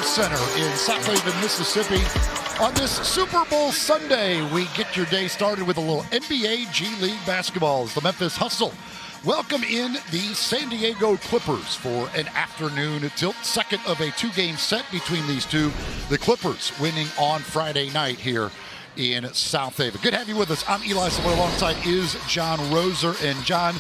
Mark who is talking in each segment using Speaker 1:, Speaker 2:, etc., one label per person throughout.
Speaker 1: Center in Southaven, Mississippi. On this Super Bowl Sunday, we get your day started with a little NBA G League basketball as the Memphis Hustle welcome in the San Diego Clippers for an afternoon tilt. Second of a two-game set between these two. The Clippers winning on Friday night here in Southaven. Good to have you with us. I'm Eli Savoy. Alongside is John Roser. And John,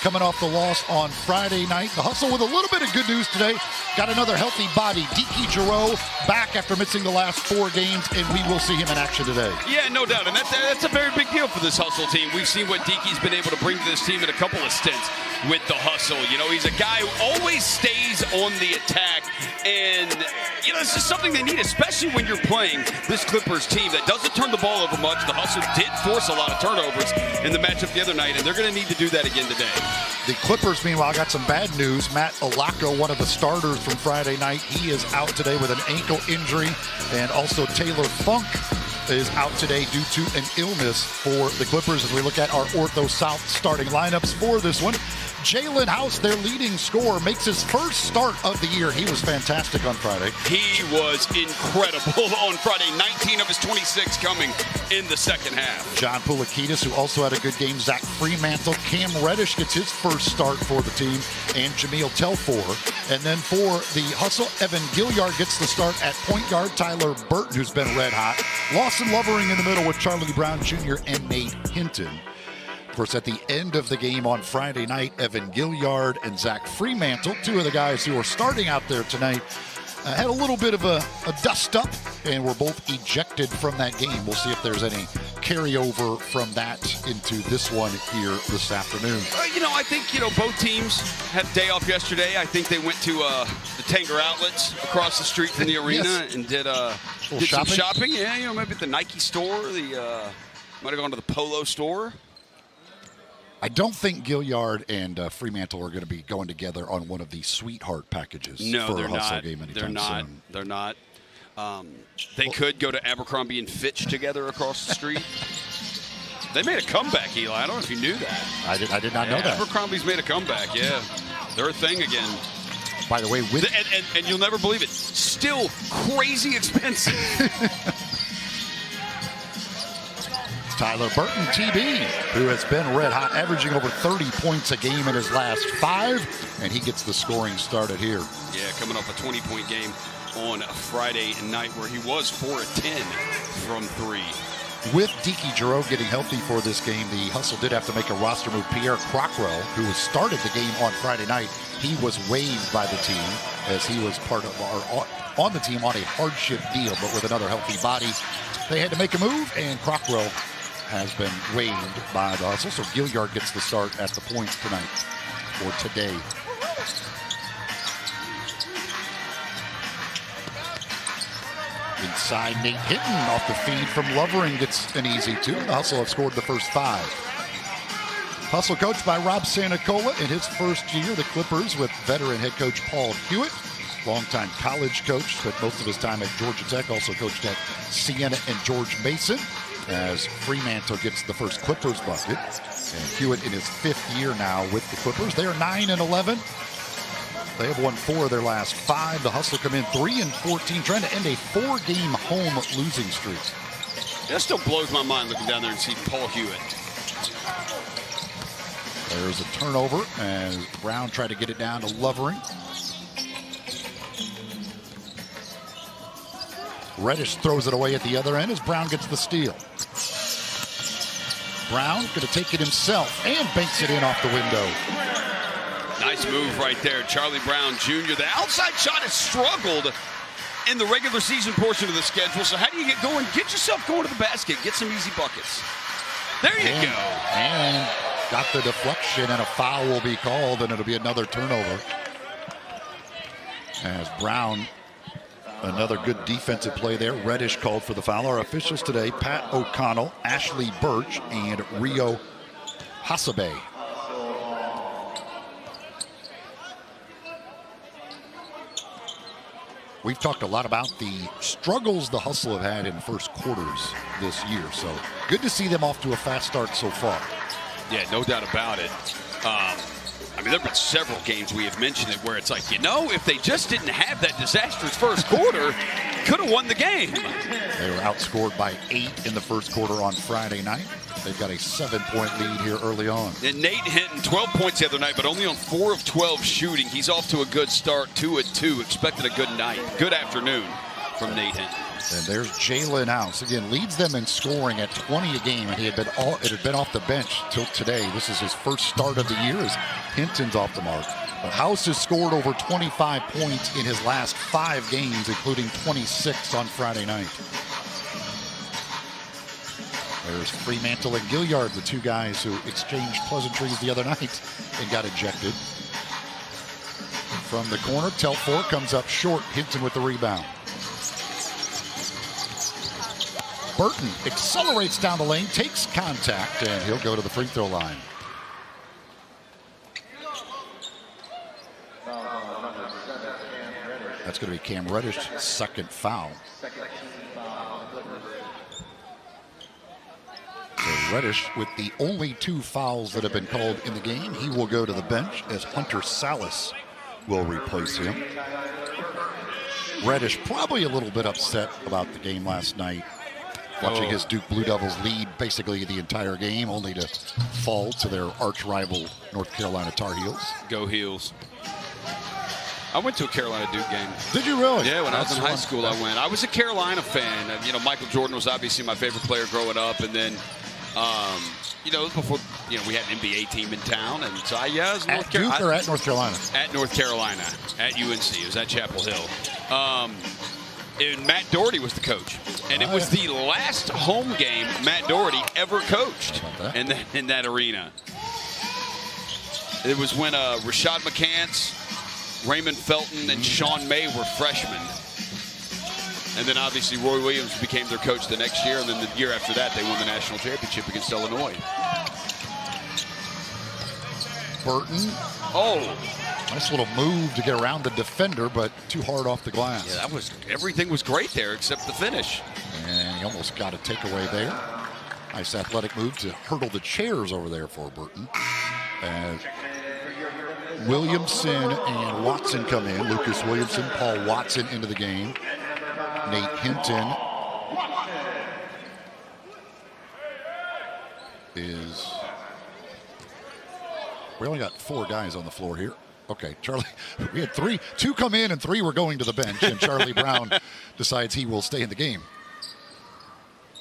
Speaker 1: coming off the loss on Friday night, the Hustle with a little bit of good news today. Got another healthy body. Deke Giroux back after missing the last 4 games, and we will see him in action today.
Speaker 2: Yeah, no doubt, and that's a very big deal for this Hustle team. We've seen what Deke's been able to bring to this team in a couple of stints with the Hustle. You know, he's a guy who always stays on the attack, and you know, this is something they need, especially when you're playing this Clippers team that doesn't turn the ball over much. The Hustle did force a lot of turnovers in the matchup the other night, and they're going to need to do that again today.
Speaker 1: The Clippers, meanwhile, got some bad news. Matt Olako, one of the starters from Friday night, he is out today with an ankle injury. And also Taylor Funk is out today due to an illness for the Clippers as we look at our Ortho South starting lineups for this one. Jalen House, their leading scorer, makes his first start of the year. He was fantastic on Friday.
Speaker 2: He was incredible on Friday. 19 of his 26 coming in the second half.
Speaker 1: John Poulikitis, who also had a good game. Zach Fremantle. Cam Reddish gets his first start for the team. And Jameel Telfor. And then for the Hustle, Evan Gilliard gets the start at point guard. Tyler Burton, who's been red hot. Lawson Lovering in the middle with Charlie Brown Jr. and Nate Hinton. Of course, at the end of the game on Friday night, Evan Gilliard and Zach Fremantle, two of the guys who are starting out there tonight, had a little bit of a dust-up, and were both ejected from that game. We'll see if there's any carryover from that into this one here this afternoon.
Speaker 2: You know, I think, both teams had a day off yesterday. I think they went to the Tanger Outlets across the street from the arena
Speaker 1: Yes.
Speaker 2: and did some shopping. Yeah, maybe at the Nike store. Might have gone to the Polo store.
Speaker 1: I don't think Gilliard and Fremantle are going to be going together on one of these sweetheart packages for a Hustle game anytime soon.
Speaker 2: They're not. They could go to Abercrombie and Fitch together across the street. They made a comeback, Eli. I don't know if you knew that.
Speaker 1: I did not know that.
Speaker 2: Abercrombie's made a comeback, yeah. They're a thing again.
Speaker 1: By the way,
Speaker 2: and you'll never believe it, still crazy expensive.
Speaker 1: Tyler Burton, TB, who has been red hot, averaging over 30 points a game in his last 5, and he gets the scoring started here.
Speaker 2: Yeah, coming off a 20-point game on a Friday night where he was 4 of 10 from 3.
Speaker 1: With Deke Giroux getting healthy for this game, the Hustle did have to make a roster move. Pierre Crockrell, who started the game on Friday night, he was waived by the team as he was part of on the team on a hardship deal, but with another healthy body. They had to make a move, and Crockrell has been waived by the Hustle. So Gilliard gets the start at the point tonight, or today. Inside, Nate Hinton off the feed from Lovering gets an easy 2. The Hustle have scored the first 5. Hustle coached by Rob Santacola in his first year. The Clippers with veteran head coach Paul Hewitt. Longtime college coach, spent most of his time at Georgia Tech, also coached at Siena and George Mason, as Fremantle gets the first Clippers bucket. And Hewitt in his 5th year now with the Clippers. They are 9-11. They have won 4 of their last 5. The Hustle come in 3-14, trying to end a 4-game home losing streak.
Speaker 2: That still blows my mind looking down there and see Paul Hewitt.
Speaker 1: There's a turnover as Brown tried to get it down to Lovering. Reddish throws it away at the other end as Brown gets the steal. Brown going to take it himself and banks it in off the window.
Speaker 2: Nice move right there, Charlie Brown Jr. The outside shot has struggled in the regular season portion of the schedule. So how do you get going? Get yourself going to the basket. Get some easy buckets. There you go.
Speaker 1: And got the deflection, and a foul will be called, and it'll be another turnover. As Brown, another good defensive play there. Reddish called for the foul. Our officials today, Pat O'Connell, Ashley Birch, and Rio Hasabe. We've talked a lot about the struggles the Hustle have had in first quarters this year. So good to see them off to a fast start so far.
Speaker 2: Yeah, no doubt about it. I mean, there have been several games we have mentioned it where it's like, you know, if they just didn't have that disastrous first quarter, could have won the game.
Speaker 1: They were outscored by 8 in the first quarter on Friday night. They've got a 7-point lead here early on.
Speaker 2: And Nate Hinton, 12 points the other night, but only on 4 of 12 shooting. He's off to a good start, 2 of 2. Expected a good night, good afternoon from Nate Hinton.
Speaker 1: And there's Jalen House. Again, leads them in scoring at 20 a game, and it had been off the bench till today. This is his first start of the year as Hinton's off the mark. But House has scored over 25 points in his last 5 games, including 26 on Friday night. There's Fremantle and Gilliard, the 2 guys who exchanged pleasantries the other night and got ejected. From the corner, Telfort comes up short. Hinton with the rebound. Burton accelerates down the lane, takes contact, and he'll go to the free throw line. That's going to be Cam Reddish's second foul. So Reddish, with the only 2 fouls that have been called in the game, he will go to the bench as Hunter Salas will replace him. Reddish probably a little bit upset about the game last night, watching his Duke Blue Devils lead basically the entire game, only to fall to their arch rival North Carolina Tar Heels.
Speaker 2: Go Heels. I went to a Carolina Duke game.
Speaker 1: Did you really?
Speaker 2: Yeah, when I was in high school, I went. I was a Carolina fan. You know, Michael Jordan was obviously my favorite player growing up, and then, you know, before we had an NBA team in town, and so I was
Speaker 1: at Duke or at North Carolina?
Speaker 2: At North Carolina, at UNC. It was at Chapel Hill. And Matt Doherty was the coach, and it was the last home game Matt Doherty ever coached in that arena. It was when Rashad McCants, Raymond Felton, and Sean May were freshmen. And then obviously Roy Williams became their coach the next year, and then the year after that they won the national championship against Illinois.
Speaker 1: Burton.
Speaker 2: Oh.
Speaker 1: Nice little move to get around the defender, but too hard off the glass.
Speaker 2: Yeah, everything was great there except the finish.
Speaker 1: And he almost got a takeaway there. Nice athletic move to hurdle the chairs over there for Burton. And Williamson and Watson come in. Lucas Williamson, Paul Watson into the game. Nate Hinton is... We only got 4 guys on the floor here. Okay, Charlie, we had 2 come in and 3 were going to the bench, and Charlie Brown decides he will stay in the game.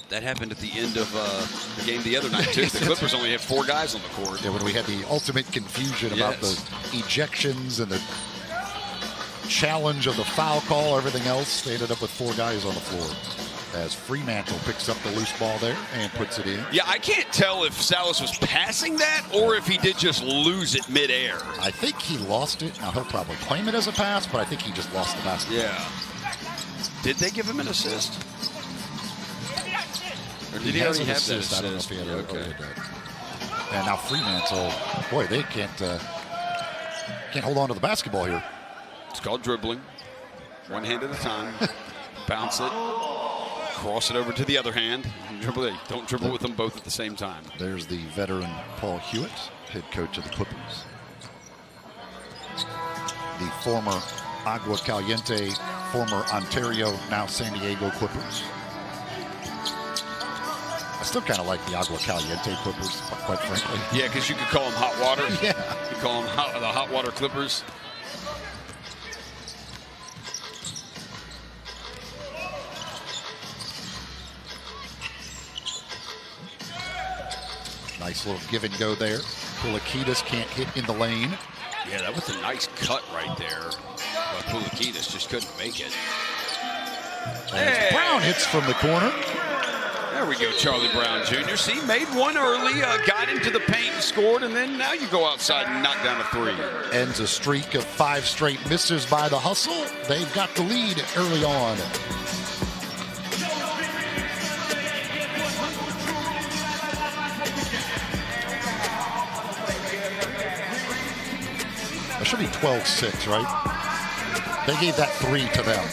Speaker 2: That happened at the end of the game the other night, too. The Clippers only had 4 guys on the court.
Speaker 1: Yeah, when we had the ultimate confusion about the ejections and the challenge of the foul call, everything else, they ended up with 4 guys on the floor. As Fremantle picks up the loose ball there and puts it in.
Speaker 2: Yeah, I can't tell if Salas was passing that or if he did just lose it midair.
Speaker 1: I think he lost it. Now, he'll probably claim it as a pass, but I think he just lost the basketball.
Speaker 2: Yeah. Did they give him an assist? Or did he already have that assist?
Speaker 1: I don't know if he had already did that. And now Fremantle, boy, they can't hold on to the basketball here.
Speaker 2: It's called dribbling. One hand at a time. Bounce it. Cross it over to the other hand. Don't dribble with them both at the same time.
Speaker 1: There's the veteran Paul Hewitt, head coach of the Clippers. The former Agua Caliente, former Ontario, now San Diego Clippers. I still kind of like the Agua Caliente Clippers, quite frankly.
Speaker 2: Yeah, because you could call them hot water.
Speaker 1: Yeah.
Speaker 2: You could call them the hot water Clippers.
Speaker 1: Nice little give and go there. Poulikitis can't hit in the lane.
Speaker 2: Yeah, that was a nice cut right there. But Poulikitis just couldn't make it.
Speaker 1: Hey. Brown hits from the corner.
Speaker 2: There we go, Charlie Brown Jr. See, made one early, got into the paint and scored, and then now you go outside and knock down a 3.
Speaker 1: Ends a streak of 5 straight misses by the Hustle. They've got the lead early on. It should be 12-6, right? They gave that 3 to them.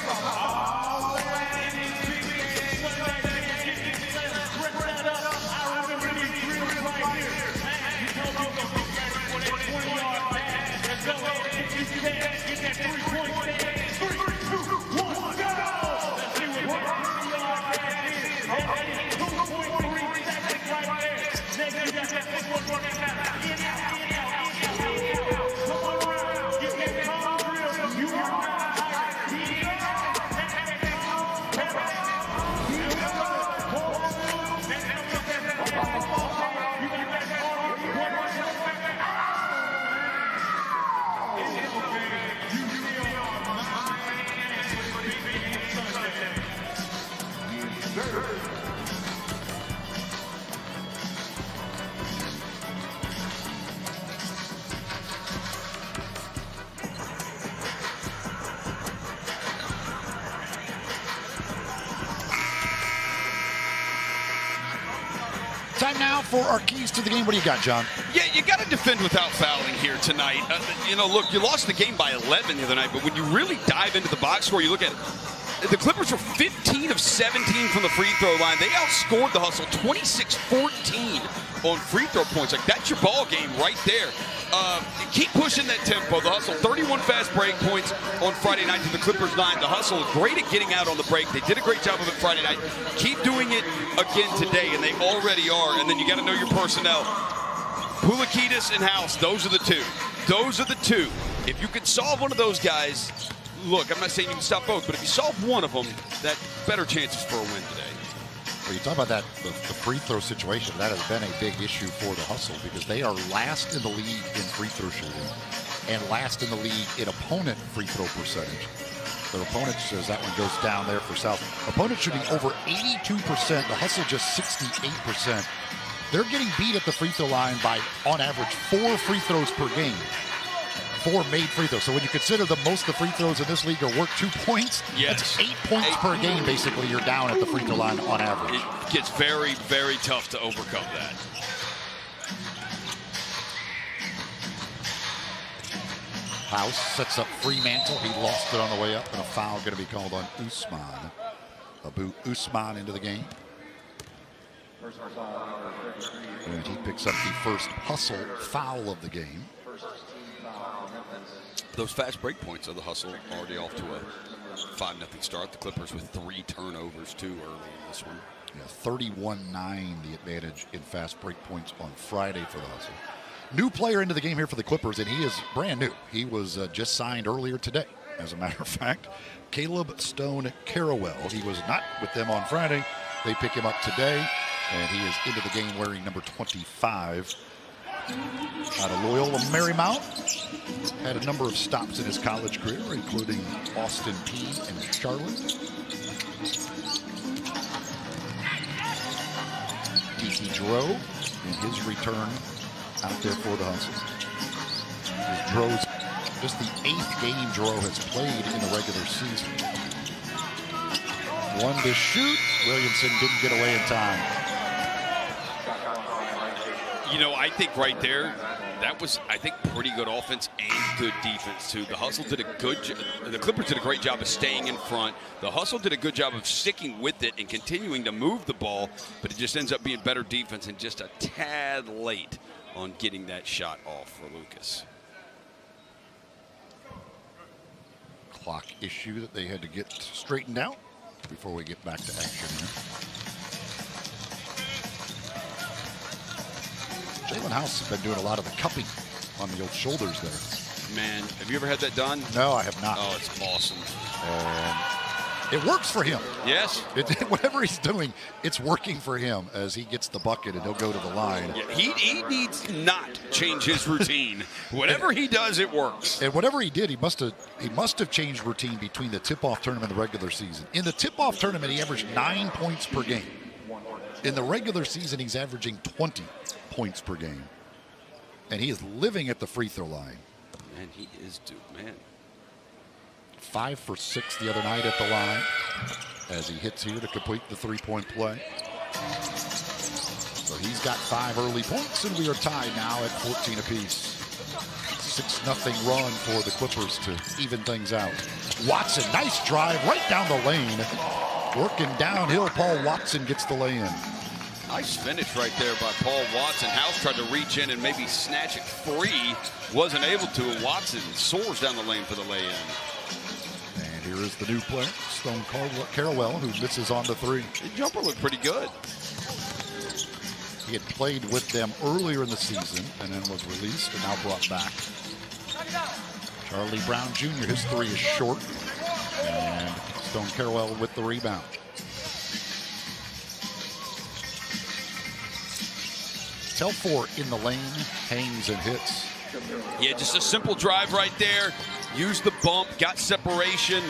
Speaker 1: Time now for our keys to the game. What do you got, John?
Speaker 2: Yeah, you got to defend without fouling here tonight. Look, you lost the game by 11 the other night, but when you really dive into the box score, you look at the Clippers were 15 of 17 from the free throw line. They outscored the Hustle 26-14 on free throw points. Like, that's your ball game right there. Keep pushing that tempo. The Hustle, 31 fast break points on Friday night to the Clippers 9. The Hustle is great at getting out on the break. They did a great job of it Friday night. Keep doing it again today, and they already are. And then you got to know your personnel. Pulikitis and House, those are the two. Those are the two. If you could solve one of those guys, look, I'm not saying you can stop both, but if you solve one of them, that better chances for a win today.
Speaker 1: Well, you talk about that, the free throw situation. That has been a big issue for the Hustle because they are last in the league in free throw shooting and last in the league in opponent free throw percentage. Their opponent says that one goes down there for South. Opponent shooting over 82%. The Hustle just 68%. They're getting beat at the free throw line by, on average, 4 free throws per game. 4 made free throws. So when you consider the most of the free throws in this league are worth 2 points,
Speaker 2: yes,
Speaker 1: that's 8 points per game, basically, you're down at the free throw line on average.
Speaker 2: It gets very, very tough to overcome that.
Speaker 1: House sets up Fremantle. He lost it on the way up, and a foul going to be called on Usman. Abu Usman into the game. And he picks up the first Hustle foul of the game.
Speaker 2: Those fast break points of the Hustle already off to a 5-0 start. The Clippers with 3 turnovers too early in this one.
Speaker 1: Yeah, 31-9 the advantage in fast break points on Friday for the Hustle. New player into the game here for the Clippers, and he is brand new. He was just signed earlier today, as a matter of fact. Caleb Stone Carrawell. He was not with them on Friday. They pick him up today, and he is into the game wearing number 25. Out of Loyola Marymount. Had a number of stops in his college career, including Austin Peay and Charlotte. Tiki Dro in his return out there for the Hustle. Dro's just the 8th game Dro has played in the regular season. 1 to shoot. Williamson didn't get away in time.
Speaker 2: I think right there, that was, I think, pretty good offense and good defense, too. The Hustle did a good job. The Clippers did a great job of staying in front. The Hustle did a good job of sticking with it and continuing to move the ball, but it just ends up being better defense and just a tad late on getting that shot off for Lucas.
Speaker 1: Clock issue that they had to get straightened out before we get back to action here. Jalen House has been doing a lot of the cupping on the old shoulders there.
Speaker 2: Man, have you ever had that done?
Speaker 1: No, I have not.
Speaker 2: Oh, it's awesome.
Speaker 1: And it works for him.
Speaker 2: Yes.
Speaker 1: Whatever he's doing, it's working for him as he gets the bucket and he'll go to the line.
Speaker 2: Yeah, he needs not change his routine. Whatever he does, it works.
Speaker 1: And whatever he did, he must have changed routine between the tip-off tournament and the regular season. In the tip-off tournament, he averaged 9 points per game. In the regular season, he's averaging 20 points per game. And he is living at the free throw line.
Speaker 2: Man, he is, dude, man.
Speaker 1: 5 for 6 the other night at the line as he hits here to complete the three-point play. So he's got 5 early points, and we are tied now at 14 apiece. 6-0 run for the Clippers to even things out. Watson, nice drive right down the lane. Working downhill, Paul Watson gets the lay-in.
Speaker 2: Nice finish right there by Paul Watson. House tried to reach in and maybe snatch it free. Wasn't able to, and Watson soars down the lane for the lay-in.
Speaker 1: And here is the new player, Stone Carrawell, who misses on the 3.
Speaker 2: The jumper looked pretty good.
Speaker 1: He had played with them earlier in the season and then was released and now brought back. Charlie Brown Jr., his 3 is short. And Stone Carrawell with the rebound. Telfort in the lane, hangs and hits.
Speaker 2: Yeah, just a simple drive right there. Used the bump, got separation.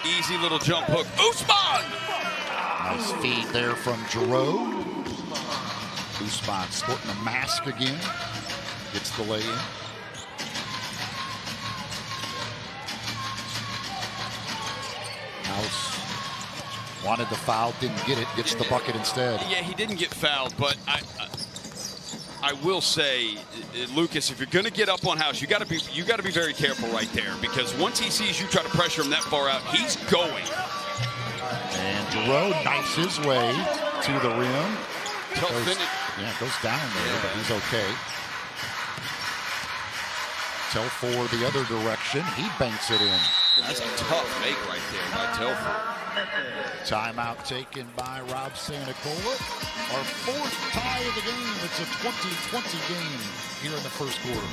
Speaker 2: Easy little jump hook. Usman!
Speaker 1: Nice feed there from Giroux. Usman sporting a mask again. Gets the lay-in. House Wanted the foul, didn't get it, gets the bucket instead.
Speaker 2: Yeah, he didn't get fouled, but I will say, Lucas, if you're going to get up on House, you got to be very careful right there, because once he sees you try to pressure him that far out, he's going.
Speaker 1: And Giroux knifes his way to the rim. Goes down there, but he's okay. Telford the other direction. He banks it in.
Speaker 2: That's a tough make right there by Telford.
Speaker 1: Timeout taken by Rob Santacola. Our fourth tie of the game. It's a 20-20 game here in the first quarter.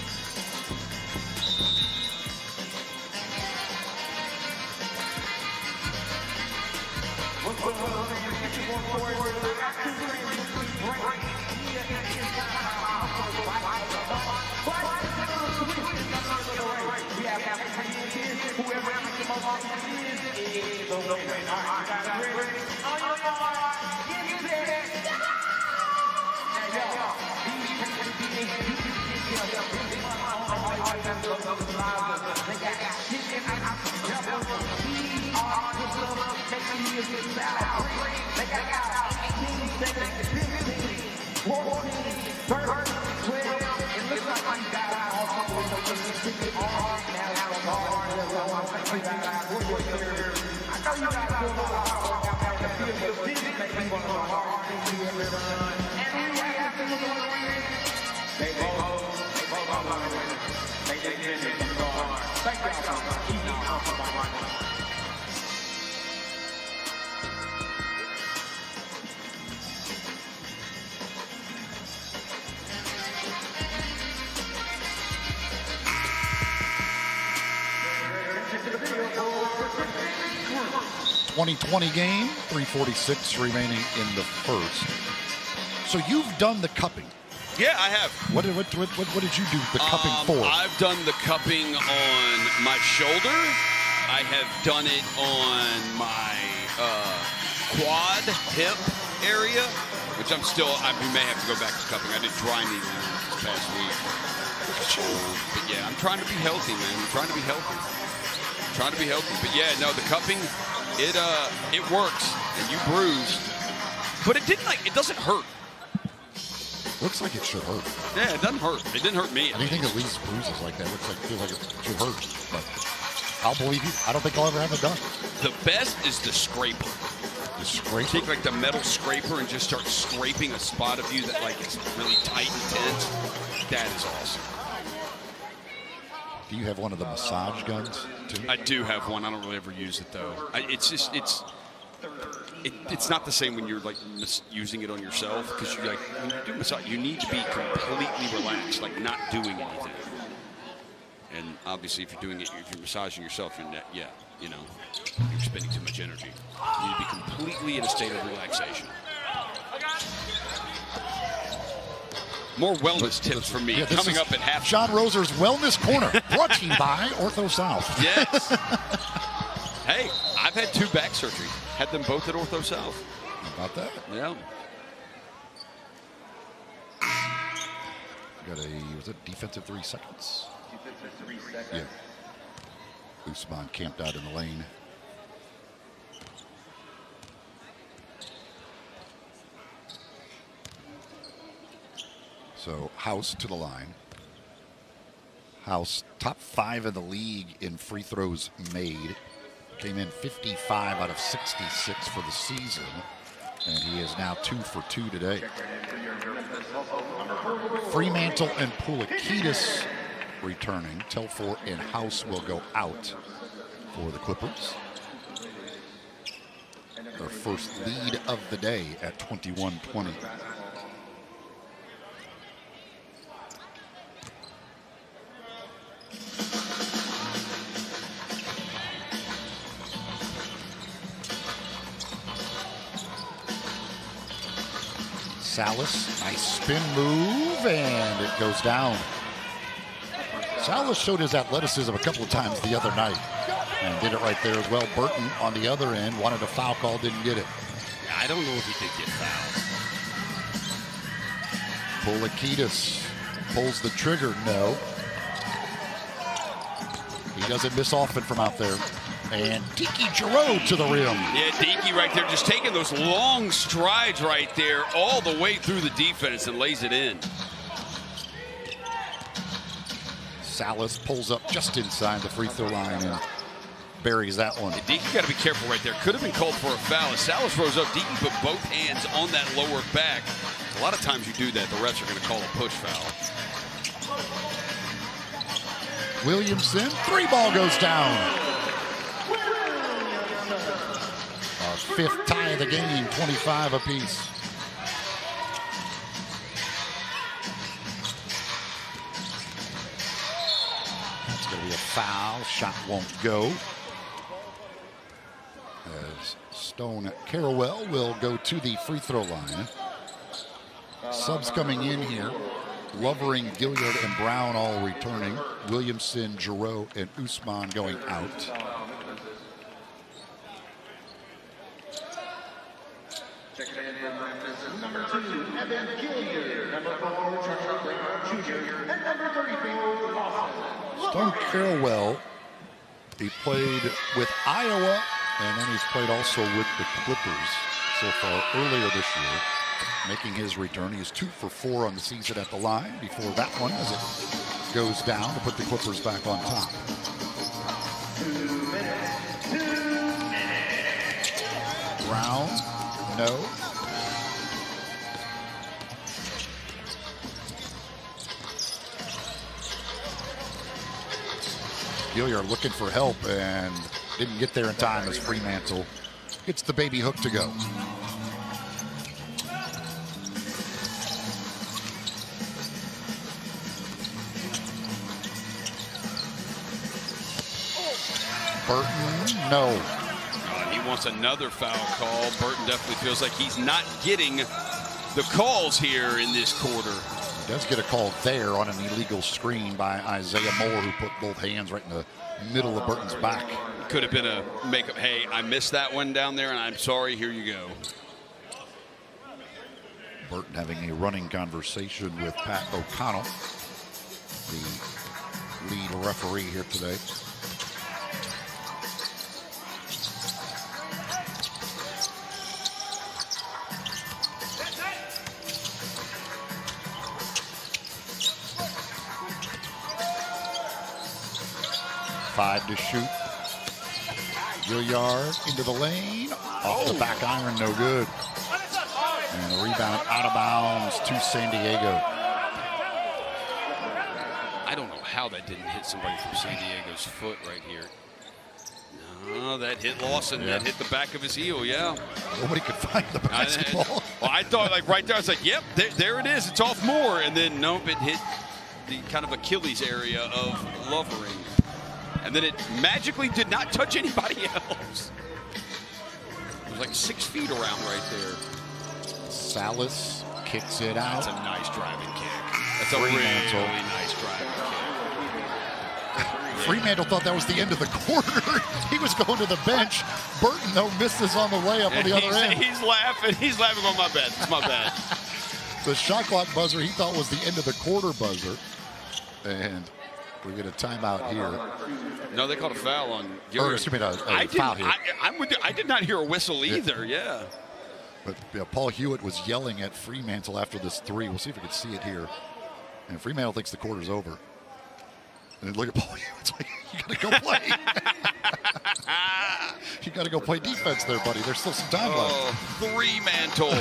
Speaker 1: .20 game, 3:46 remaining in the first. So you've done the cupping.
Speaker 2: Yeah, I have.
Speaker 1: What did you do the cupping for?
Speaker 2: I've done the cupping on my shoulder. I have done it on my quad hip area, which I may have to go back to cupping. I did dry needling this past week. But yeah, I'm trying to be healthy, man. I'm trying to be healthy. But yeah, no, the cupping, it works, and you bruise, but it doesn't hurt.
Speaker 1: Looks like it should hurt.
Speaker 2: Yeah, it doesn't hurt. It didn't hurt me.
Speaker 1: Anything that leaves bruises like that feels like it should hurt. But I'll believe you. I don't think I'll ever have it done.
Speaker 2: The best is the scraper.
Speaker 1: The scraper?
Speaker 2: Take like the metal scraper and just start scraping a spot of you that like is really tight and tense. That is awesome.
Speaker 1: Do you have one of the massage guns too?
Speaker 2: I do have one. I don't really ever use it though. It's not the same when you're like using it on yourself, because you like when you do massage, you need to be completely relaxed, like not doing anything. And obviously, if you're massaging yourself, you're spending too much energy. You need to be completely in a state of relaxation. More wellness tips from me coming up at half.
Speaker 1: John Roser's Wellness Corner, brought to you by Ortho South.
Speaker 2: Yes. Hey, I've had 2 back surgeries. Had them both at Ortho South.
Speaker 1: How about that?
Speaker 2: Yeah.
Speaker 1: Got was it defensive 3 seconds?
Speaker 3: Defensive 3 seconds.
Speaker 1: Yeah. Usman camped out in the lane. So House to the line. House top 5 in the league in free throws made. Came in 55 out of 66 for the season. And he is now 2 for 2 today. Fremantle and Poulikitis returning. Telford and House will go out for the Clippers. Their first lead of the day at 21-20. Salas, nice spin move, and it goes down. Salas showed his athleticism a couple of times the other night and did it right there as well. Burton on the other end wanted a foul call, didn't get it.
Speaker 2: I don't know if he did get fouled.
Speaker 1: Poulikitis pulls the trigger, no. He doesn't miss often from out there. And Tiki Giroux to the rim.
Speaker 2: Yeah, Tiki right there, just taking those long strides right there all the way through the defense and lays it in.
Speaker 1: Salas pulls up just inside the free throw line and buries that one.
Speaker 2: Tiki got to be careful right there. Could have been called for a foul. As Salas rose up, Tiki put both hands on that lower back. A lot of times you do that, the refs are going to call a push foul.
Speaker 1: Williamson, 3 ball goes down. Our 5th tie of the game, 25 apiece. That's going to be a foul. Shot won't go. As Stone Carrawell will go to the free throw line. Subs coming in here. Lovering, Gilliard, and Brown all returning. Williamson, Giroux, and Usman going out.
Speaker 3: Number 2, Evan Gilliard. Number 4, Charles Brown Jr. And number 34, Lawson.
Speaker 1: Stone Carrawell, he played with Iowa, and then he's played also with the Clippers so far earlier this year. Making his return. He is 2 for 4 on the season at the line before that one as it goes down to put the Clippers back on top.
Speaker 3: 2 minutes. 2 minutes.
Speaker 1: Brown, no. Gilliard looking for help and didn't get there in time as Fremantle gets the baby hook to go. Burton, no.
Speaker 2: He wants another foul call. Burton definitely feels like he's not getting the calls here in this quarter.
Speaker 1: He does get a call there on an illegal screen by Isaiah Moore, who put both hands right in the middle of Burton's back.
Speaker 2: Could have been a makeup. Hey, I missed that one down there, and I'm sorry. Here you go.
Speaker 1: Burton having a running conversation with Pat O'Connell, the lead referee here today. Five to shoot. Gilliard into the lane. Off the back iron, no good. And the rebound out of bounds to San Diego.
Speaker 2: I don't know how that didn't hit somebody from San Diego's foot right here. No, that hit Lawson. Yeah. That hit the back of his heel, yeah.
Speaker 1: Nobody could find the basketball.
Speaker 2: Well, I thought, like, right there, I was like, yep, there it is. It's off Moore. And then, nope, it hit the kind of Achilles area of Lovering. And then it magically did not touch anybody else. It was like 6 feet around right there.
Speaker 1: Salas kicks it out.
Speaker 2: That's a nice driving kick. That's a really nice driving kick.
Speaker 1: Fremantle thought that was the end of the quarter. He was going to the bench. Burton, though, misses on the layup on the other end.
Speaker 2: He's laughing. He's laughing on my bad. It's my bad.
Speaker 1: The shot clock buzzer he thought was the end of the quarter buzzer. And we get a timeout here.
Speaker 2: No, they called a foul on Gilliard.
Speaker 1: Excuse me, a foul here.
Speaker 2: I did not hear a whistle either, yeah.
Speaker 1: But Paul Hewitt was yelling at Fremantle after this three. We'll see if we can see it here. And Fremantle thinks the quarter's over. And then look at Paul Hewitt. It's like, you got to go play. You got to go play defense there, buddy. There's still some time left.
Speaker 2: Fremantle.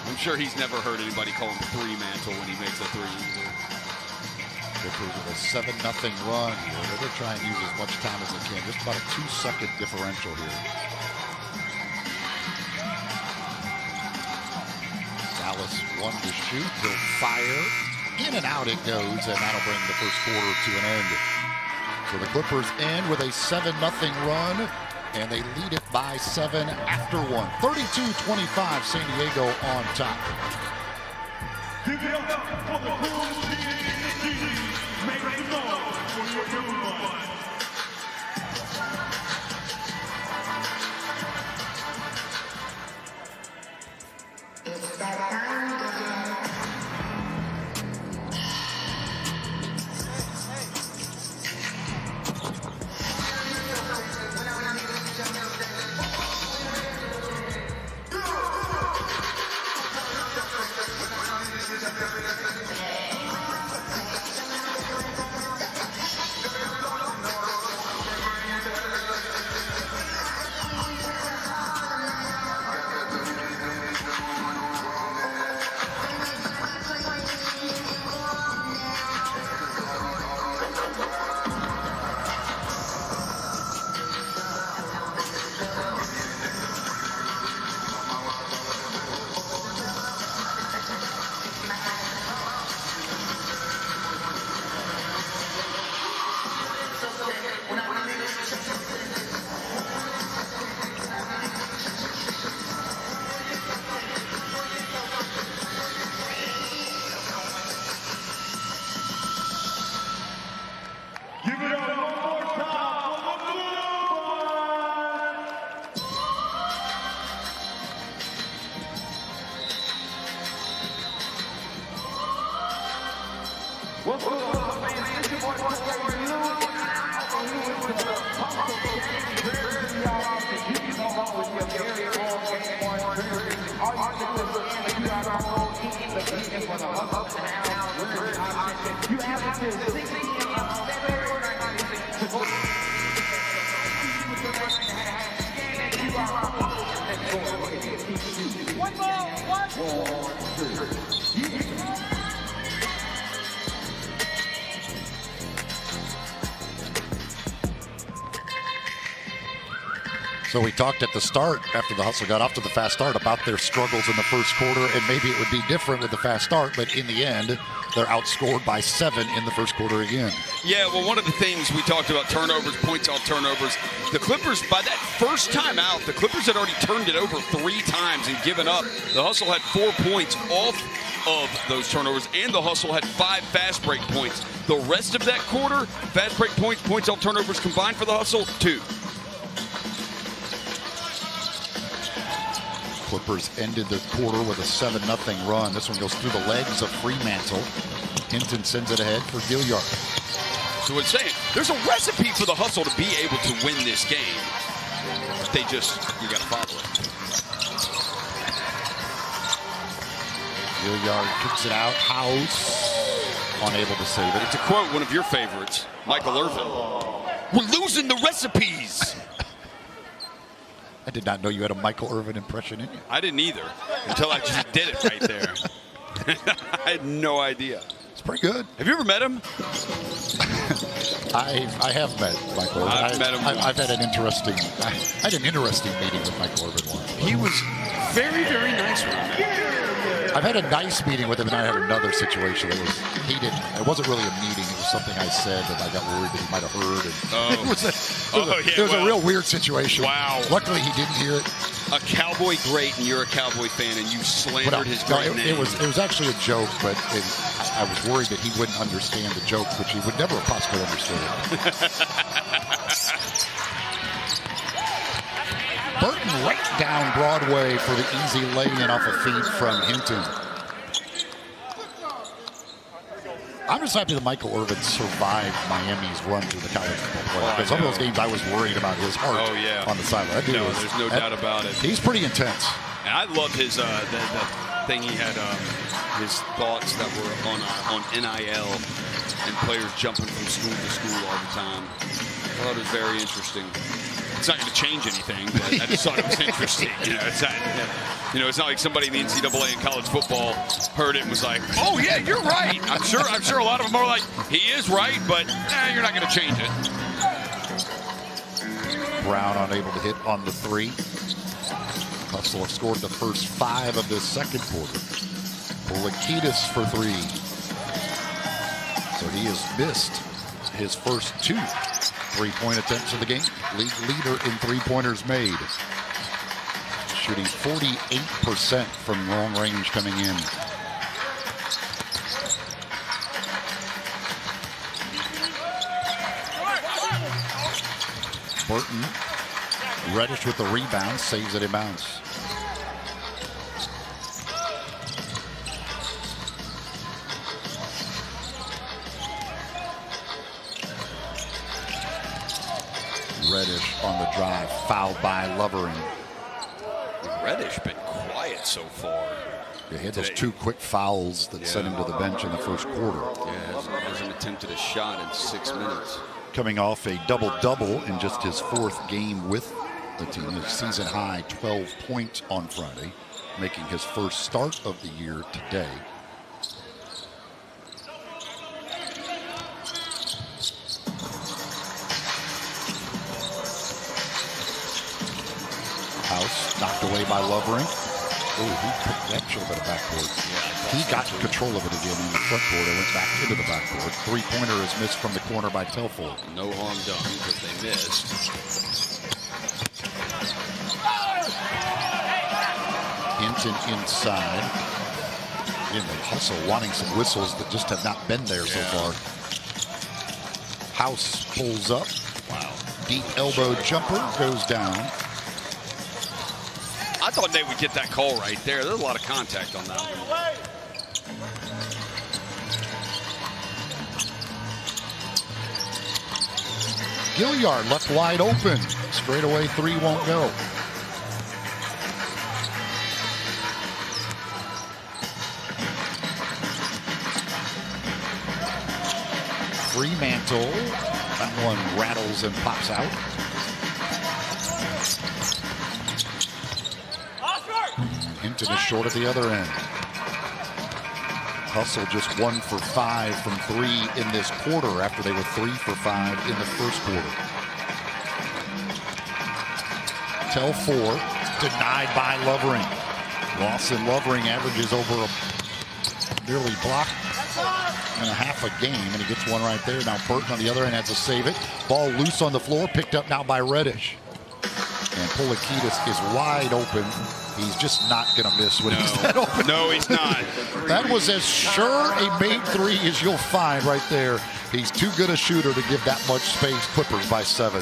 Speaker 2: I'm sure he's never heard anybody call him Fremantle when he makes a three either.
Speaker 1: Clippers with a 7-0 run here. They're going to try and use as much time as they can. Just about a 2-second differential here. Salas 1 to shoot. He'll fire. In and out it goes, and that'll bring the first quarter to an end. So the Clippers end with a 7-0 run, and they lead it by 7 after 1. 32-25, San Diego on top.
Speaker 3: Give it up for the Blue Team. Make it known for your new one.
Speaker 4: It's that time again.
Speaker 1: So we talked at the start, after the Hustle got off to the fast start, about their struggles in the first quarter, and maybe it would be different with the fast start, but in the end, they're outscored by 7 in the first quarter again.
Speaker 2: Yeah, well, one of the things we talked about, turnovers, points off turnovers. The Clippers, by that first time out, the Clippers had already turned it over 3 times and given up. The Hustle had 4 points off of those turnovers, and the Hustle had 5 fast break points. The rest of that quarter, fast break points, points off turnovers combined for the Hustle, 2.
Speaker 1: Clippers ended the quarter with a 7-0 run. This one goes through the legs of Fremantle. Hinton sends it ahead for Gilliard.
Speaker 2: So what's saying, there's a recipe for the Hustle to be able to win this game. They just, you got to follow it.
Speaker 1: Gilliard kicks it out. House unable to save it.
Speaker 2: To quote one of your favorites, Michael Irvin, "We're losing the recipes."
Speaker 1: I did not know you had a Michael Irvin impression in you.
Speaker 2: I didn't either, until I just did it right there. I had no idea.
Speaker 1: It's pretty good.
Speaker 2: Have you ever met him?
Speaker 1: I have met Michael Irvin.
Speaker 2: I've met him.
Speaker 1: I've had an interesting, I had an interesting meeting with Michael Irvin once.
Speaker 2: He was very, very nice with me.
Speaker 1: I've had a nice meeting with him, and I had another situation that was heated. It wasn't really a meeting. It was something I said that I got worried that he might have heard. And it was a real weird situation.
Speaker 2: Wow.
Speaker 1: Luckily, he didn't hear it.
Speaker 2: A Cowboy great, and you're a Cowboy fan, and you slandered his great name.
Speaker 1: It was actually a joke, but I was worried that he wouldn't understand the joke, which he would never have possibly understood. Burton right down Broadway for the easy lay-in off a feed from Hinton. I'm just happy that Michael Irvin survived Miami's run through the college football playoff. Because some of those games I was worried about his heart on the sideline.
Speaker 2: There's no doubt about it.
Speaker 1: He's pretty intense.
Speaker 2: And I love his the thing he had, his thoughts that were on NIL and players jumping from school to school all the time. I thought it was very interesting. It's not going to change anything, but I just thought it was interesting. It's not like somebody in the NCAA in college football heard it and was like, "Oh yeah, you're right." I'm sure a lot of them are like, "He is right, but you're not going to change it."
Speaker 1: Brown unable to hit on the 3. Hustle have scored the first 5 of the second quarter. Polikitis for 3. So he has missed his first 2 3-point attempts of the game. League leader in 3-pointers made. Shooting 48% from long range coming in. Burton, Reddish with the rebound, saves it in bounds. Reddish on the drive, fouled by Lovering.
Speaker 2: Reddish been quiet so far.
Speaker 1: Yeah, he had those 2 quick fouls that sent him to the bench in the first quarter.
Speaker 2: Yeah, hasn't attempted a shot in 6 minutes.
Speaker 1: Coming off a double-double in just his 4th game with the team. His season high 12 points on Friday, making his first start of the year today. House knocked away by Lovering. Oh, he picked that should have been a backboard. Yeah, he got control of it again in the front court and went back into the backboard. 3-pointer is missed from the corner by Telford.
Speaker 2: No harm done because they missed.
Speaker 1: Hinton inside. In the Hustle wanting some whistles that just have not been there so far. House pulls up.
Speaker 2: Wow.
Speaker 1: Deep elbow jumper goes down.
Speaker 2: I thought they would get that call right there. There's a lot of contact on that one.
Speaker 1: Gilliard left wide open. Straightaway three won't go. Fremantle. That one rattles and pops out. Hinton is short at the other end. Hustle just 1 for 5 from 3 in this quarter after they were 3 for 5 in the first quarter. Tell 4, denied by Lovering. Lawson Lovering averages over a nearly block and a half a game, and he gets one right there. Now Burton on the other end has to save it. Ball loose on the floor, picked up now by Reddish. And Polikitis is wide open. He's just not going to miss when he's that open.
Speaker 2: No, he's not.
Speaker 1: That was as sure a made three as you'll find right there. He's too good a shooter to give that much space. Clippers by 7.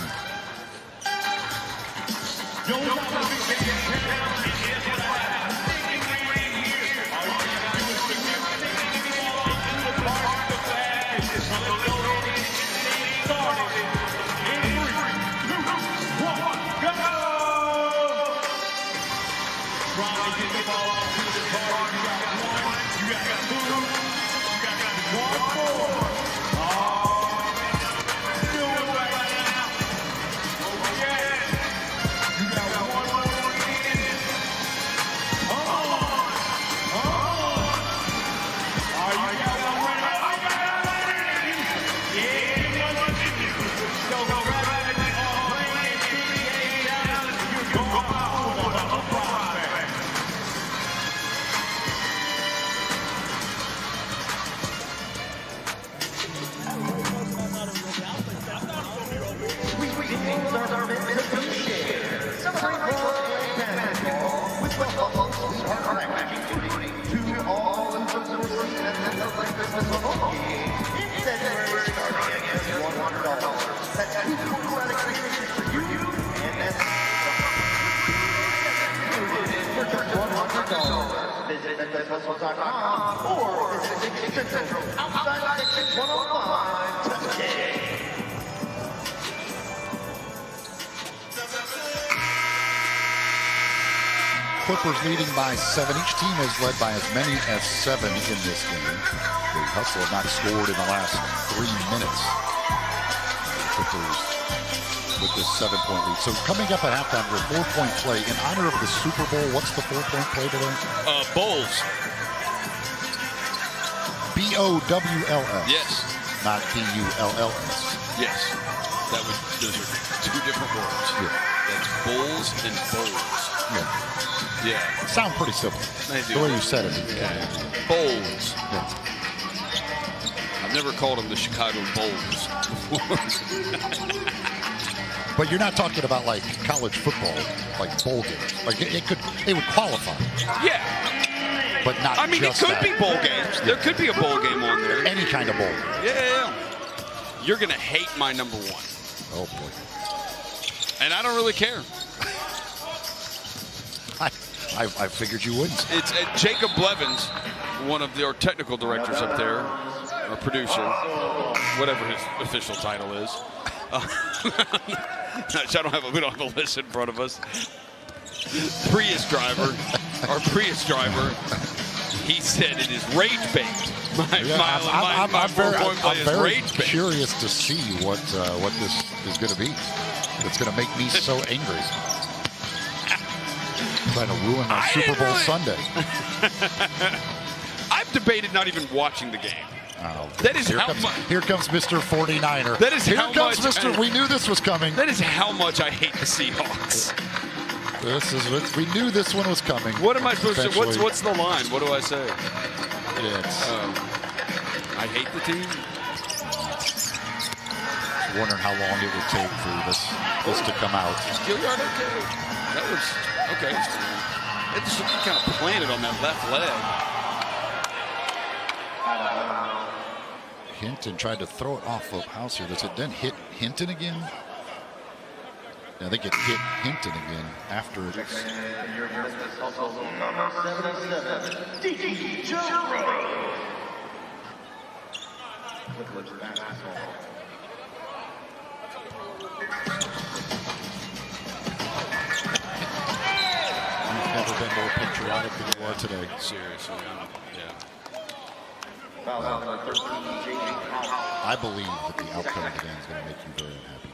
Speaker 5: Visit MemphisHustle.com or visit Central outside Section 105 today.
Speaker 1: Clippers leading by 7. Each team has led by as many as 7 in this game. The Hustle have not scored in the last 3 minutes. The Clippers with this 7-point lead. So coming up at halftime with a 4-point play in honor of the Super Bowl. What's the 4-point play today?
Speaker 2: Bowls.
Speaker 1: B-O-W-L-S.
Speaker 2: Yes.
Speaker 1: Not B-U-L-L-S.
Speaker 2: Yes. Those are 2 different words.
Speaker 1: Yeah.
Speaker 2: That's bulls and bowls.
Speaker 1: Yeah.
Speaker 2: Yeah.
Speaker 1: Sound pretty simple.
Speaker 2: They do.
Speaker 1: The way you said it.
Speaker 2: Yeah. Bowls.
Speaker 1: Yeah.
Speaker 2: I've never called them the Chicago Bulls.
Speaker 1: But you're not talking about like college football, like bowl games. Like it would qualify.
Speaker 2: Yeah.
Speaker 1: But not.
Speaker 2: I mean, it
Speaker 1: just
Speaker 2: could
Speaker 1: that.
Speaker 2: be bowl games. There could be a bowl game on there.
Speaker 1: Any kind of bowl.
Speaker 2: Yeah. You're gonna hate my number 1.
Speaker 1: Oh boy.
Speaker 2: And I don't really care.
Speaker 1: I figured you wouldn't.
Speaker 2: It's Jacob Blevins, one of our technical directors up there, our producer, whatever his official title is. We don't have a list in front of us. Prius driver, he said it is rage bait. My 4-point play is rage bait.
Speaker 1: Curious to see what this is going to be. It's going to make me so angry. Trying to ruin my Super Bowl Sunday.
Speaker 2: I've debated not even watching the game.
Speaker 1: Oh,
Speaker 2: that is
Speaker 1: here comes Mr. 49er.
Speaker 2: That is
Speaker 1: here comes Mr. We knew this was coming.
Speaker 2: That is how much I hate the Seahawks.
Speaker 1: We knew this one was coming.
Speaker 2: What am I supposed to? What's the line? What do I say?
Speaker 1: It's.
Speaker 2: I hate the team.
Speaker 1: Wondering how long it would take for this to come out.
Speaker 2: Gilliard, okay. That was okay. It just kind of planted on that left leg.
Speaker 1: Hinton tried to throw it off of House here. Does it then hit Hinton again? I think it hit Hinton again after it. You've never been more patriotic than you are today.
Speaker 2: Seriously, yeah.
Speaker 1: I believe that the outcome of the game is going to make you very unhappy.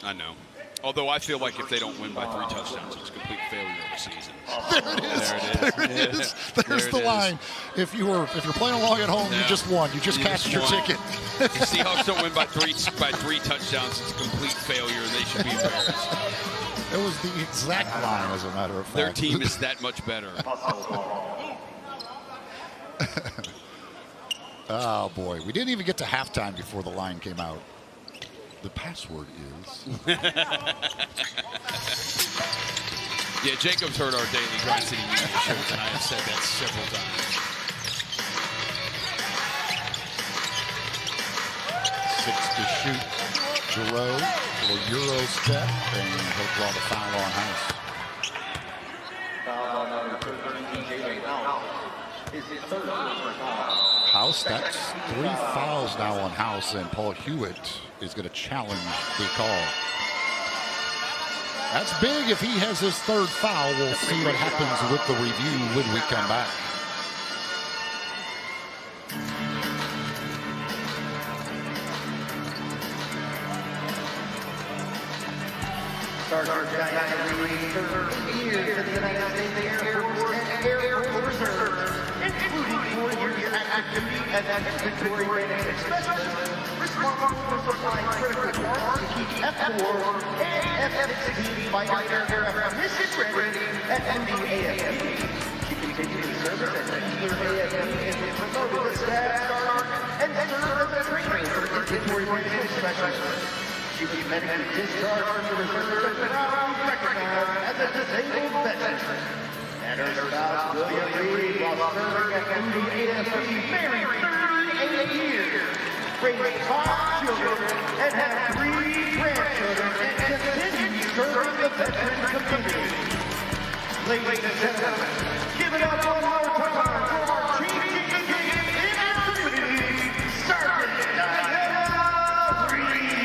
Speaker 2: I know. Although I feel like if they don't win by 3 touchdowns, it's a complete failure of the season.
Speaker 1: There it is. There it is. There's the line. If you're playing along at home, you just won. You just cashed your ticket.
Speaker 2: If the Seahawks don't win by three touchdowns, it's a complete failure, and they should be embarrassed.
Speaker 1: It was the exact line, as a matter of fact.
Speaker 2: Their team is that much better.
Speaker 1: Oh, boy. We didn't even get to halftime before the line came out. The password is...
Speaker 2: Yeah, Jacob's heard our daily Grind City Media shows, and I have said that several times.
Speaker 1: 6 to shoot. Giroux, little Euro step, and he'll draw the foul on House. House, that's 3 fouls now on House, and Paul Hewitt is going to challenge the call. That's big if he has his 3rd foul. We'll see what happens with the review when we come back.
Speaker 5: Sergeant Diana Reed served 8 years in the United States Air Force and Air Force Reserve, including 4 years active duty as an inventory management specialist, responsible for supplying critical parts to keep F-4 and F-16 fighter aircraft mission ready at NDAFP. She continued to serve as a regular AFP and was promoted to staff sergeant and served as a trainer for inventory management specialist. She was medically discharged from the reserve and now recognized as a disabled veteran. And her spouse, William Reed, was serving at NDAFP, married 38 years, raised 5 children, and had 3 grandchildren, and continued serving the veteran community. Ladies and gentlemen, give it up one more time for our changing the game in our community, Sergeant Diana Reed.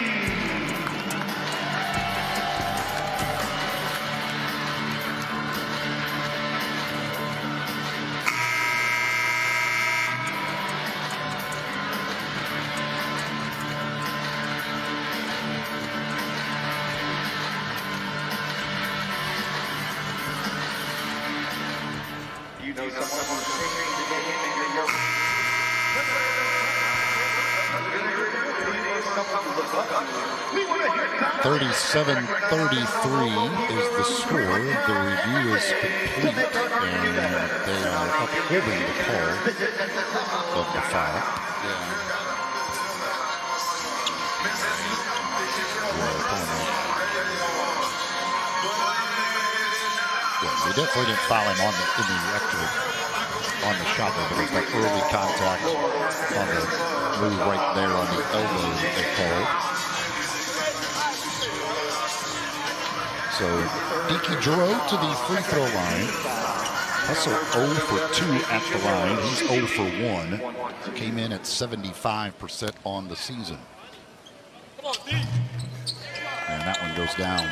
Speaker 5: You know someone who's changing the game and you're
Speaker 1: 37-33 is the score. The review is complete, and they are upholding the call of the foul. Yeah, they definitely didn't foul him on the shot there, but it's that early contact on the move right there on the elbow they called. So Deke Giroux to the free throw line. Hustle 0 for 2 at the line. He's 0 for 1. Came in at 75% on the season. And that one goes down.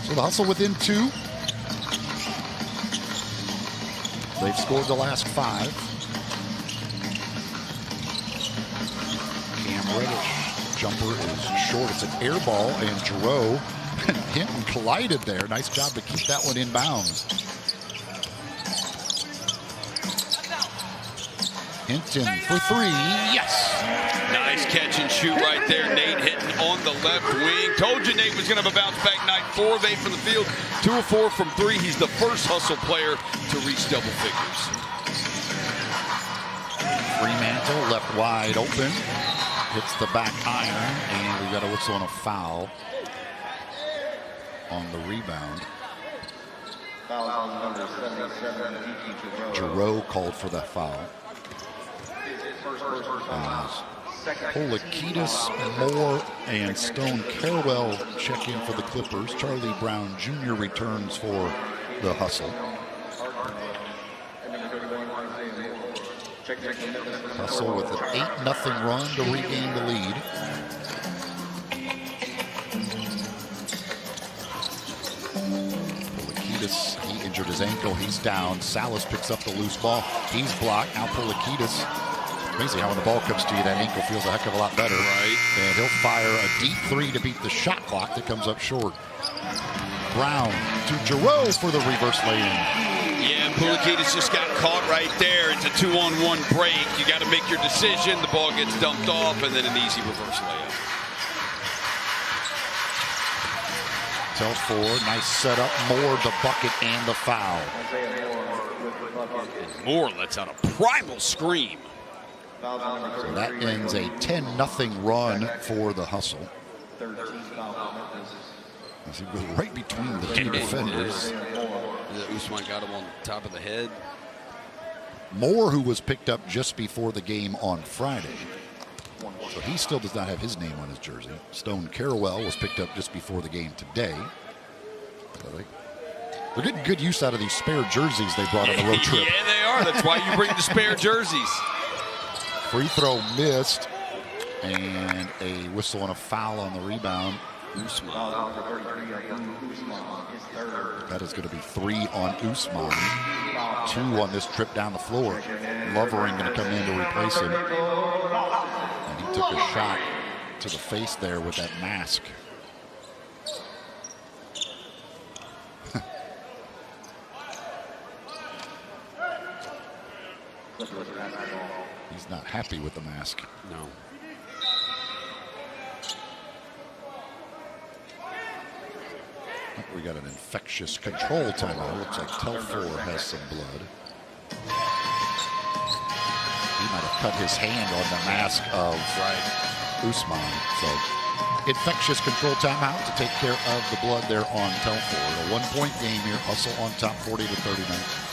Speaker 1: So the Hustle within 2. They've scored the last 5. Cam Reddish jumper is short. It's an air ball, and Giroux and Hinton collided there. Nice job to keep that one in bounds. Hinton for 3. Yes!
Speaker 2: Nice catch and shoot right there. Nate Hinton on the left wing. Told you Nate was going to have a bounce back night. 4 of 8 from the field. 2 of 4 from 3. He's the first Hustle player to reach double figures.
Speaker 1: Fremantle left wide open. Hits the back iron, and we got a whistle on a foul on the rebound.
Speaker 5: Foul on number 77, Deke
Speaker 1: Giroux called for that foul. Polikitis, Moore, and Stone Carwell check in for the Clippers. Charlie Brown Jr. returns for the Hustle. Hustle with an 8-0 run to regain the lead. Polikitis, he injured his ankle. He's down. Salas picks up the loose ball. He's blocked. Now Polikitis. Amazing how when the ball comes to you, that ankle feels a heck of a lot better.
Speaker 2: Right.
Speaker 1: And he'll fire a deep three to beat the shot clock that comes up short. Brown to Giroux for the reverse lay-in.
Speaker 2: Yeah, Polikitis just got caught right there. It's a 2-on-1 break. You got to make your decision. The ball gets dumped off, and then an easy reverse layup.
Speaker 1: Telford, nice setup. Moore, the bucket, and the foul.
Speaker 2: And Moore lets out a primal scream.
Speaker 1: So that ends a 10-0 run for the Hustle. As he goes right between the two defenders.
Speaker 2: Usman got him on top of the head.
Speaker 1: Moore, who was picked up just before the game on Friday. So he still does not have his name on his jersey. Stone Carrawell was picked up just before the game today. So they're getting good use out of these spare jerseys they brought on the road trip.
Speaker 2: Yeah, they are. That's why you bring the spare jerseys.
Speaker 1: Free throw missed, and a whistle and a foul on the rebound.
Speaker 2: Usman.
Speaker 1: That is going to be 3 on Usman. 2 on this trip down the floor. Lovering going to come in to replace him. And he took a shot to the face there with that mask. He's not happy with the mask.
Speaker 2: No.
Speaker 1: We got an infectious control timeout. Looks like Telford has some blood. He might have cut his hand on the mask of Usman. So infectious control timeout to take care of the blood there on Telford. A 1-point game here. Hustle on top 40-39.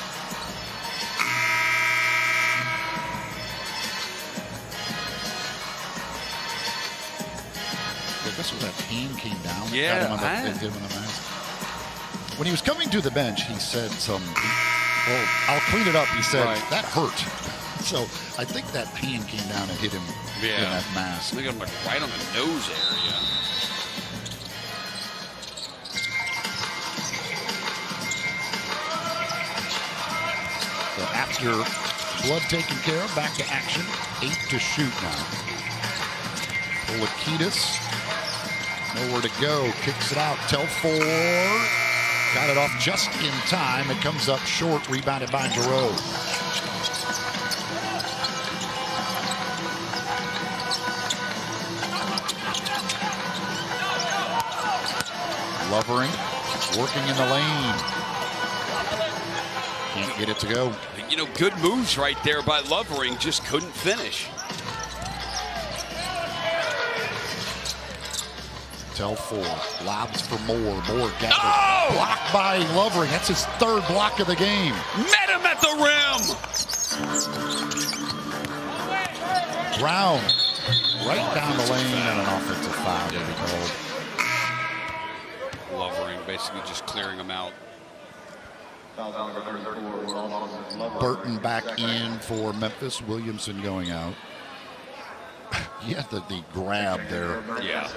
Speaker 1: I guess when that hand came down,
Speaker 2: yeah,
Speaker 1: got him on the mask. When he was coming to the bench, he said well, I'll clean it up. He said, that hurt. So I think that hand came down and hit him in that mask.
Speaker 2: They got him like right on the nose area.
Speaker 1: So after blood taken care of, back to action. 8 to shoot now. Polikitis, nowhere to go. Kicks it out. Telford got it off just in time. It comes up short, rebounded by Giroux. Lovering working in the lane. Can't get it to go.
Speaker 2: You know, good moves right there by Lovering, just couldn't finish.
Speaker 1: Telford lobs for Moore. Moore gathers. Blocked by Lovering. That's his 3rd block of the game.
Speaker 2: Met him at the rim.
Speaker 1: Brown right down the lane and an offensive foul to be called.
Speaker 2: Lovering basically just clearing him out.
Speaker 1: Burton back in for Memphis. Williamson going out. Yeah, the grab there.
Speaker 2: Yeah.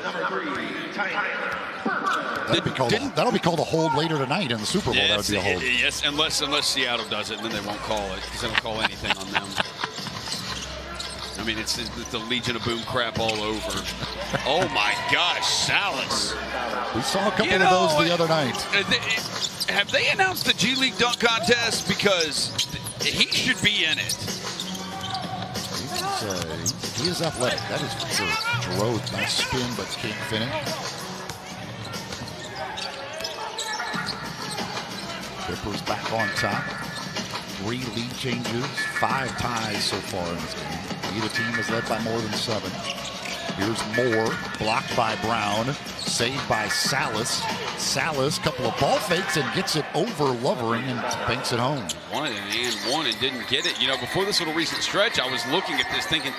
Speaker 1: That'll be called a hold later tonight in the Super Bowl. That would be a hold.
Speaker 2: Yes, unless Seattle does it, and then they won't call it because they don't call anything on them. I mean, it's the Legion of Boom crap all over. Oh my gosh, Salas.
Speaker 1: We saw a couple of those the other night.
Speaker 2: Have they announced the G League dunk contest? Because he should be in it.
Speaker 1: He is athletic, that is for sure. Giroux, nice spin, but can't finish. Clippers back on top. 3 lead changes, 5 ties so far in this game. Neither team is led by more than 7. Here's Moore, blocked by Brown, saved by Salas. Salas, couple of ball fakes and gets it over Lovering and banks it home.
Speaker 2: Wanted an and one and didn't get it. You know, before this little recent stretch, I was looking at this thinking,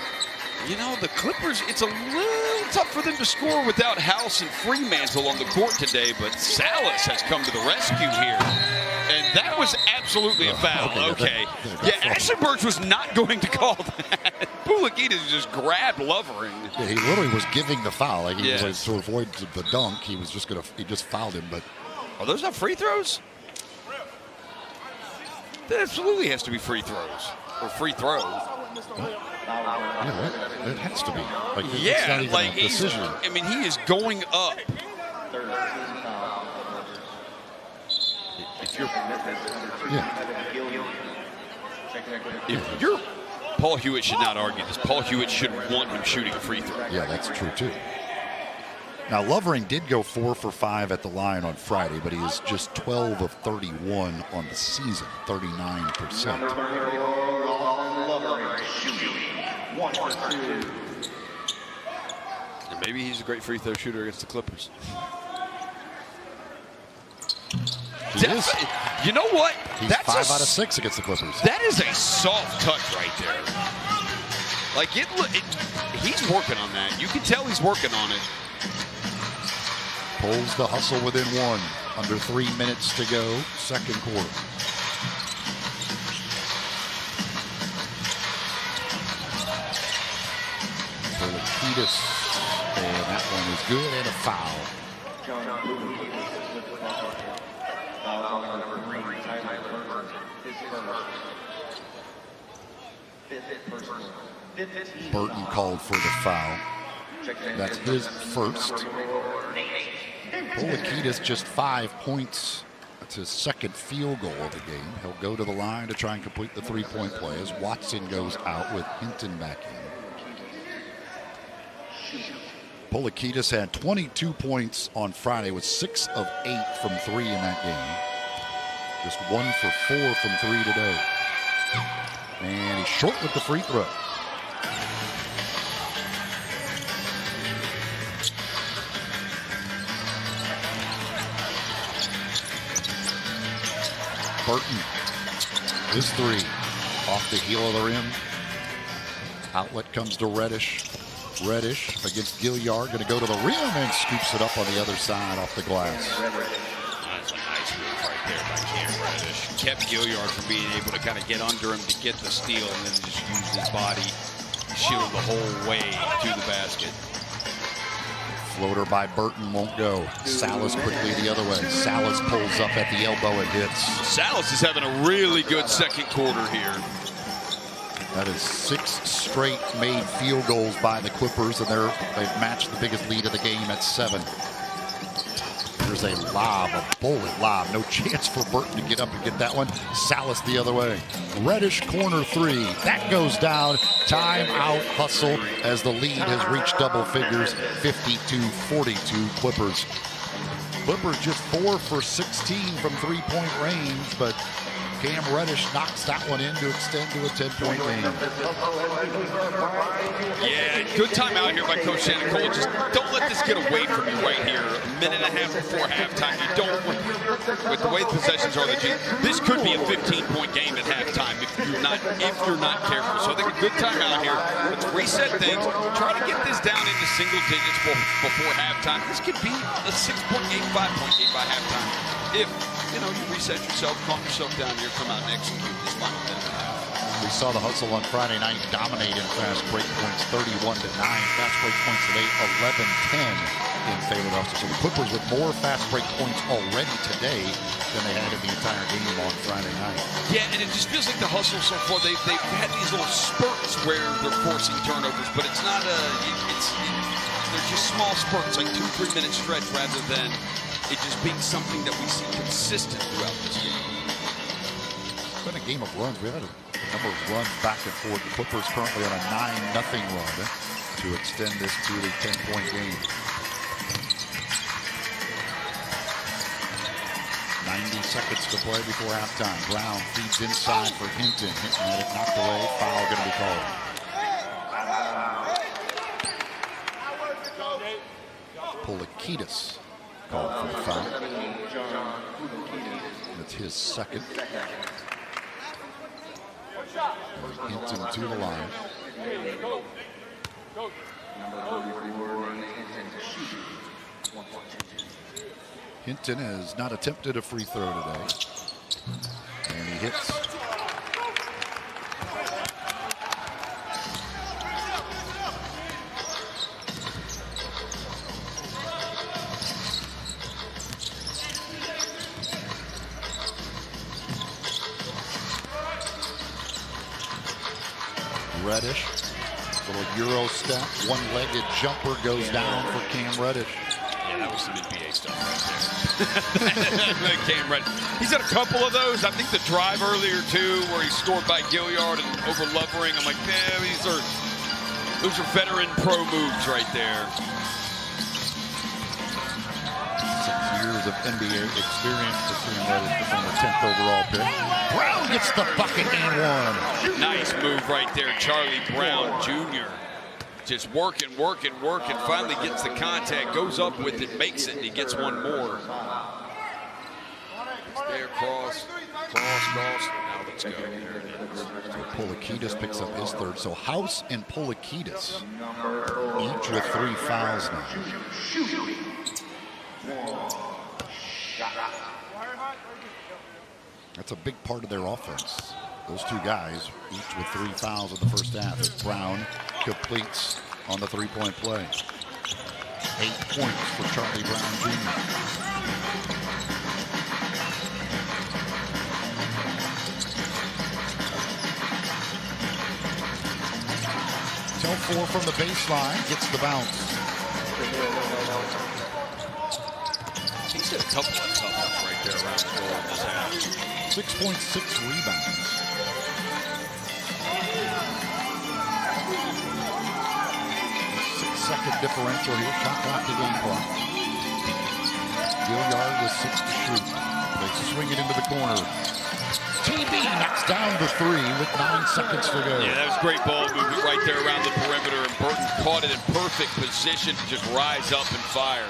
Speaker 2: you know, the Clippers, it's a little tough for them to score without House and Fremantle on the court today, but Salas has come to the rescue here. And That was absolutely a foul. Okay. Yeah, Ashley Burch was not going to call that. Pulikitis just grabbed Lovering.
Speaker 1: Yeah, he literally was giving the foul. Like he was to avoid the dunk. He was just he just fouled him. But
Speaker 2: are those not free throws? That absolutely has to be free throws or free throws.
Speaker 1: Yeah, it has to be. Like,
Speaker 2: yeah,
Speaker 1: it's not even
Speaker 2: like
Speaker 1: a decision.
Speaker 2: I mean, he is going up. If you're Paul Hewitt should not argue this. Paul Hewitt should want him shooting a free throw.
Speaker 1: Yeah, that's true too. Now Lovering did go 4 for 5 at the line on Friday, but he is just 12 of 31 on the season, 39%.
Speaker 2: And maybe he's a great free throw shooter against the Clippers. You know what?
Speaker 1: He's 5 out of 6 against the Clippers.
Speaker 2: That is a soft touch right there. Like he's working on that. You can tell he's working on it.
Speaker 1: Pulls the Hustle within 1. Under 3 minutes to go, second quarter. Pulikitis, and that one is good and a foul. Burton called for the foul. That's his first. Pulikitis just 5 points. That's his second field goal of the game. He'll go to the line to try and complete the three-point play as Watson goes out with Hinton back in. Pulikitis had 22 points on Friday with 6 of 8 from 3 in that game. Just 1 for 4 from 3 today. And he's short with the free throw. Burton, his 3 off the heel of the rim. Outlet comes to Reddish. Reddish against Gilliard, going to go to the rim and scoops it up on the other side off the glass.
Speaker 2: That's a nice move right there by Cam Reddish. Kept Gilliard from being able to kind of get under him to get the steal and then just use his body to shield the whole way to the basket.
Speaker 1: Floater by Burton won't go. Salas quickly the other way. Salas pulls up at the elbow and hits.
Speaker 2: Salas is having a really good second quarter here.
Speaker 1: That is 6 straight made field goals by the Clippers, and they've matched the biggest lead of the game at 7. There's a lob, a bullet lob. No chance for Burton to get up and get that one. Salas the other way. Reddish corner 3. That goes down. Timeout Hustle as the lead has reached double figures. 52-42 Clippers. Clippers just 4 for 16 from three-point range, but Cam Reddish knocks that one in to extend to a 10-point game.
Speaker 2: Yeah, good timeout here by Coach Shannon Cole. Just don't let this get away from you right here. A minute and a half before halftime. You don't, with the way the possessions are, this could be a 15-point game at halftime if you're not careful. So I think a good timeout here. Let's reset things. Try to get this down into single digits before halftime. This could be a 6-point game, 5-point game by halftime. If you reset yourself, calm yourself down here, come out and execute this final minute and a half.
Speaker 1: We saw the Hustle on Friday night dominate in fast break points, 31-9. Fast break points today, 11-10 in favor of Hustle. So the Clippers with more fast break points already today than they had in the entire game on Friday night.
Speaker 2: Yeah, and it just feels like the Hustle so far, they've had these little spurts where they're forcing turnovers, but it's not they're just small spurts, like 2-3 minute stretch rather than it just being something that we see consistent throughout this game.
Speaker 1: It's been a game of runs. We've had a number of runs back and forth. The Clippers currently on a 9-0 run to extend this to the 10-point game. 90 seconds to play before halftime. Brown feeds inside for Hinton. Hinton had it knocked away. Foul going to be called. Pulikitis called for the foul. That's his second. Hinton to the line. Hinton has not attempted a free throw today. hits. Reddish, little Euro step, one-legged jumper goes down for Cam Reddish.
Speaker 2: Yeah, that was some NBA stuff right there. Cam Reddish. He's had a couple of those. I think the drive earlier too, where he scored by Gilliard and over Lovering. I'm like, man, those are veteran pro moves right there.
Speaker 1: 6 years of NBA experience to Cam Reddish, the former 10th overall pick. Brown gets the bucket and one.
Speaker 2: Nice move right there, Charlie Brown Jr. Just working. Finally gets the contact, goes up with it, makes it, and he gets one more. There, cross. Now let's go. There it is.
Speaker 1: Polikides picks up his third. So House and Polikides each with 3 fouls now. That's a big part of their offense. Those two guys, each with 3 fouls in the first half, as Brown completes on the three-point play. 8 points for Charlie Brown Jr. Telfor from the baseline gets the bounce.
Speaker 2: He's got a couple of tough ones right there around the goal in this half.
Speaker 1: 6.6 rebounds. Second differential here, shot clock to game clock. Gilliard with 6 to shoot. They swing it into the corner. TB knocks down the 3 with 9 seconds to go.
Speaker 2: Yeah, that was great ball movement right there around the perimeter, and Burton caught it in perfect position to just rise up and fire.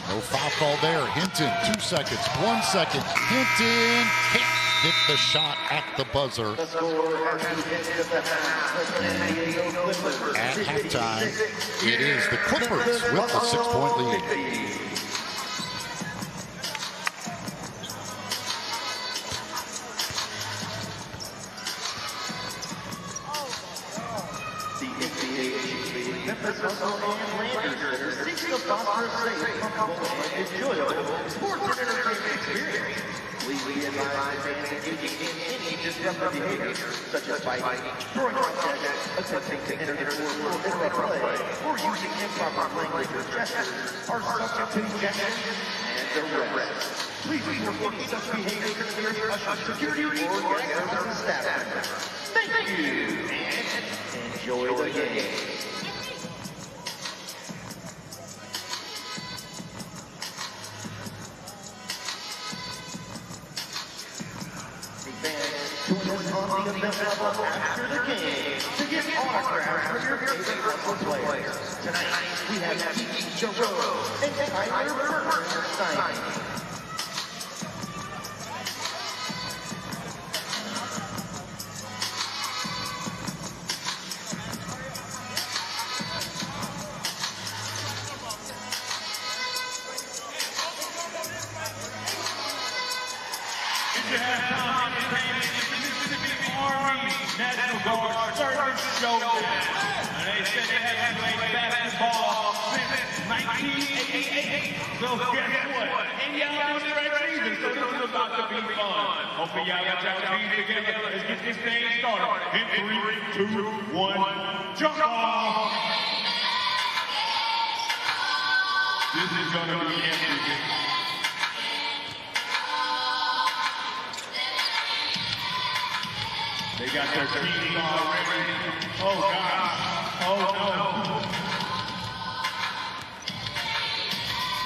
Speaker 1: No foul call there. Hinton, 2 seconds, 1 second. Hinton can't hit the shot at the buzzer. At halftime, it is the Clippers with the 6-point lead.
Speaker 5: Memphis Hustle and Landers seeks to foster a safe, comfortable, and enjoyable sports and entertainment experience. We advise fans engaging in any disruptive behavior, such as fighting, throwing objects, attempting to enter the court or interrupt play, or using improper language or gestures, are subject to ejection and arrest. Please report any such behavior to security or gather staff members. Thank you, and enjoy the game. Join us on the event level after the game to get autographs from your favorite Hustle players. Tonight, we have Kiki Jarreau and Tyler Burner signing.
Speaker 3: National Guard Service Showdown. And they said they haven't played basketball since 1988. So guess what? And y'all know the right reason, so this is about to be fun. Hopefully y'all got y'all teams together. Let's get this thing started. In 3, 2, 1, jump off. This is gonna be epic. They got their teams already. Oh, gosh. Oh, no.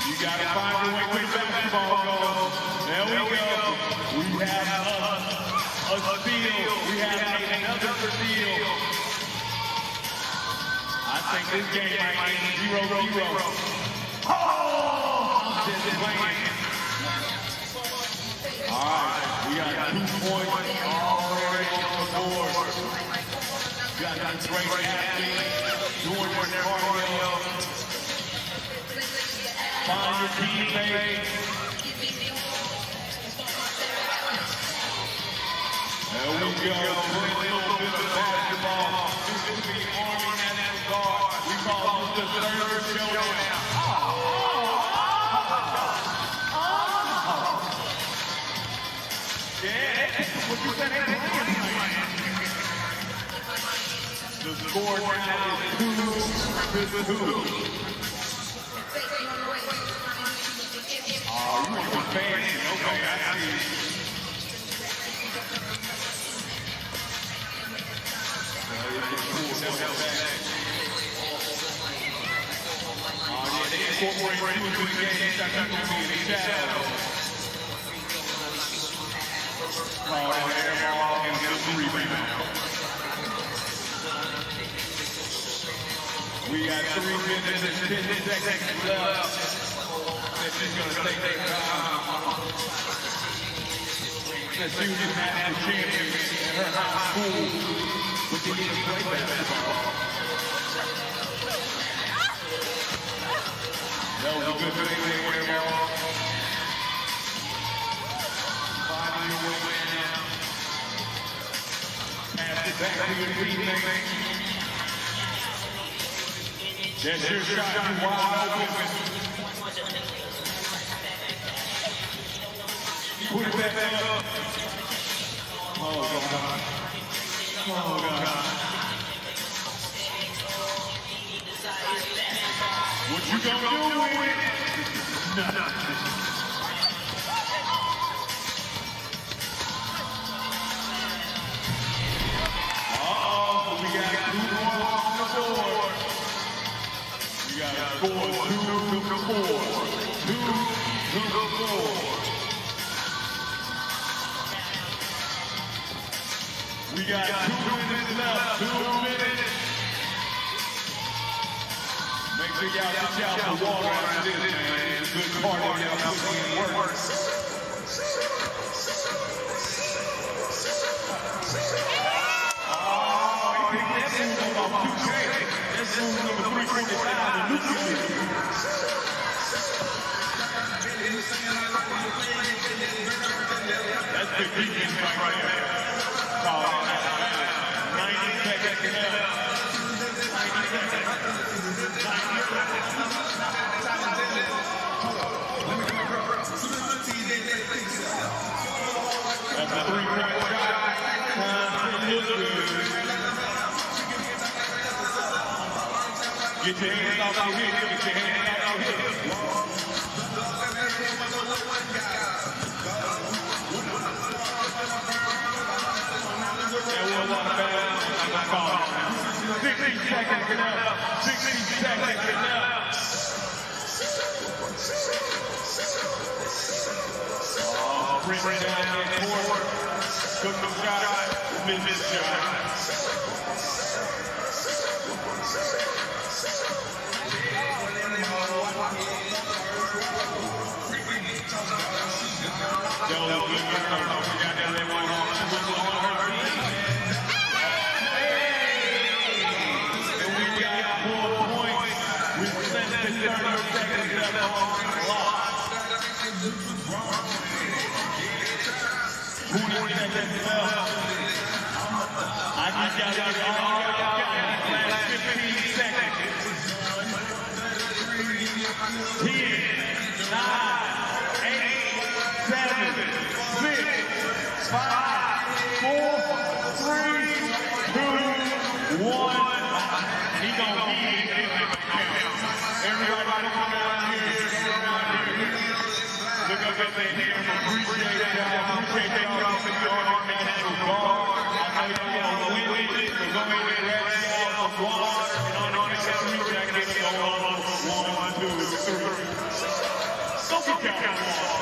Speaker 3: You got to find your way to the basketball goal. There we go. We have a steal. We have another steal. I think this game might end 0-0. Oh! This is playing. All right. We got 2 points already on the board. We got some great athletes doing their cardio. Find your teammate. There we go. Play a little bit of basketball. Mississippi Army National Guard. We call this the third showdown. Yeah, what you said. The score now is 2-2. Oh, you want to fancy. Okay, I see. They incorporate two into the game. That's not going to be in the shadow. Oh, air ball and get a rebound. We got 3 minutes and 10 seconds left. She's going to take their time. Let's see who's national champion in her high school. But you need to play basketball. That was a good thing they went ball. Finding your way now. Pass it back to your teammate. That's your shot. You wide open. Put it back up. Oh, God. Oh, God. What you gonna do with it? Nothing. Uh-oh, we got 2 more on the board. We got a score 2-4. We got 2 minutes left. 2 minutes. Make sure y'all reach out for water after this, man. It's a good part of y'all putting in work. Oh, that's move about 2K. That's move number 345. The Lucas. That's good defense right there. 90 seconds left. 90 seconds. That's a 3-point shot. Get your hands off your hip. Get your hands off your hip. That was on the bounce. 60 seconds left. 60 seconds left. Oh, bring down that court. Took the shot. Missed his shot. That was a good girl. We got that one on her feet. And we got 4 points with less than 30 seconds left on the clock. 20 seconds left. I just got to get all y'all last 15 seconds. 10, 9, 8, 7, 6, 5, 4, 3, 2, 1. He gonna need it. Everybody come out here. Look up at their hands. Appreciate y'all. Appreciate y'all for your National Guard. I know y'all gonna win it. We're gonna be ready for water. And on the 3 seconds, go on. 1, 2, 3. Go get y'all water.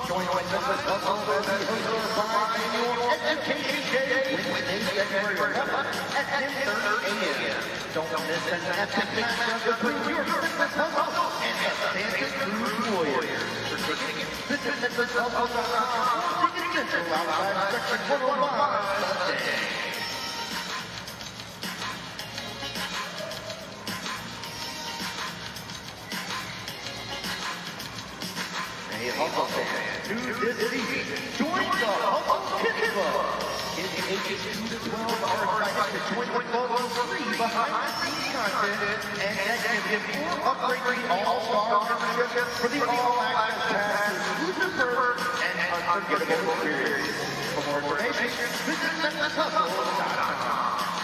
Speaker 5: Join Memphis Hustle as they host their 5th annual Education Day Wednesday, February 11th at 10:30 a.m. Don't miss an epic matchup between your Memphis Hustle and the Stanton Food Warriors. For tickets, visit MemphisHustle.com. Tickets central outside section 105 Sunday. Hustle fans new this season, join the Hustle Kids Club. Kids ages 2 to 12 are excited to join the club for free behind-the-scenes content and that can give 4 upgrades to the All-Star membership for the All-Access Pass, exclusive perks, and unforgettable experiences. For more information, visit MemphisHustle.com.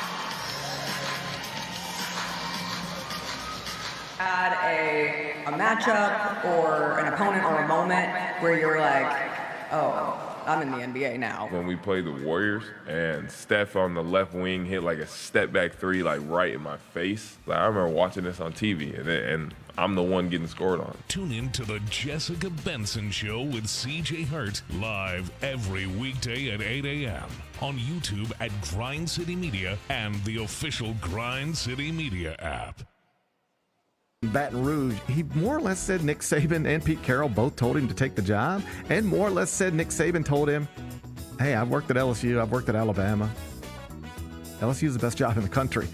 Speaker 6: Had a matchup or an opponent or a moment where you're like, oh, I'm in the NBA now.
Speaker 7: When we played the Warriors and Steph on the left wing hit like a step back three, like right in my face. Like, I remember watching this on TV and I'm the one getting scored on.
Speaker 8: Tune in to the Jessica Benson Show with CJ Hurt live every weekday at 8 a.m. on YouTube at Grind City Media and the official Grind City Media app.
Speaker 9: Baton Rouge, he more or less said Nick Saban and Pete Carroll both told him to take the job, and more or less said Nick Saban told him, hey, I've worked at LSU, I've worked at Alabama. LSU is the best job in the country.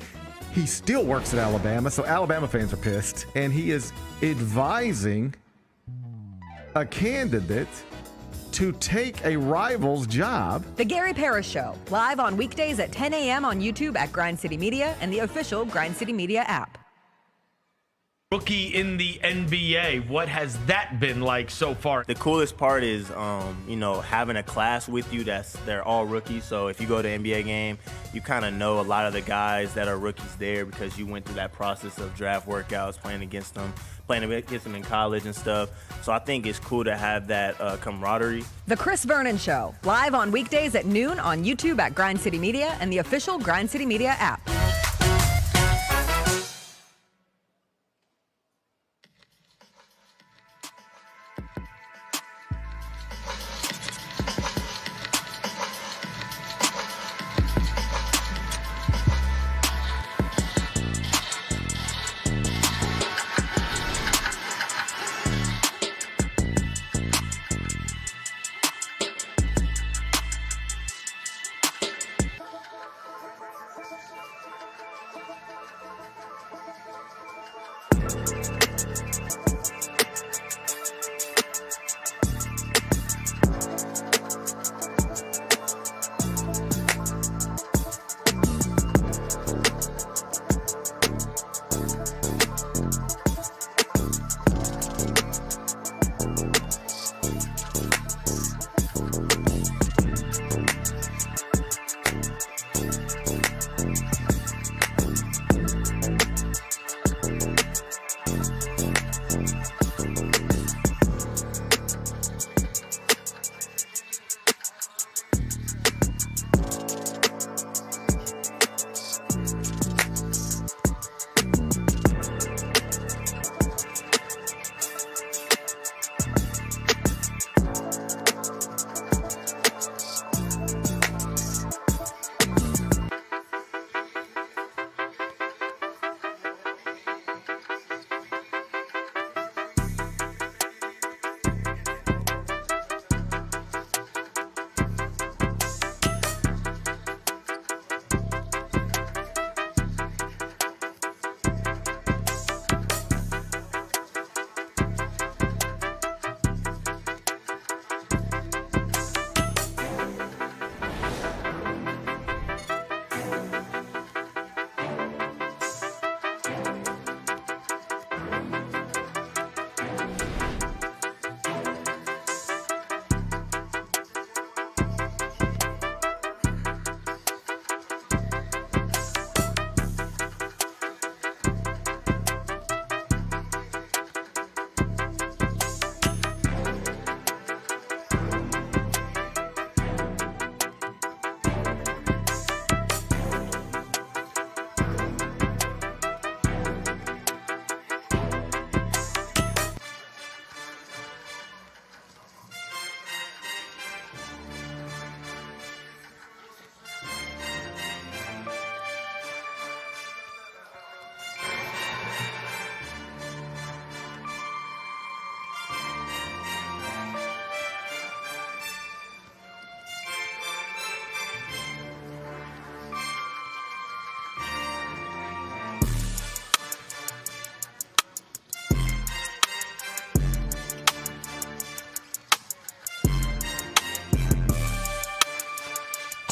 Speaker 9: He still works at Alabama, so Alabama fans are pissed, and he is advising a candidate to take a rival's job.
Speaker 6: The Gary Parrish Show, live on weekdays at 10 a.m. on YouTube at Grind City Media and the official Grind City Media app.
Speaker 10: Rookie in the NBA, what has that been like so far?
Speaker 11: The coolest part is, having a class with you they're all rookies. So if you go to an NBA game, you kind of know a lot of the guys that are rookies there because you went through that process of draft workouts, playing against them in college and stuff. So I think it's cool to have that camaraderie.
Speaker 6: The Chris Vernon Show, live on weekdays at noon on YouTube at Grind City Media and the official Grind City Media app.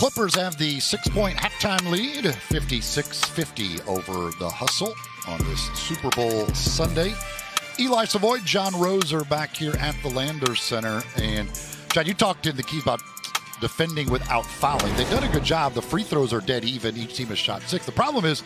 Speaker 1: Clippers have the 6-point halftime lead, 56-50 over the Hustle on this Super Bowl Sunday. Eli Savoy, John Rose are back here at the Landers Center. And, John, you talked in the key about defending without fouling. They've done a good job. The free throws are dead even. Each team has shot 6. The problem is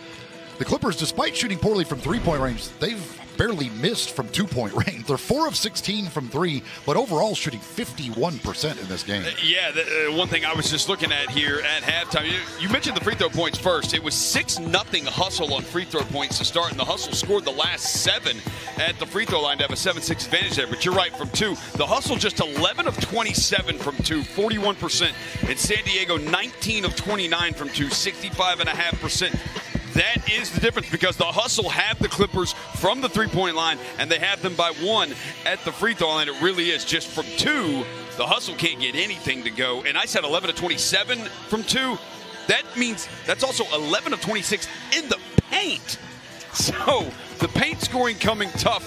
Speaker 1: the Clippers, despite shooting poorly from three-point range, they've barely missed from two-point range. They're 4 of 16 from 3, but overall shooting 51% in this game.
Speaker 2: Yeah, one thing I was just looking at here at halftime, you mentioned the free throw points first. It was 6-0 Hustle on free throw points to start, and the Hustle scored the last 7 at the free throw line to have a 7-6 advantage there. But you're right, from 2. The Hustle just 11 of 27 from 2, 41%. And San Diego 19 of 29 from 2, 65.5%. That is the difference, because the Hustle have the Clippers from the three-point line, and they have them by 1 at the free throw line. It really is just from 2. The Hustle can't get anything to go. And I said 11 of 27 from 2. That means that's also 11 of 26 in the paint. So the paint scoring coming tough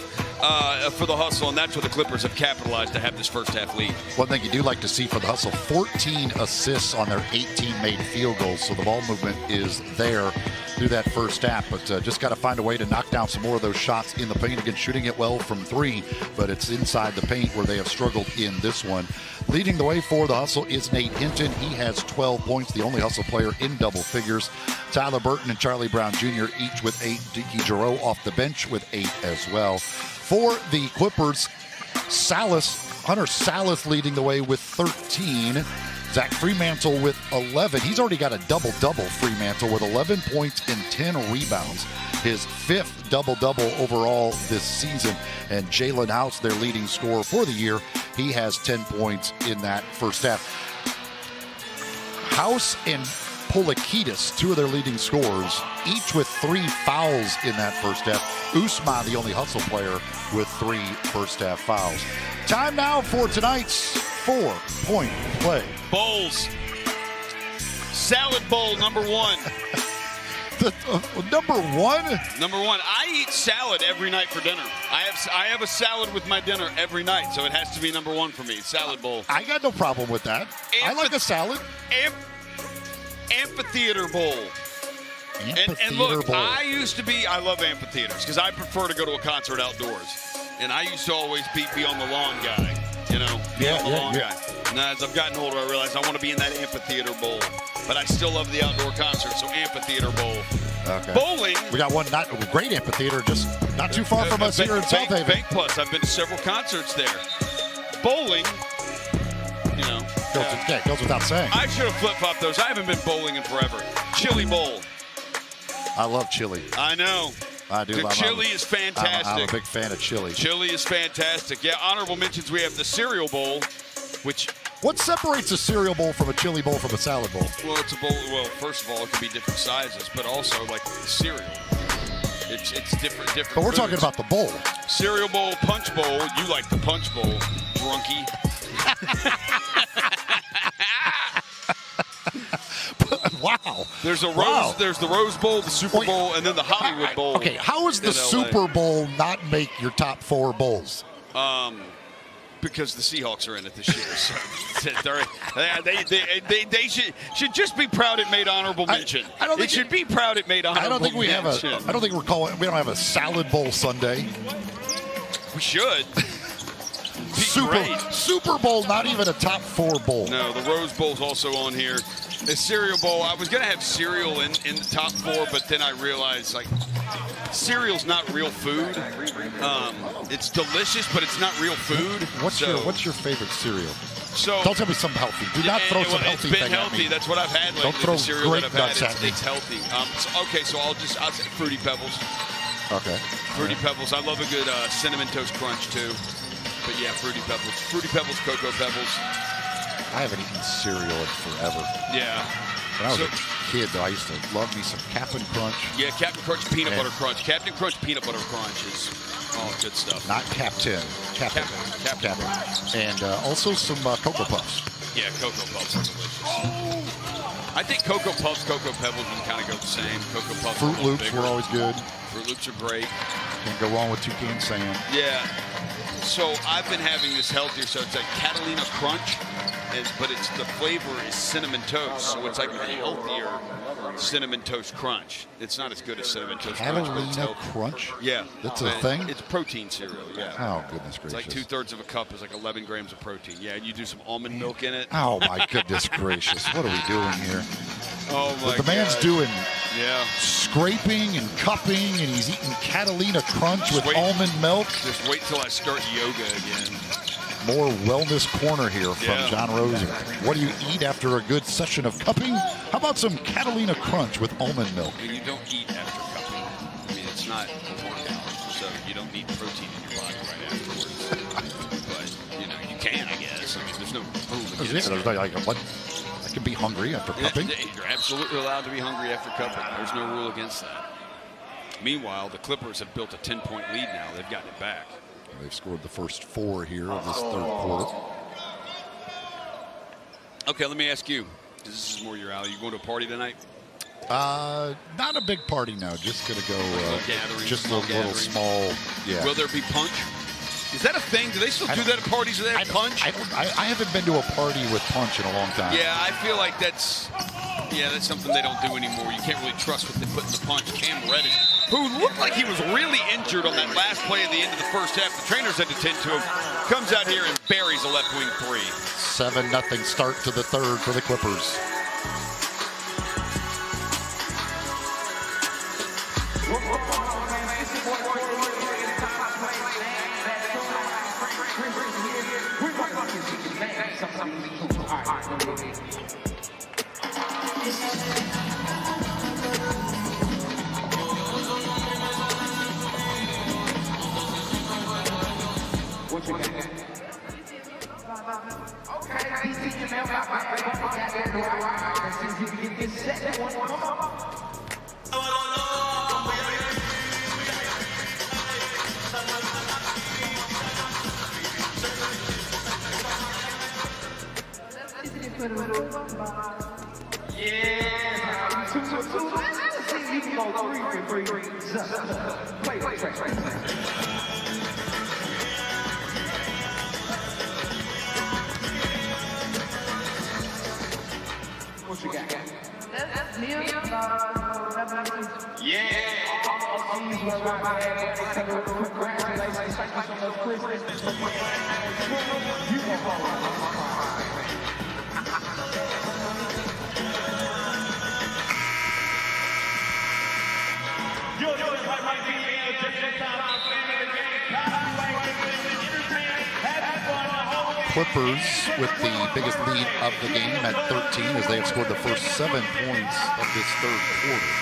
Speaker 2: for the Hustle, and that's where the Clippers have capitalized to have this first half lead.
Speaker 1: One thing you do like to see for the Hustle, 14 assists on their 18 made field goals, so the ball movement is there through that first half, but just got to find a way to knock down some more of those shots in the paint. Again, shooting it well from 3, but it's inside the paint where they have struggled in this one. Leading the way for the Hustle is Nate Hinton. He has 12 points, the only Hustle player in double figures. Tyler Burton and Charlie Brown Jr. each with 8. Deke Giroux off the bench with 8 as well. For the Clippers, Hunter Salas leading the way with 13. Zach Fremantle with 11. He's already got a double-double, Fremantle, with 11 points and 10 rebounds. His 5th double-double overall this season. And Jalen House, their leading scorer for the year, he has 10 points in that first half. House and Polakidis, 2 of their leading scorers, each with 3 fouls in that first half. Usman, the only Hustle player, with 3 first-half fouls. Time now for tonight's 4-point play.
Speaker 2: Bowls. Salad bowl, number 1.
Speaker 1: Number 1?
Speaker 2: Number 1. I eat salad every night for dinner. I have a salad with my dinner every night, so it has to be number 1 for me. Salad bowl.
Speaker 1: I got no problem with that. I like a salad.
Speaker 2: Amphitheater bowl. And look, I love amphitheaters because I prefer to go to a concert outdoors. And I used to always be on the lawn guy, on the lawn guy. And as I've gotten older, I realized I want to be in that amphitheater bowl. But I still love the outdoor concert, so amphitheater bowl.
Speaker 1: Okay.
Speaker 2: Bowling.
Speaker 1: We got one great amphitheater, just not too far from us here in South Haven.
Speaker 2: Bank Plus. I've been to several concerts there. Bowling,
Speaker 1: goes without saying.
Speaker 2: I should have flip-flopped those. I haven't been bowling in forever. Chili bowl.
Speaker 1: I love chili.
Speaker 2: I know.
Speaker 1: I do.
Speaker 2: The chili is fantastic.
Speaker 1: I'm a big fan of chili.
Speaker 2: Chili is fantastic. Yeah, honorable mentions, we have the cereal bowl, which...
Speaker 1: What separates a cereal bowl from a chili bowl from a salad bowl?
Speaker 2: Well, it's a bowl. Well, first of all, it can be different sizes, but also like the cereal. It's different.
Speaker 1: But we're talking about the bowl.
Speaker 2: Cereal bowl, punch bowl. You like the punch bowl, drunkie.
Speaker 1: Wow.
Speaker 2: There's a rose. There's the Rose Bowl, the Super Bowl, and then the Hollywood Bowl.
Speaker 1: Okay, how is the Super Bowl not make your top 4 bowls?
Speaker 2: Because the Seahawks are in it this year. So they should just be proud it made honorable mention. It should be proud it made honorable mention.
Speaker 1: I don't think we don't have a salad bowl Sunday.
Speaker 2: We should.
Speaker 1: Super Bowl, not even a top 4 bowl.
Speaker 2: No, the Rose Bowl's also on here. The cereal bowl, I was going to have cereal in the top 4, but then I realized, cereal's not real food. It's delicious, but it's not real food.
Speaker 1: What's your favorite cereal?
Speaker 2: So
Speaker 1: don't tell me something healthy. Do not throw some healthy thing at me.
Speaker 2: It's been healthy. That's what I've had lately.
Speaker 1: Don't throw
Speaker 2: the cereal
Speaker 1: grape
Speaker 2: that I've
Speaker 1: nuts
Speaker 2: had,
Speaker 1: at me.
Speaker 2: it's healthy. So I'll say Fruity Pebbles.
Speaker 1: Okay.
Speaker 2: Fruity Pebbles. I love a good Cinnamon Toast Crunch, too. But yeah, Fruity Pebbles. Fruity Pebbles, Cocoa Pebbles.
Speaker 1: I haven't eaten cereal in forever.
Speaker 2: Yeah.
Speaker 1: When I was a kid, though, I used to love me some Captain Crunch.
Speaker 2: Yeah, Captain Crunch Peanut Butter Crunch. Captain Crunch Peanut Butter Crunch is good stuff.
Speaker 1: Not Captain. Captain. And also some Cocoa Puffs.
Speaker 2: Yeah, Cocoa Puffs are delicious. I think Cocoa Puffs, Cocoa Pebbles can kind of go the same. Cocoa Puffs
Speaker 1: Fruit Loops were always good.
Speaker 2: Fruit Loops are great.
Speaker 1: Can't go wrong with Toucan Sam.
Speaker 2: Yeah. So I've been having this healthier, so it's like Catalina Crunch. but it's the flavor is cinnamon toast, so it's like a healthier cinnamon toast crunch. It's not as good as cinnamon toast crunch.
Speaker 1: Catalina Crunch?
Speaker 2: Yeah.
Speaker 1: That's a thing?
Speaker 2: It's protein cereal, yeah.
Speaker 1: Oh, goodness gracious.
Speaker 2: It's like 2/3 of a cup is like 11 grams of protein. Yeah, and you do some almond milk in it.
Speaker 1: Oh, my goodness gracious. What are we doing here?
Speaker 2: Oh, my God.
Speaker 1: The man's doing
Speaker 2: scraping
Speaker 1: and cupping, and he's eating Catalina Crunch with almond milk.
Speaker 2: Just wait till I start yoga again.
Speaker 1: More wellness corner here from John Rosen. What do you eat after a good session of cupping? How about some Catalina Crunch with almond milk?
Speaker 2: I mean, you don't eat after cupping. I mean, it's not a workout, so you don't need protein in your body right afterwards. But, you know, you can, I guess. I mean, there's no rule against it.
Speaker 1: I can be hungry after cupping.
Speaker 2: You're absolutely allowed to be hungry after cupping. There's no rule against that. Meanwhile, the Clippers have built a 10-point lead now. They've gotten it back.
Speaker 1: They've scored the first 4 here of this third quarter.
Speaker 2: Okay, let me ask you, because this is more your alley. You going to a party tonight?
Speaker 1: Not a big party, no. Just going to go just a little small. Yeah.
Speaker 2: Will there be punch? Is that a thing? Do they still do that at parties? Do they have punch?
Speaker 1: I haven't been to a party with punch in a long time.
Speaker 2: Yeah, I feel like that's something they don't do anymore. You can't really trust what they put in the punch. Cam Reddish, who looked like he was really injured on that last play at the end of the first half. The trainers had to tend to him. Comes out here and buries a left wing 3.
Speaker 1: 7-0 start to the third for the Clippers.
Speaker 5: What you got?
Speaker 3: That's Neil.
Speaker 1: Clippers with the biggest lead of the game at 13 as they have scored the first 7 points of this third quarter.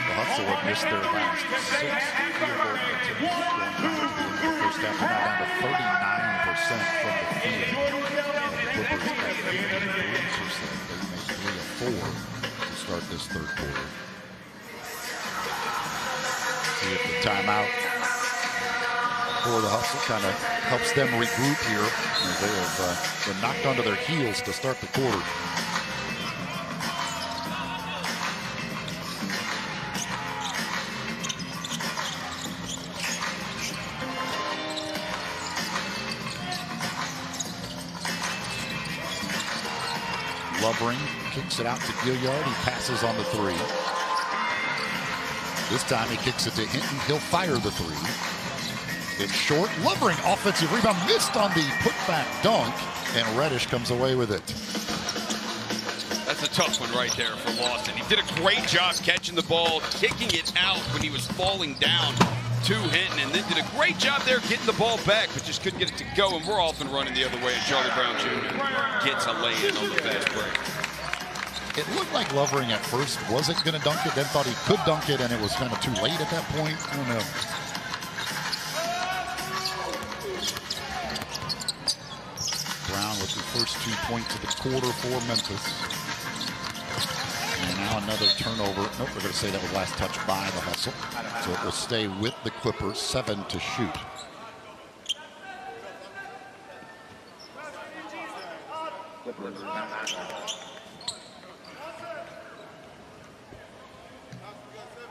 Speaker 1: The Hustle have missed their last 6 field goal attempts in the first half. They're now down to 39% from the field. The Clippers at 33%. They made 3 of 4 to start this third quarter. See if the timeout for the Hustle kind of helps them regroup here as they have been knocked onto their heels to start the quarter. Lovering kicks it out to Gilliard. He passes on the 3. This time he kicks it to Hinton. He'll fire the 3. It's short. Lovering offensive rebound. Missed on the putback dunk. And Reddish comes away with it.
Speaker 2: That's a tough one right there for Lawson. He did a great job catching the ball, kicking it out when he was falling down to Hinton, and then did a great job there getting the ball back, but just couldn't get it to go. And we're off and running the other way, and Charlie Brown Jr. gets a lay-in on the fast break.
Speaker 1: It looked like Lovering at first wasn't going to dunk it, then thought he could dunk it, and it was kind of too late at that point. I don't know. Brown with the first 2 points of the quarter for Memphis. And now another turnover. Nope, we're going to say that was last touch by the Hustle. So it will stay with the Clippers, 7 to shoot.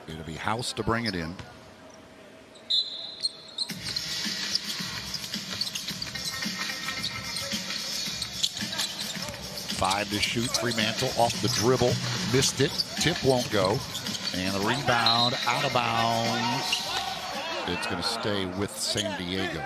Speaker 1: It'll be House to bring it in. 5 to shoot. Fremantle off the dribble. Missed it. Tip won't go. And the rebound out of bounds. It's going to stay with San Diego.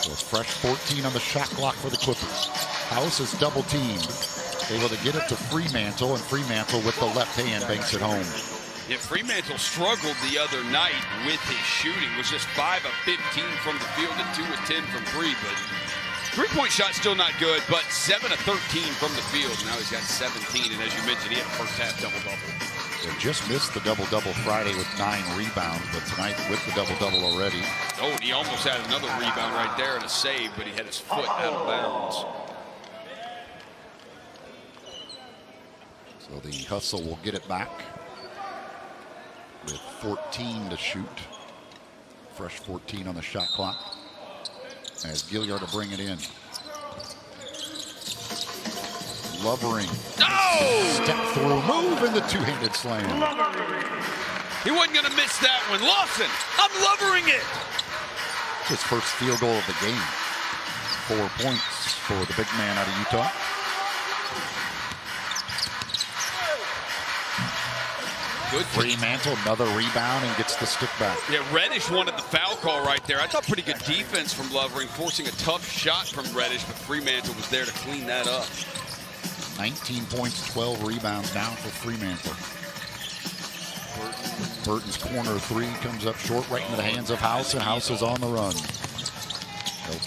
Speaker 1: So fresh 14 on the shot clock for the Clippers. House is double teamed. Able to get it to Fremantle, and Fremantle with the left hand banks it home.
Speaker 2: Yeah, Fremantle struggled the other night with his shooting. Was just 5 of 15 from the field and 2 of 10 from 3. But three-point shot still not good, but 7 of 13 from the field. Now he's got 17, and as you mentioned, he had a first half double-double.
Speaker 1: They just missed the double-double Friday with 9 rebounds, but tonight with the double-double already.
Speaker 2: Oh, and he almost had another rebound right there and a save, but he had his foot out of bounds.
Speaker 1: So the Hustle will get it back with 14 to shoot. Fresh 14 on the shot clock. As Gilliard to bring it in. Lovering.
Speaker 2: Oh!
Speaker 1: Step through, move, and the two-handed slam.
Speaker 2: He wasn't going to miss that one. Lawson, I'm lovering it.
Speaker 1: His first field goal of the game. 4 points for the big man out of Utah.
Speaker 2: Good.
Speaker 1: Fremantle, another rebound, and gets the stick back.
Speaker 2: Yeah, Reddish wanted the foul call right there. I thought pretty good defense from Lovering, forcing a tough shot from Reddish, but Fremantle was there to clean that up.
Speaker 1: 19 points, 12 rebounds down for Fremantle. Burton's corner 3 comes up short right into the hands of House, and House is on the run. Nope.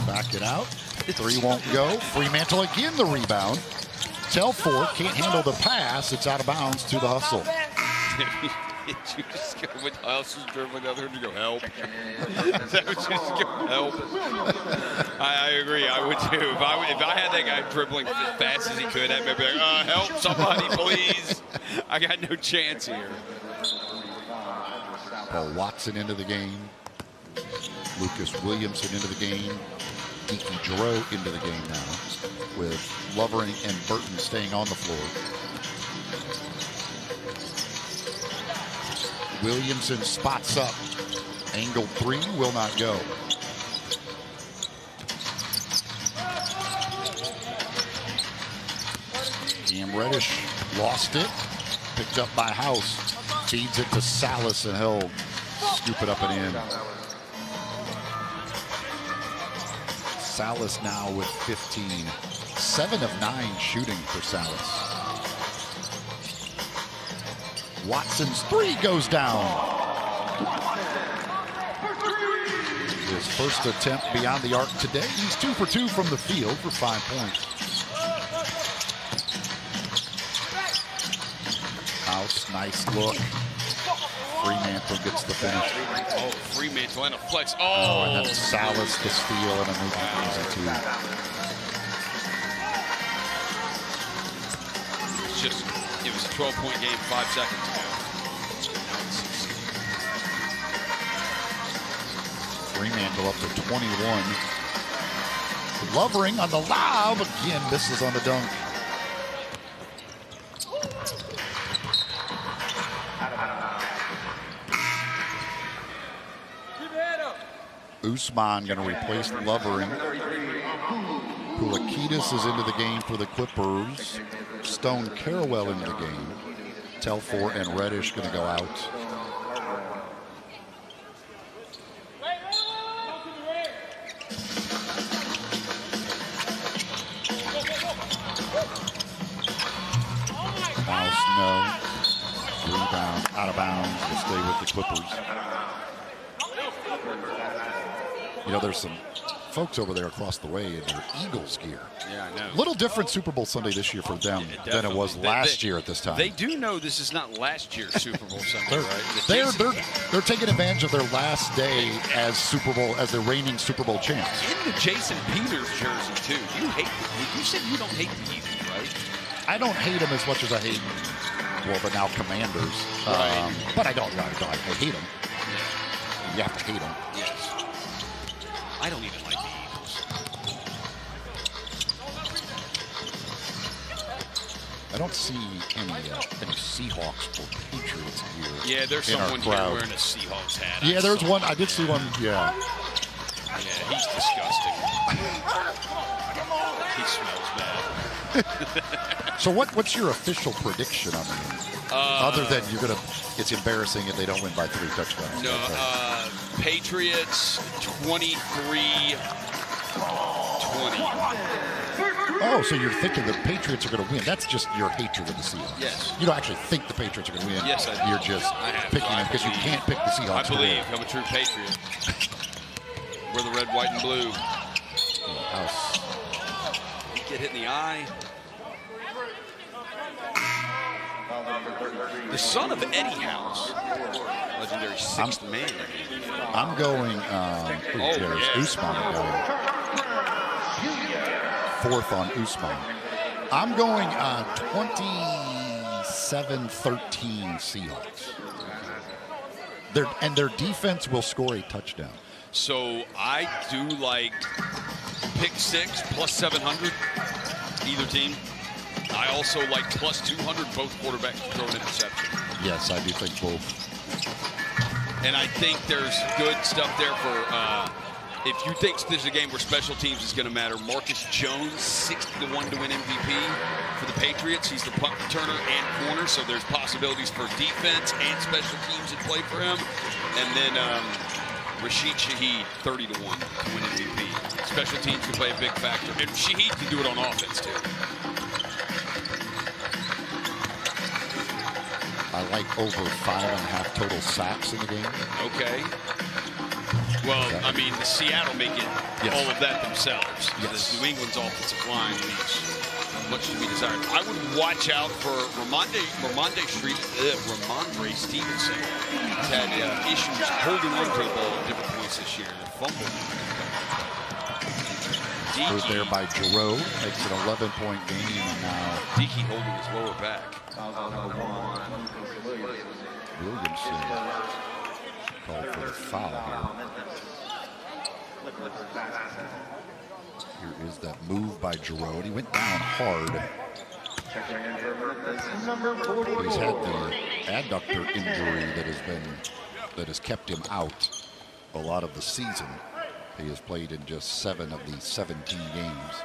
Speaker 1: Back it out. 3 won't go. Fremantle again the rebound. Telford can't handle the pass. It's out of bounds to the Hustle.
Speaker 2: You just go with Hustle's dribbling the other and you go, help. That would just go, help. I agree. I would too. If I had that guy dribbling as fast as he could, I'd be like, help somebody, please. I got no chance here.
Speaker 1: Paul Watson into the game. Lucas Williamson into the game. Deke Giroux into the game now, with Lovering and Burton staying on the floor. Williamson spots up. Angled 3 will not go. Cam Reddish lost it. Picked up by House. Feeds it to Salas, and he'll scoop it up and in. Salas now with 15. 7 of 9 shooting for Salas. Watson's 3 goes down. His first attempt beyond the arc today. He's 2 for 2 from the field for 5 points. House, nice look. Fremantle gets the finish.
Speaker 2: Oh, Fremantle and a flex.
Speaker 1: Oh, and then Salas the steal and a moving easy 2.
Speaker 2: It was a 12-point game 5 seconds ago.
Speaker 1: Fremantle up to 21. Lovering on the lob. Again, misses on the dunk. Usman going to replace Lovering. Poulikitis is into the game for the Clippers. Stone Carawell into the game. Telford and Reddish going to go out. House, no. Rebound, out of bounds. Will stay with the Clippers. You know, there's some folks over there across the way in their Eagles gear.
Speaker 2: Yeah, I know.
Speaker 1: Little different Super Bowl Sunday this year for them than it was last year at this time.
Speaker 2: They do know this is not last year's Super Bowl Sunday, right?
Speaker 1: They're taking advantage of their last day as the reigning Super Bowl champs.
Speaker 2: In the Jason Peters jersey too. You said you don't hate the Eagles, right?
Speaker 1: I don't hate them as much as I hate, well, the now Commanders.
Speaker 2: Right.
Speaker 1: But I don't. I hate them. You have to hate them.
Speaker 2: Yes. I don't even like the Eagles.
Speaker 1: I don't see any Seahawks or Patriots gear.
Speaker 2: Yeah, there's
Speaker 1: in our
Speaker 2: someone here
Speaker 1: crowd.
Speaker 2: wearing a Seahawks hat.
Speaker 1: Yeah, there's one. I did see one. Yeah.
Speaker 2: Yeah, he's disgusting. He smells bad.
Speaker 1: So what's your official prediction on the game? Other than it's embarrassing if they don't win by 3 touchdowns.
Speaker 2: No, Patriots 23-20.
Speaker 1: Oh, so you're thinking the Patriots are going to win. That's just your hatred of the Seahawks.
Speaker 2: Yes.
Speaker 1: You don't actually think the Patriots are going to win.
Speaker 2: Yes, I do.
Speaker 1: You're just picking them because you can't pick the Seahawks.
Speaker 2: I believe. I'm a true Patriot. We're the red, white, and blue. He get hit in the eye. The son of Eddie House, legendary sixth man.
Speaker 1: I'm going. There's Usman going. 4th on Usman. I'm going 27-13 Seahawks. Their defense will score a touchdown.
Speaker 2: So I do like pick 6 plus 700, either team. I also like plus 200, both quarterbacks throw an interception.
Speaker 1: Yes, I do think both.
Speaker 2: And I think there's good stuff there for, if you think this is a game where special teams is going to matter, Marcus Jones, 60-1 to win MVP for the Patriots. He's the punt returner and corner, so there's possibilities for defense and special teams at play for him. And then Rashid Shaheed, 30-1 to win MVP. Special teams can play a big factor. And Shaheed can do it on offense, too.
Speaker 1: I like over 5.5 total sacks in the game.
Speaker 2: Okay. Well, I mean, the Seattle make it all of that themselves.
Speaker 1: Yes.
Speaker 2: The New England's offensive line leaves much to be desired. I would watch out for Ramondre Stevenson. He's had issues holding on to the ball at different points this year. Fumbled.
Speaker 1: Goes there by Giroux, makes an 11-point game, and now
Speaker 2: Dickey holding his lower back.
Speaker 1: Williamson called for the foul here. Here is that move by Giroux, and he went down hard. He's had the adductor injury that has kept him out a lot of the season. He has played in just 7 of the 17 games.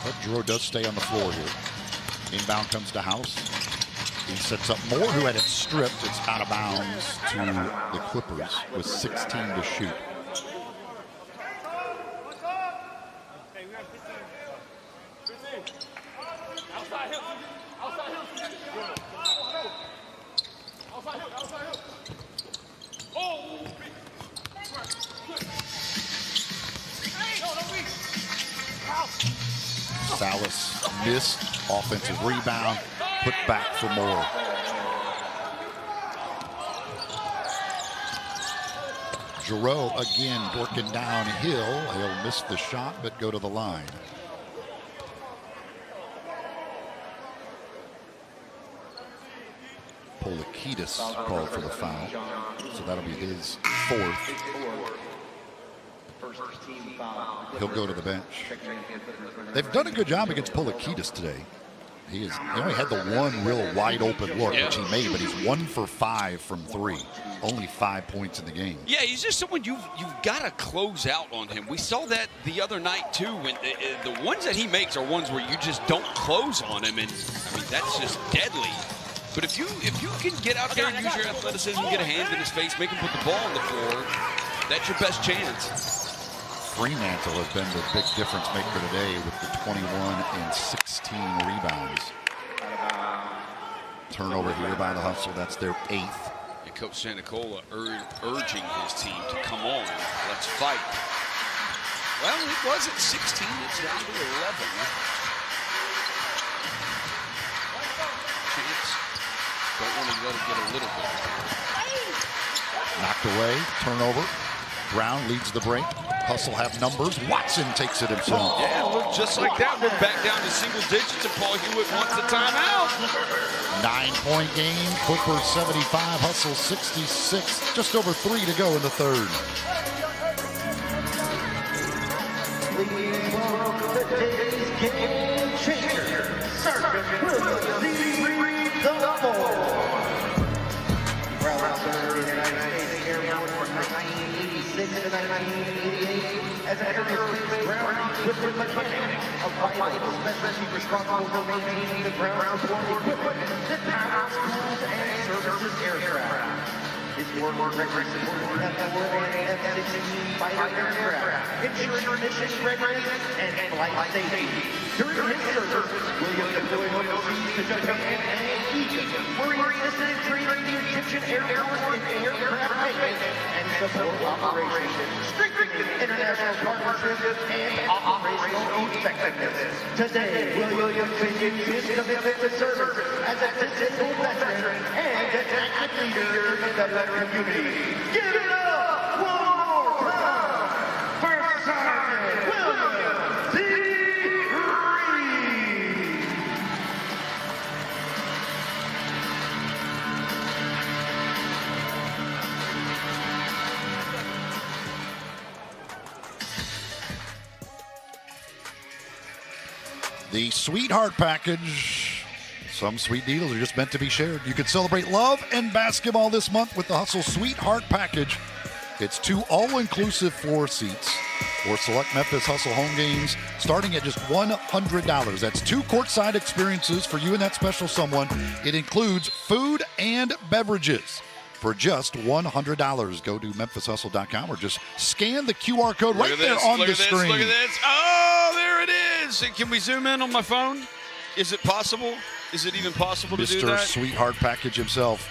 Speaker 1: But Giroux does stay on the floor here. Inbound comes to House. He sets up Moore, who had it stripped. It's out of bounds to the Clippers with 16 to shoot. Salas missed, offensive rebound, put back for Moore. Giroux again working downhill. He'll miss the shot, but go to the line. Polikitis called for the foul, so that'll be his 4th. He'll go to the bench. They've done a good job against Polikitis today. He only had the one real wide open look, which he made, but he's 1 for 5 from 3. Only 5 points in the game.
Speaker 2: Yeah, he's just someone you've got to close out on him. We saw that the other night too. When the ones that he makes are ones where you just don't close on him, and I mean that's just deadly. But if you can get out there and use your athleticism, get a hand in his face, make him put the ball on the floor, that's your best chance.
Speaker 1: Fremantle has been the big difference maker today with the 21 and 16 rebounds. Turnover here by the Hustle. That's their 8th.
Speaker 2: And Coach Santacola urging his team to come on. Let's fight. Well, it wasn't 16. It's down to 11. Chance. Don't want to let it get a little bit.
Speaker 1: Knocked away. Turnover. Brown leads the break. Hustle have numbers. Watson takes it himself.
Speaker 2: Yeah, look, just like that, we're back down to single digits, and Paul Hewitt wants the timeout.
Speaker 1: 9-point game. Clippers 75, Hustle 66. Just over 3 to go in the third.
Speaker 5: Please welcome today's game changer, Sergeant William D. Double. Proud to serve the United States Air Force from 1986 to 1988 as an aerospace ground equipment mechanic, a vital specialty responsible for maintaining the ground support equipment that powers schools and services aircraft. His work record supported F-4 and F-16 fighter aircraft, ensuring mission readiness and flight safety. During his service, William deployed overseas to Japan and Egypt, where he assisted in training the Egyptian Air Force in aircraft maintenance and support operations, strengthening international partnerships and operational effectiveness. Today, William continues his commitment to service as a disabled veteran and an active leader in the veteran community. Give it up one more time for Sergeant William D. Reed.
Speaker 1: The Sweetheart Package. Some sweet deals are just meant to be shared. You can celebrate love and basketball this month with the Hustle Sweetheart Package. It's 2 all-inclusive floor seats for select Memphis Hustle home games, starting at just $100. That's 2 courtside experiences for you and that special someone. It includes food and beverages for just $100. Go to memphishustle.com or just scan the QR code right there on the screen.
Speaker 2: Look at this. Oh, there it is. Can we zoom in on my phone? Is it possible? Is it even possible to do that?
Speaker 1: Mr. Sweetheart Package himself.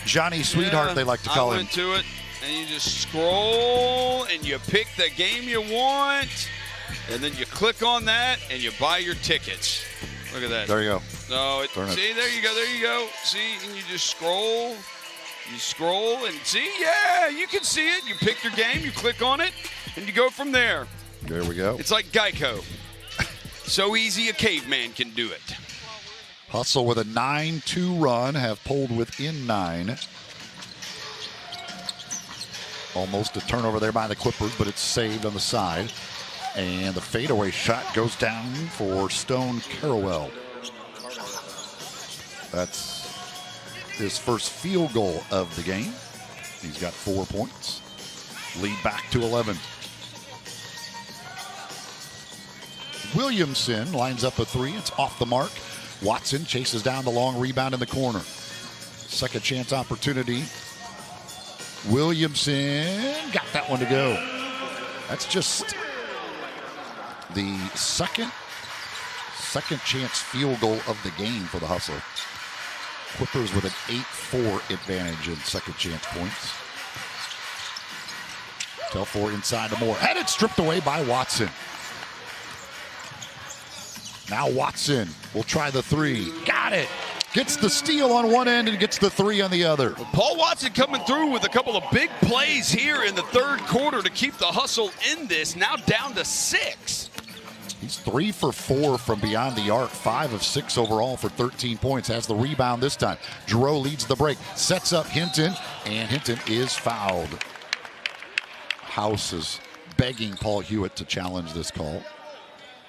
Speaker 1: Johnny Sweetheart, they like to call him.
Speaker 2: I went to it, and you just scroll, and you pick the game you want, and then you click on that, and you buy your tickets. Look at that.
Speaker 1: There you go.
Speaker 2: No, see, there you go, there you go. See, and you just scroll. You scroll, and see, yeah, you can see it. You pick your game, you click on it, and you go from there.
Speaker 1: There we go.
Speaker 2: It's like Geico. So easy a caveman can do it.
Speaker 1: Hustle with a 9-2 run, have pulled within 9. Almost a turnover there by the Clippers, but it's saved on the side. And the fadeaway shot goes down for Stone Carrawell. That's his first field goal of the game. He's got 4 points. Lead back to 11. Williamson lines up a 3. It's off the mark. Watson chases down the long rebound in the corner. Second chance opportunity. Williamson got that one to go. That's just the second chance field goal of the game for the Hustle. Clippers with an 8-4 advantage in second chance points. Telfor inside to Moore. Had it stripped away by Watson. Now Watson will try the 3. Got it. Gets the steal on one end and gets the 3 on the other.
Speaker 2: Well, Paul Watson coming through with a couple of big plays here in the third quarter to keep the Hustle in this. Now down to 6.
Speaker 1: He's 3 for 4 from beyond the arc. 5 of 6 overall for 13 points. Has the rebound this time. Giroux leads the break. Sets up Hinton, and Hinton is fouled. House is begging Paul Hewitt to challenge this call.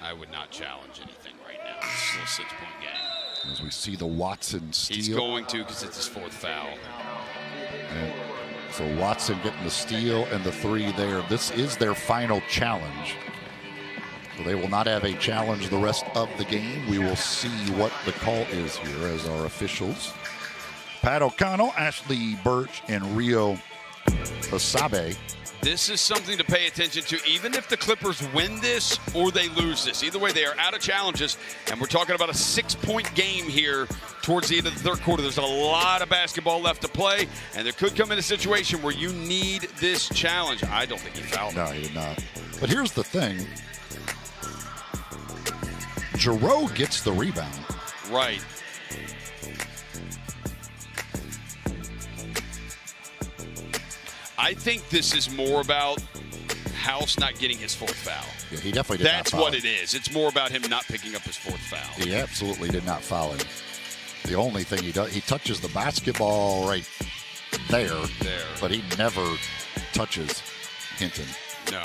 Speaker 2: I would not challenge anything right now. It's still a 6-point game.
Speaker 1: As we see the Watson steal.
Speaker 2: He's going to because it's his 4th foul.
Speaker 1: And so Watson getting the steal and the 3 there. This is their final challenge. So they will not have a challenge the rest of the game. We will see what the call is here as our officials. Pat O'Connell, Ashley Birch, and Rio Hasabe.
Speaker 2: This is something to pay attention to, even if the Clippers win this or they lose this. Either way, they are out of challenges, and we're talking about a 6-point game here towards the end of the third quarter. There's a lot of basketball left to play, and there could come in a situation where you need this challenge. I don't think he fouled.
Speaker 1: No, he did not. But here's the thing. Giroux gets the rebound.
Speaker 2: Right. I think this is more about House not getting his 4th foul.
Speaker 1: Yeah, he definitely did
Speaker 2: That's
Speaker 1: not foul
Speaker 2: what
Speaker 1: him.
Speaker 2: it is. It's more about him not picking up his 4th foul.
Speaker 1: He absolutely did not foul him. The only thing he does, he touches the basketball right there. But he never touches Hinton.
Speaker 2: No.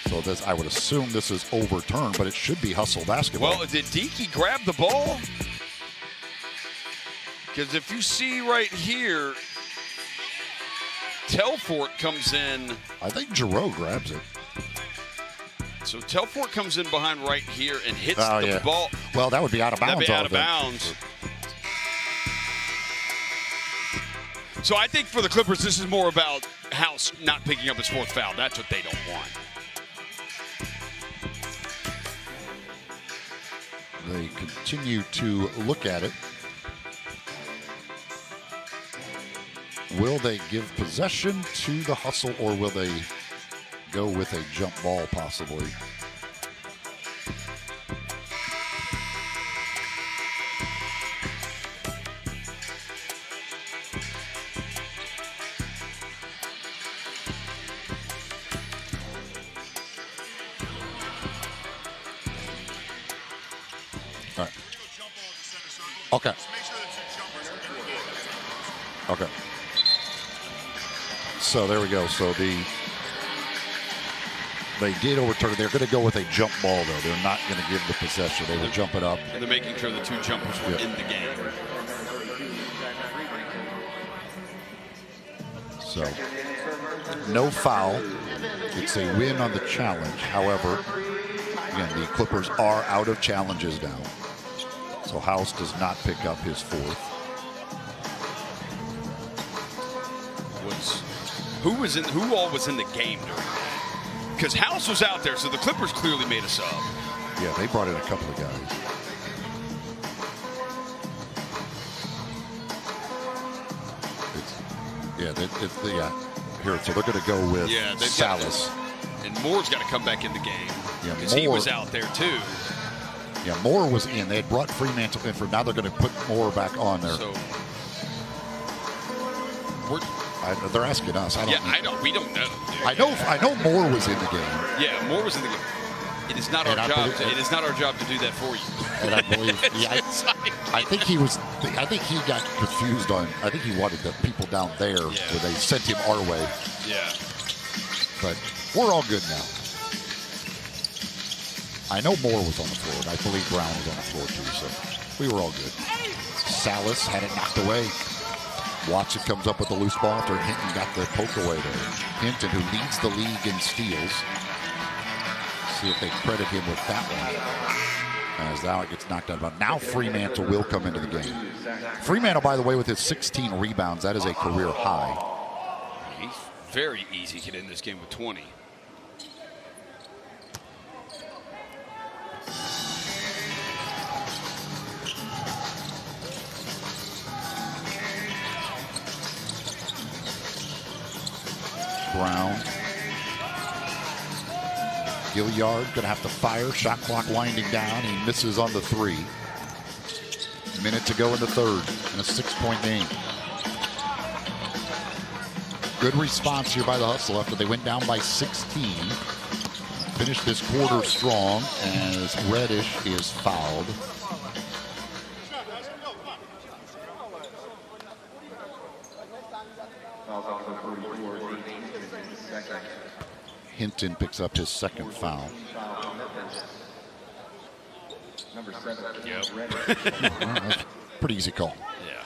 Speaker 1: So this, I would assume this is overturned, but it should be hustle basketball.
Speaker 2: Well, did Dickey grab the ball? Because if you see right here, Telfort comes in.
Speaker 1: I think Giroux grabs it.
Speaker 2: So Telfort comes in behind right here and hits the ball.
Speaker 1: Well, that would be out of bounds.
Speaker 2: That'd be out of bounds. So I think for the Clippers, this is more about House not picking up his fourth foul. That's what they don't want.
Speaker 1: They continue to look at it. Will they give possession to the hustle, or will they go with a jump ball possibly? All right. Okay. Okay. So there we go. So they did overturn it. They're going to go with a jump ball, though. They're not going to give the possession. They will jump it up.
Speaker 2: And they're making sure the two jumpers were in the game.
Speaker 1: So no foul. It's a win on the challenge. However, again, the Clippers are out of challenges now. So House does not pick up his fourth.
Speaker 2: Who all was in the game during that? Because House was out there, so the Clippers clearly made a sub.
Speaker 1: Yeah, they brought in a couple of guys. Here, so they're going to go with Salas.
Speaker 2: And Moore's got to come back in the game.
Speaker 1: Yeah,
Speaker 2: because he was out there too.
Speaker 1: Yeah, Moore was in. They had brought Fremantle in for. Now they're going to put Moore back on there.
Speaker 2: So
Speaker 1: they're asking us.
Speaker 2: We don't know. Dude.
Speaker 1: I know Moore was in the game.
Speaker 2: Yeah, Moore was in the game. It is not our job. It is not our job to do that for you.
Speaker 1: And I believe, I think he was. I think he got confused on. I think he wanted the people down there where they sent him our way.
Speaker 2: Yeah.
Speaker 1: But we're all good now. I know Moore was on the floor, and I believe Brown was on the floor too. So we were all good. Salas had it knocked away. Watson comes up with a loose ball after Hinton got the poke away there. Hinton, who leads the league in steals. See if they credit him with that one. As now it gets knocked out. Now Fremantle will come into the game. Fremantle, by the way, with his 16 rebounds, that is a career high.
Speaker 2: He's very easy to get in this game with 20.
Speaker 1: Brown. Gilliard going to have to fire. Shot clock winding down. He misses on the three. Minute to go in the third in a 6-point game. Good response here by the Hustle after they went down by 16. Finished this quarter strong as Reddish is fouled. Hinton picks up his second foul. That's a pretty easy call.
Speaker 2: Yeah.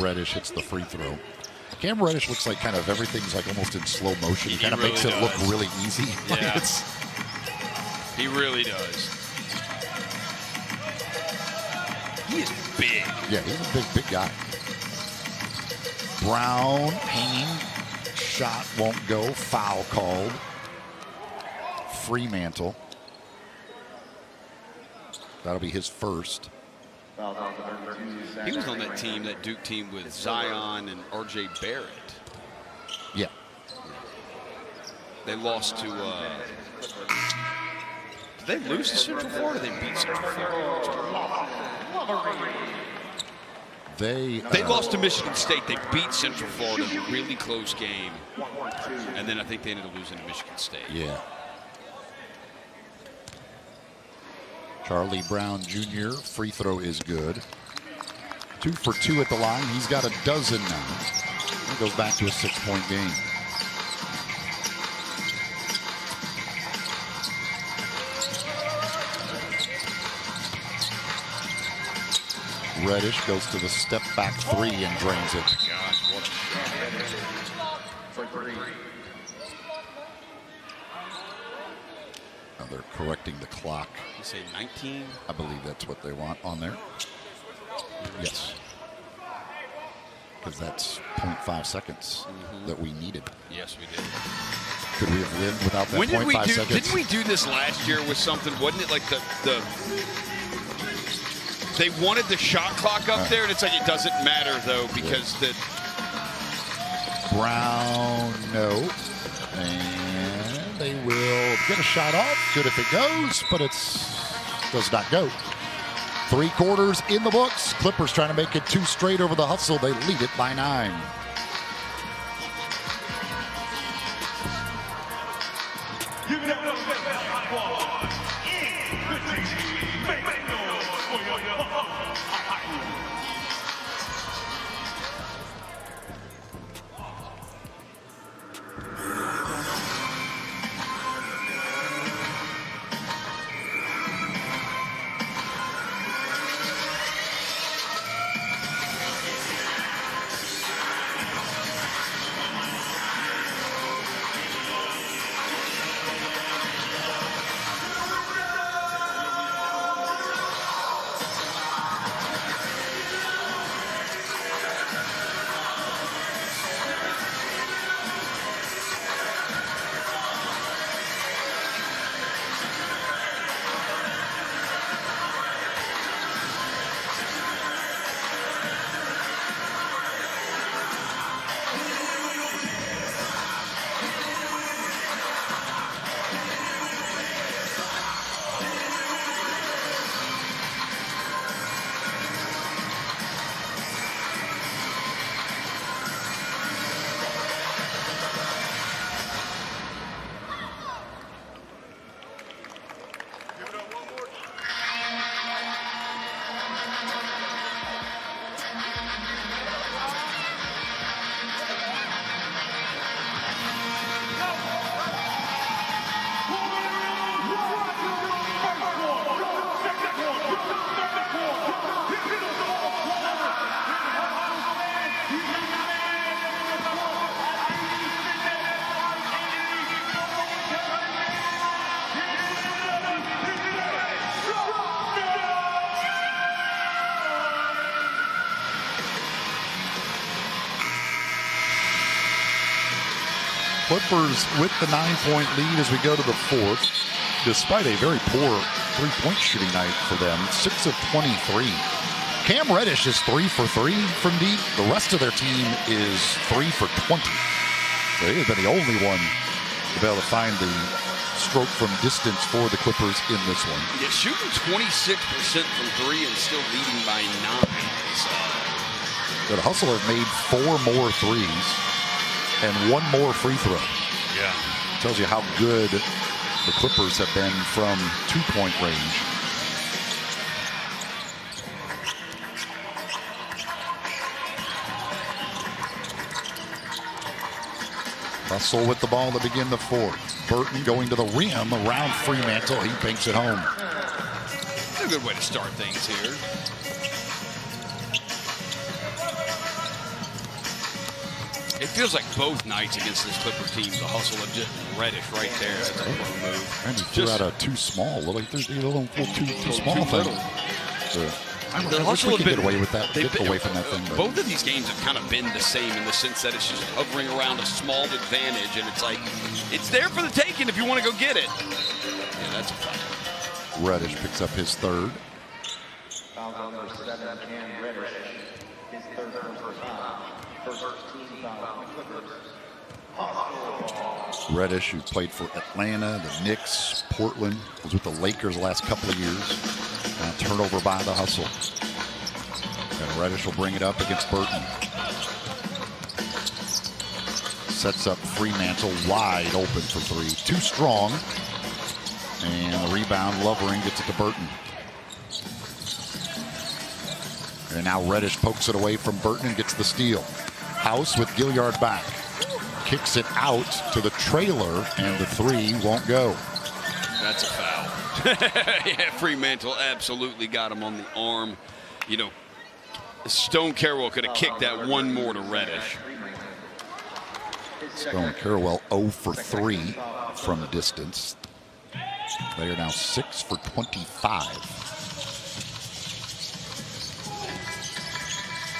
Speaker 1: Reddish hits the free throw. Cam Reddish looks like kind of everything's like almost in slow motion. He kind of
Speaker 2: really
Speaker 1: makes it look really easy.
Speaker 2: Yeah.
Speaker 1: Like
Speaker 2: he really does. He is big.
Speaker 1: Yeah, he's a big guy. Brown, hanging, shot won't go, foul called. Fremantle. That'll be his first.
Speaker 2: He was on that team, that Duke team with Zion and R.J. Barrett.
Speaker 1: Yeah.
Speaker 2: They lost to, did they lose to Central Florida? They beat Central Florida.
Speaker 1: They
Speaker 2: lost to Michigan State. They beat Central Florida in a really close game. And then I think they ended up losing to Michigan State.
Speaker 1: Yeah. Charlie Brown Jr. free throw is good. 2 for 2 at the line. He's got a dozen now. He goes back to a 6-point game. Reddish goes to the step back 3 and drains it.
Speaker 2: Gosh, what a shot.
Speaker 5: For 3.
Speaker 1: Now they're correcting the clock.
Speaker 2: You say 19?
Speaker 1: I believe that's what they want on there. Yes. Because that's 0.5 seconds that we needed.
Speaker 2: Yes, we did.
Speaker 1: Could we have lived without that
Speaker 2: When did
Speaker 1: 0.5 seconds?
Speaker 2: Didn't we do this last year with something? Wasn't it like the they wanted the shot clock up there, and it's like it doesn't matter though because the
Speaker 1: Brown, no. And they will get a shot off. Good if it goes, but does not go. 3 quarters in the books. Clippers trying to make it 2 straight over the Hustle. They lead it by 9.
Speaker 3: Give it up for the best hot ball in the city. Make noise for your
Speaker 1: Clippers with the 9-point lead as we go to the 4th, despite a very poor 3-point shooting night for them. 6 of 23. Cam Reddish is 3 for 3 from deep. The rest of their team is 3 for 20. So he has been the only one to be able to find the stroke from distance for the Clippers in this one.
Speaker 2: Yeah, shooting 26% from 3 and still leading by 9.
Speaker 1: The Hustle have made 4 more threes and 1 more free throw.
Speaker 2: Yeah.
Speaker 1: Tells you how good the Clippers have been from 2-point range. Hustle with the ball to begin the 4th. Burton going to the rim around Fremantle. He banks it home.
Speaker 2: It's a good way to start things here. It feels like both nights against this Clipper team, the Hustle of just Reddish right there. That's a pro move.
Speaker 1: And he threw out a too small, little too small thing.
Speaker 2: The Hustle
Speaker 1: we
Speaker 2: have
Speaker 1: could
Speaker 2: been
Speaker 1: get away with that. Get away from that thing. But
Speaker 2: both of these games have kind of been the same in the sense that it's just hovering around a small advantage, and it's like it's there for the taking if you want to go get it. Yeah, that's a foul.
Speaker 1: Reddish picks up his 3rd.
Speaker 5: Foul on number 7, Cam Reddish. His 3rd personal foul. First team foul on the Clippers.
Speaker 1: Reddish, who played for Atlanta, the Knicks, Portland, was with the Lakers the last couple of years. Now turnover by the Hustle. And Reddish will bring it up against Burton. Sets up Fremantle wide open for 3. Too strong. And the rebound, Lovering gets it to Burton. And now Reddish pokes it away from Burton and gets the steal. House with Gilliard back. Kicks it out to the trailer, and the three won't go.
Speaker 2: That's a foul. Yeah, Fremantle absolutely got him on the arm. You know, Stone Carroll could have kicked that one more to Reddish.
Speaker 1: Stone Carroll 0 for 3 from distance. They are now 6 for 25.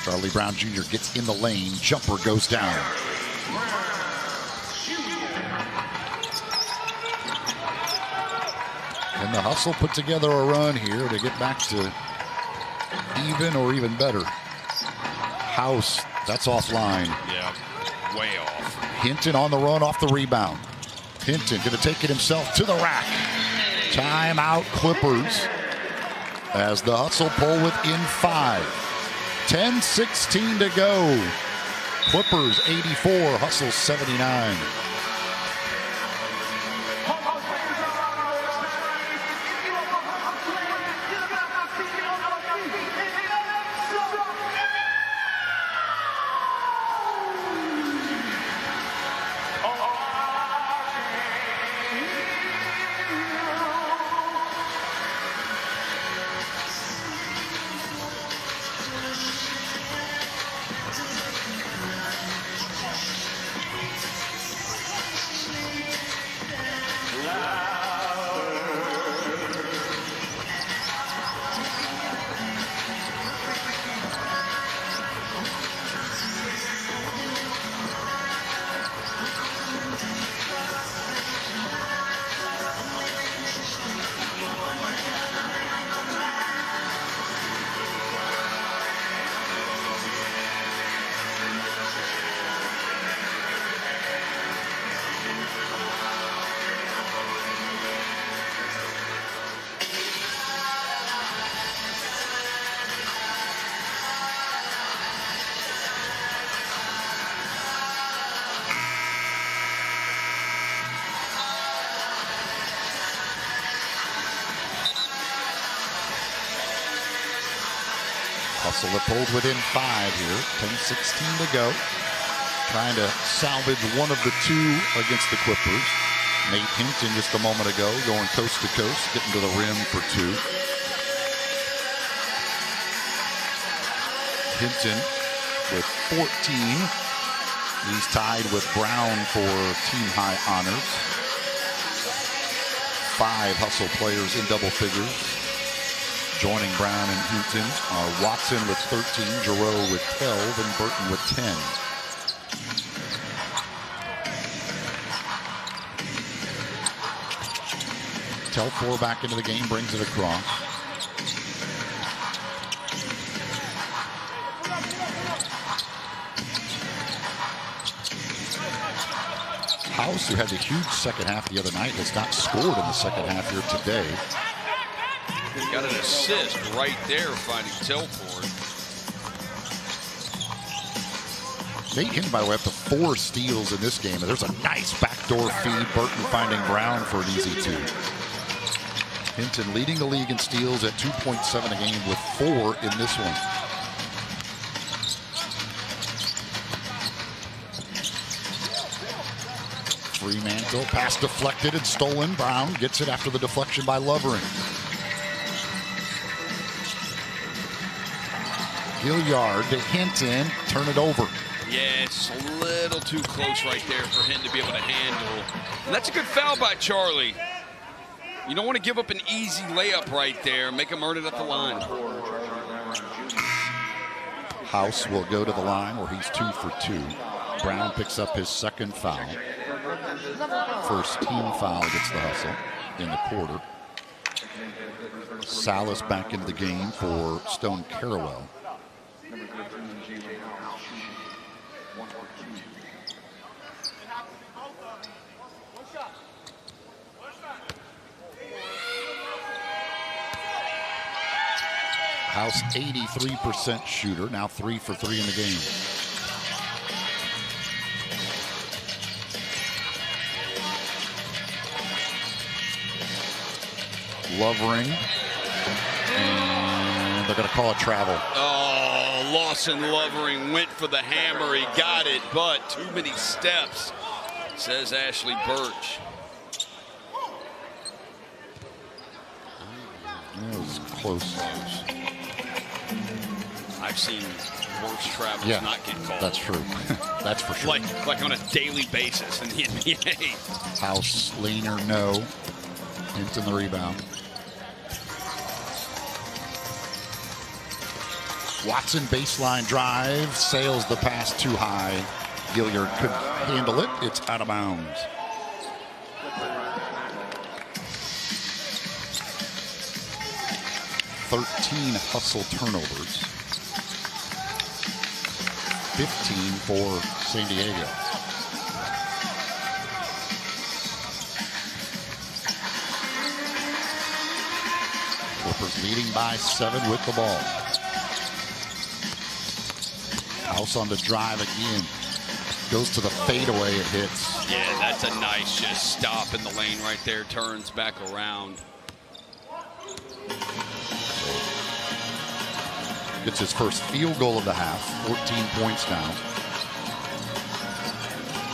Speaker 1: Charlie Brown Jr. gets in the lane. Jumper goes down. And the Hustle put together a run here to get back to even or even better. House, that's offline.
Speaker 2: Yeah, way off.
Speaker 1: Hinton on the run off the rebound. Hinton going to take it himself to the rack. Timeout Clippers as the Hustle pull within 5. 10:16 to go. Clippers 84, Hustle 79. Hustle have pulled within 5 here. 10:16 to go. Trying to salvage one of the two against the Clippers. Nate Hinton just a moment ago going coast to coast, getting to the rim for 2. Hinton with 14. He's tied with Brown for team high honors. 5 Hustle players in double figures. Joining Brown and Hinton are Watson with 13, Giroux with 12, and Burton with 10. Telfor back into the game, brings it across. House, who had a huge second half the other night, has not scored in the second half here today.
Speaker 2: Got an assist right there, finding Telford.
Speaker 1: Nate Hinton, by the way, up to 4 steals in this game. And there's a nice backdoor feed. Burton finding Brown for an easy 2. Hinton leading the league in steals at 2.7 a game with 4 in this one. Fremantle, pass deflected and stolen. Brown gets it after the deflection by Lovering. Gilliard to Hinton, turn it over.
Speaker 2: Yeah, it's a little too close right there for him to be able to handle. And that's a good foul by Charlie. You don't want to give up an easy layup right there. Make him earn it at the line.
Speaker 1: House will go to the line where he's 2 for 2. Brown picks up his second foul. First team foul against the Hustle in the quarter. Salas back into the game for Stone Carroll. House 83% shooter, now 3 for 3 in the game. Lovering. And they're going to call it travel.
Speaker 2: Oh, Lawson Lovering went for the hammer. He got it, but too many steps, says Ashley Birch.
Speaker 1: It was close.
Speaker 2: I've seen worse travels not get called.
Speaker 1: That's true. That's for sure.
Speaker 2: Like on a daily basis in the NBA.
Speaker 1: House, Leaner, no. Hinton the rebound. Watson baseline drive, sails the pass too high. Gilliard couldn't handle it. It's out of bounds. Hustle turnovers. 15 for San Diego. Clippers leading by 7 with the ball. House on the drive again. Goes to the fadeaway, it hits.
Speaker 2: Yeah, that's a nice just stop in the lane right there. Turns back around.
Speaker 1: Gets his first field goal of the half. 14 points now.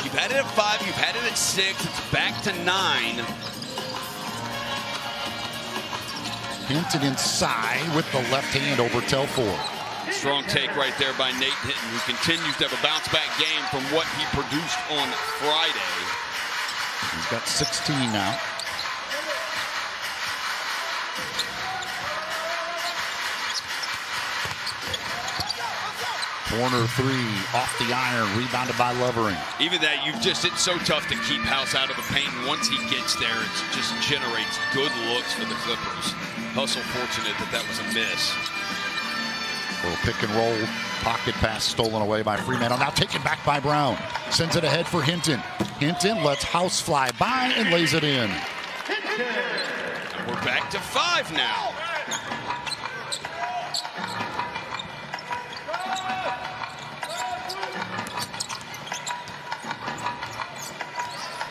Speaker 2: You've had it at 5. You've had it at 6. It's back to 9.
Speaker 1: Hinton inside with the left hand over Telford.
Speaker 2: Strong take right there by Nate Hinton, who continues to have a bounce-back game from what he produced on Friday.
Speaker 1: He's got 16 now. Corner 3 off the iron, rebounded by Lovering.
Speaker 2: Even that, it's so tough to keep House out of the paint. And once he gets there, it just generates good looks for the Clippers. Hustle fortunate that was a miss.
Speaker 1: Little pick and roll, pocket pass stolen away by Fremantle. Now taken back by Brown. Sends it ahead for Hinton. Hinton lets House fly by and lays it in.
Speaker 2: And we're back to 5 now.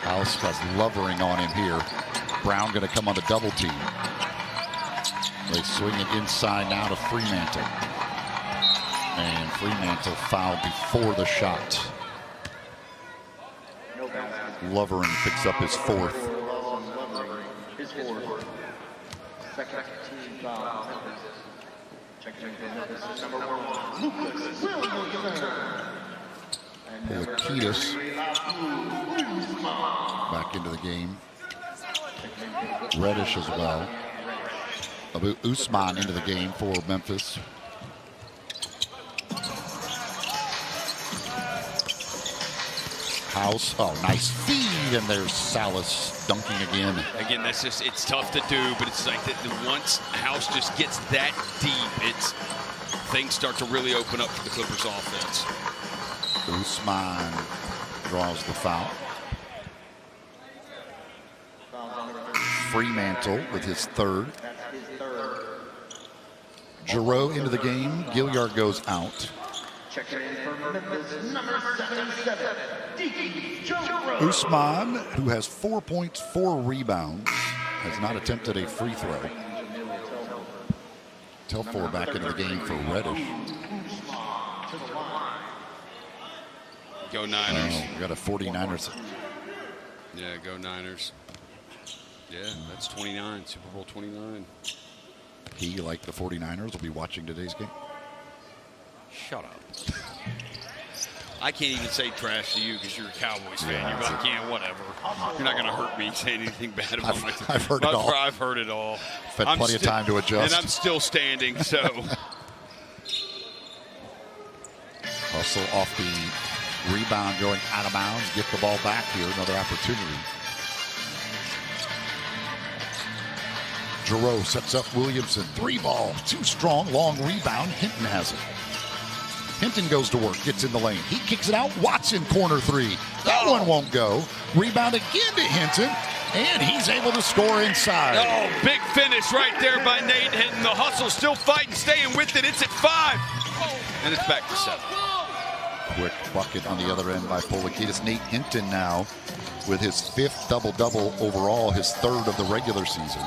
Speaker 1: House has Lovering on him here. Brown going to come on the double team. They swing it inside now to Fremantle. And Fremantle fouled before the shot. Lovering picks up his 4th.
Speaker 5: Second team foul. Checking in Memphis, number 1, Lucas Williamson.
Speaker 1: Polikitis back into the game. Reddish as well. Abu Usman into the game for Memphis. House, nice feed, and there's Salas dunking again.
Speaker 2: Again, it's tough to do, but it's like that once House just gets that deep, things start to really open up for the Clippers offense.
Speaker 1: Usman draws the foul. Fremantle with his 3rd. Giroux into the game. Gilliard goes out.
Speaker 5: Checking in for Memphis, number 77,
Speaker 1: Usman, who has 4 points, 4 rebounds, has not attempted a free throw. Telford back into the game for Reddish.
Speaker 2: Go Niners.
Speaker 1: We got a 49ers.
Speaker 2: Yeah, go Niners. Yeah, that's 29, Super Bowl 29.
Speaker 1: He, like the 49ers, will be watching today's game.
Speaker 2: Shut up. I can't even say trash to you because you're a Cowboys fan.
Speaker 1: Yeah,
Speaker 2: you're like, yeah, whatever. You're not going to hurt me saying anything bad about my team.
Speaker 1: I've heard it all.
Speaker 2: I've heard it all.
Speaker 1: I've had plenty of time to adjust.
Speaker 2: And I'm still standing, so.
Speaker 1: Hustle off the rebound, going out of bounds. Get the ball back here. Another opportunity. Giroux sets up Williamson. 3 ball. Too strong. Long rebound. Hinton has it. Hinton goes to work. Gets in the lane. He kicks it out. Watson, corner 3. That one won't go. Rebound again to Hinton. And he's able to score inside.
Speaker 2: Oh, big finish right there by Nate Hinton. The hustle still fighting, staying with it. It's at 5. And it's back to 7.
Speaker 1: Quick bucket on the other end by Polikitis. Nate Hinton now with his 5th double-double overall, his 3rd of the regular season.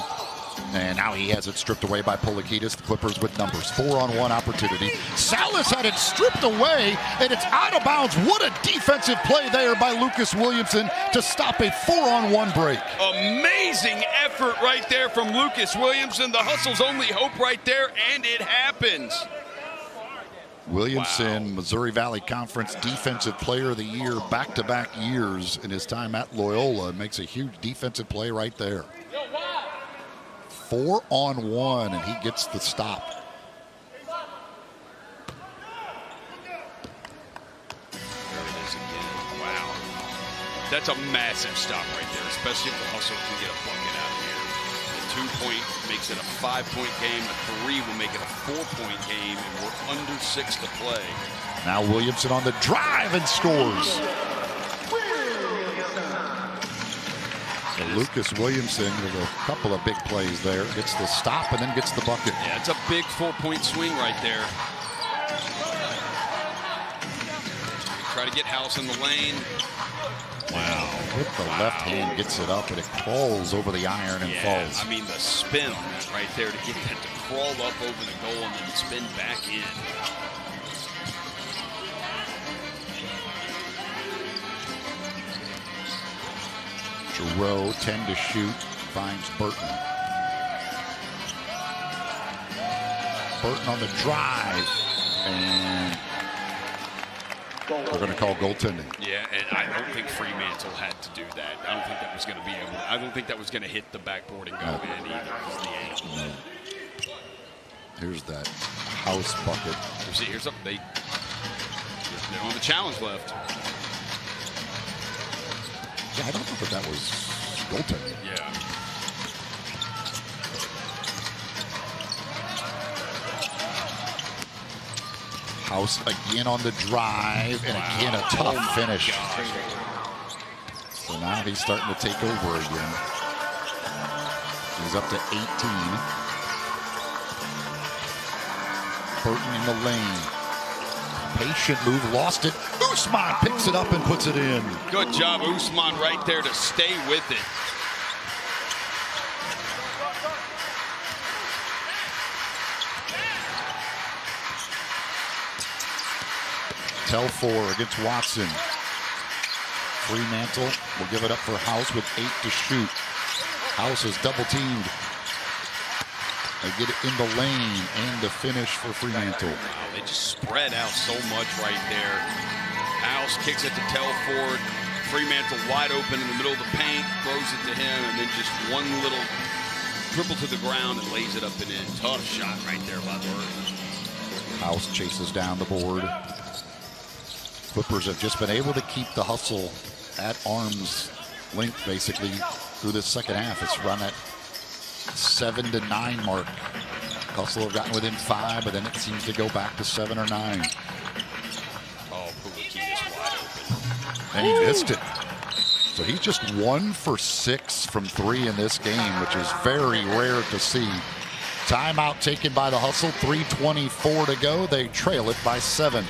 Speaker 1: And now he has it stripped away by Polikitis. The Clippers with numbers. 4-on-1 opportunity. Salas had it stripped away, and it's out of bounds. What a defensive play there by Lucas Williamson to stop a 4-on-1 break.
Speaker 2: Amazing effort right there from Lucas Williamson. The hustle's only hope right there, and it happens.
Speaker 1: Williamson, wow. Missouri Valley Conference Defensive Player of the Year, back-to-back years in his time at Loyola. Makes a huge defensive play right there. 4-on-1, and he gets the stop.
Speaker 2: There it is again. Wow. That's a massive stop right there, especially if the hustle can get a bucket out of here. The 2-point makes it a 5-point game. A 3 will make it a 4-point game, and we're under 6 to play.
Speaker 1: Now Williamson on the drive and scores. So Lucas Williamson with a couple of big plays there. Gets the stop and then gets the bucket.
Speaker 2: Yeah, it's a big 4-point swing right there. Try to get House in the lane. Wow.
Speaker 1: With the left hand, gets it up, and it crawls over the iron and falls.
Speaker 2: I mean, the spin on that right there to get that to crawl up over the goal and then spin back in.
Speaker 1: Giroux, 10 to shoot, finds Burton. Burton on the drive, and we're going to call goaltending.
Speaker 2: Yeah, and I don't think Fremantle had to do that. I don't think that was going to be able to, I don't think that was going to hit the backboard and go in either.
Speaker 1: No. Here's that House bucket.
Speaker 2: See, here's something they're on the challenge left.
Speaker 1: Yeah, I don't know if that was goaltending.
Speaker 2: Yeah.
Speaker 1: House again on the drive, and again a tough finish. So now he's starting to take over again. He's up to 18. Burton in the lane. Patient move, lost it. Usman picks it up and puts it in.
Speaker 2: Good job, Usman, right there to stay with it.
Speaker 1: Telfor against Watson. Fremantle will give it up for House with 8 to shoot. House is double teamed. They get it in the lane and the finish for Fremantle.
Speaker 2: Wow, they just spread out so much right there. House kicks it to Telford. Fremantle wide open in the middle of the paint, throws it to him, and then just one little dribble to the ground and lays it up and in. Tough shot right there by Burton.
Speaker 1: House chases down the board. Clippers have just been able to keep the hustle at arm's length basically through this second half. It's run at 7 to 9 mark. Hustle have gotten within 5, but then it seems to go back to 7 or 9.
Speaker 2: Oh, Pulikitis wide open.
Speaker 1: And he missed it. So he's just 1 for 6 from 3 in this game, which is very rare to see. Timeout taken by the Hustle. 3:24 to go. They trail it by 7.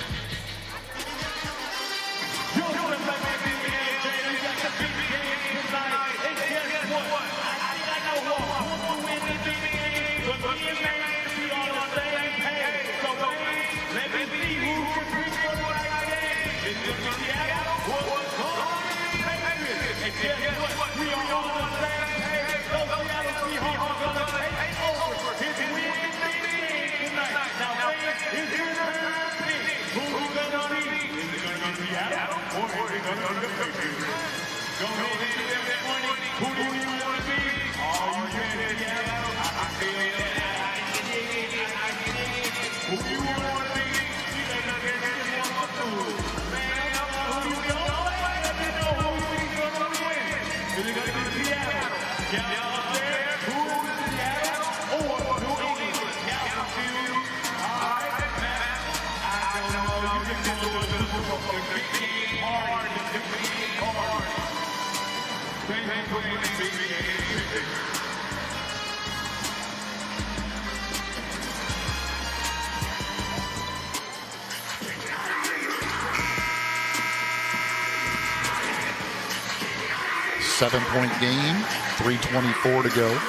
Speaker 1: Seven-point game, 3:24 to go.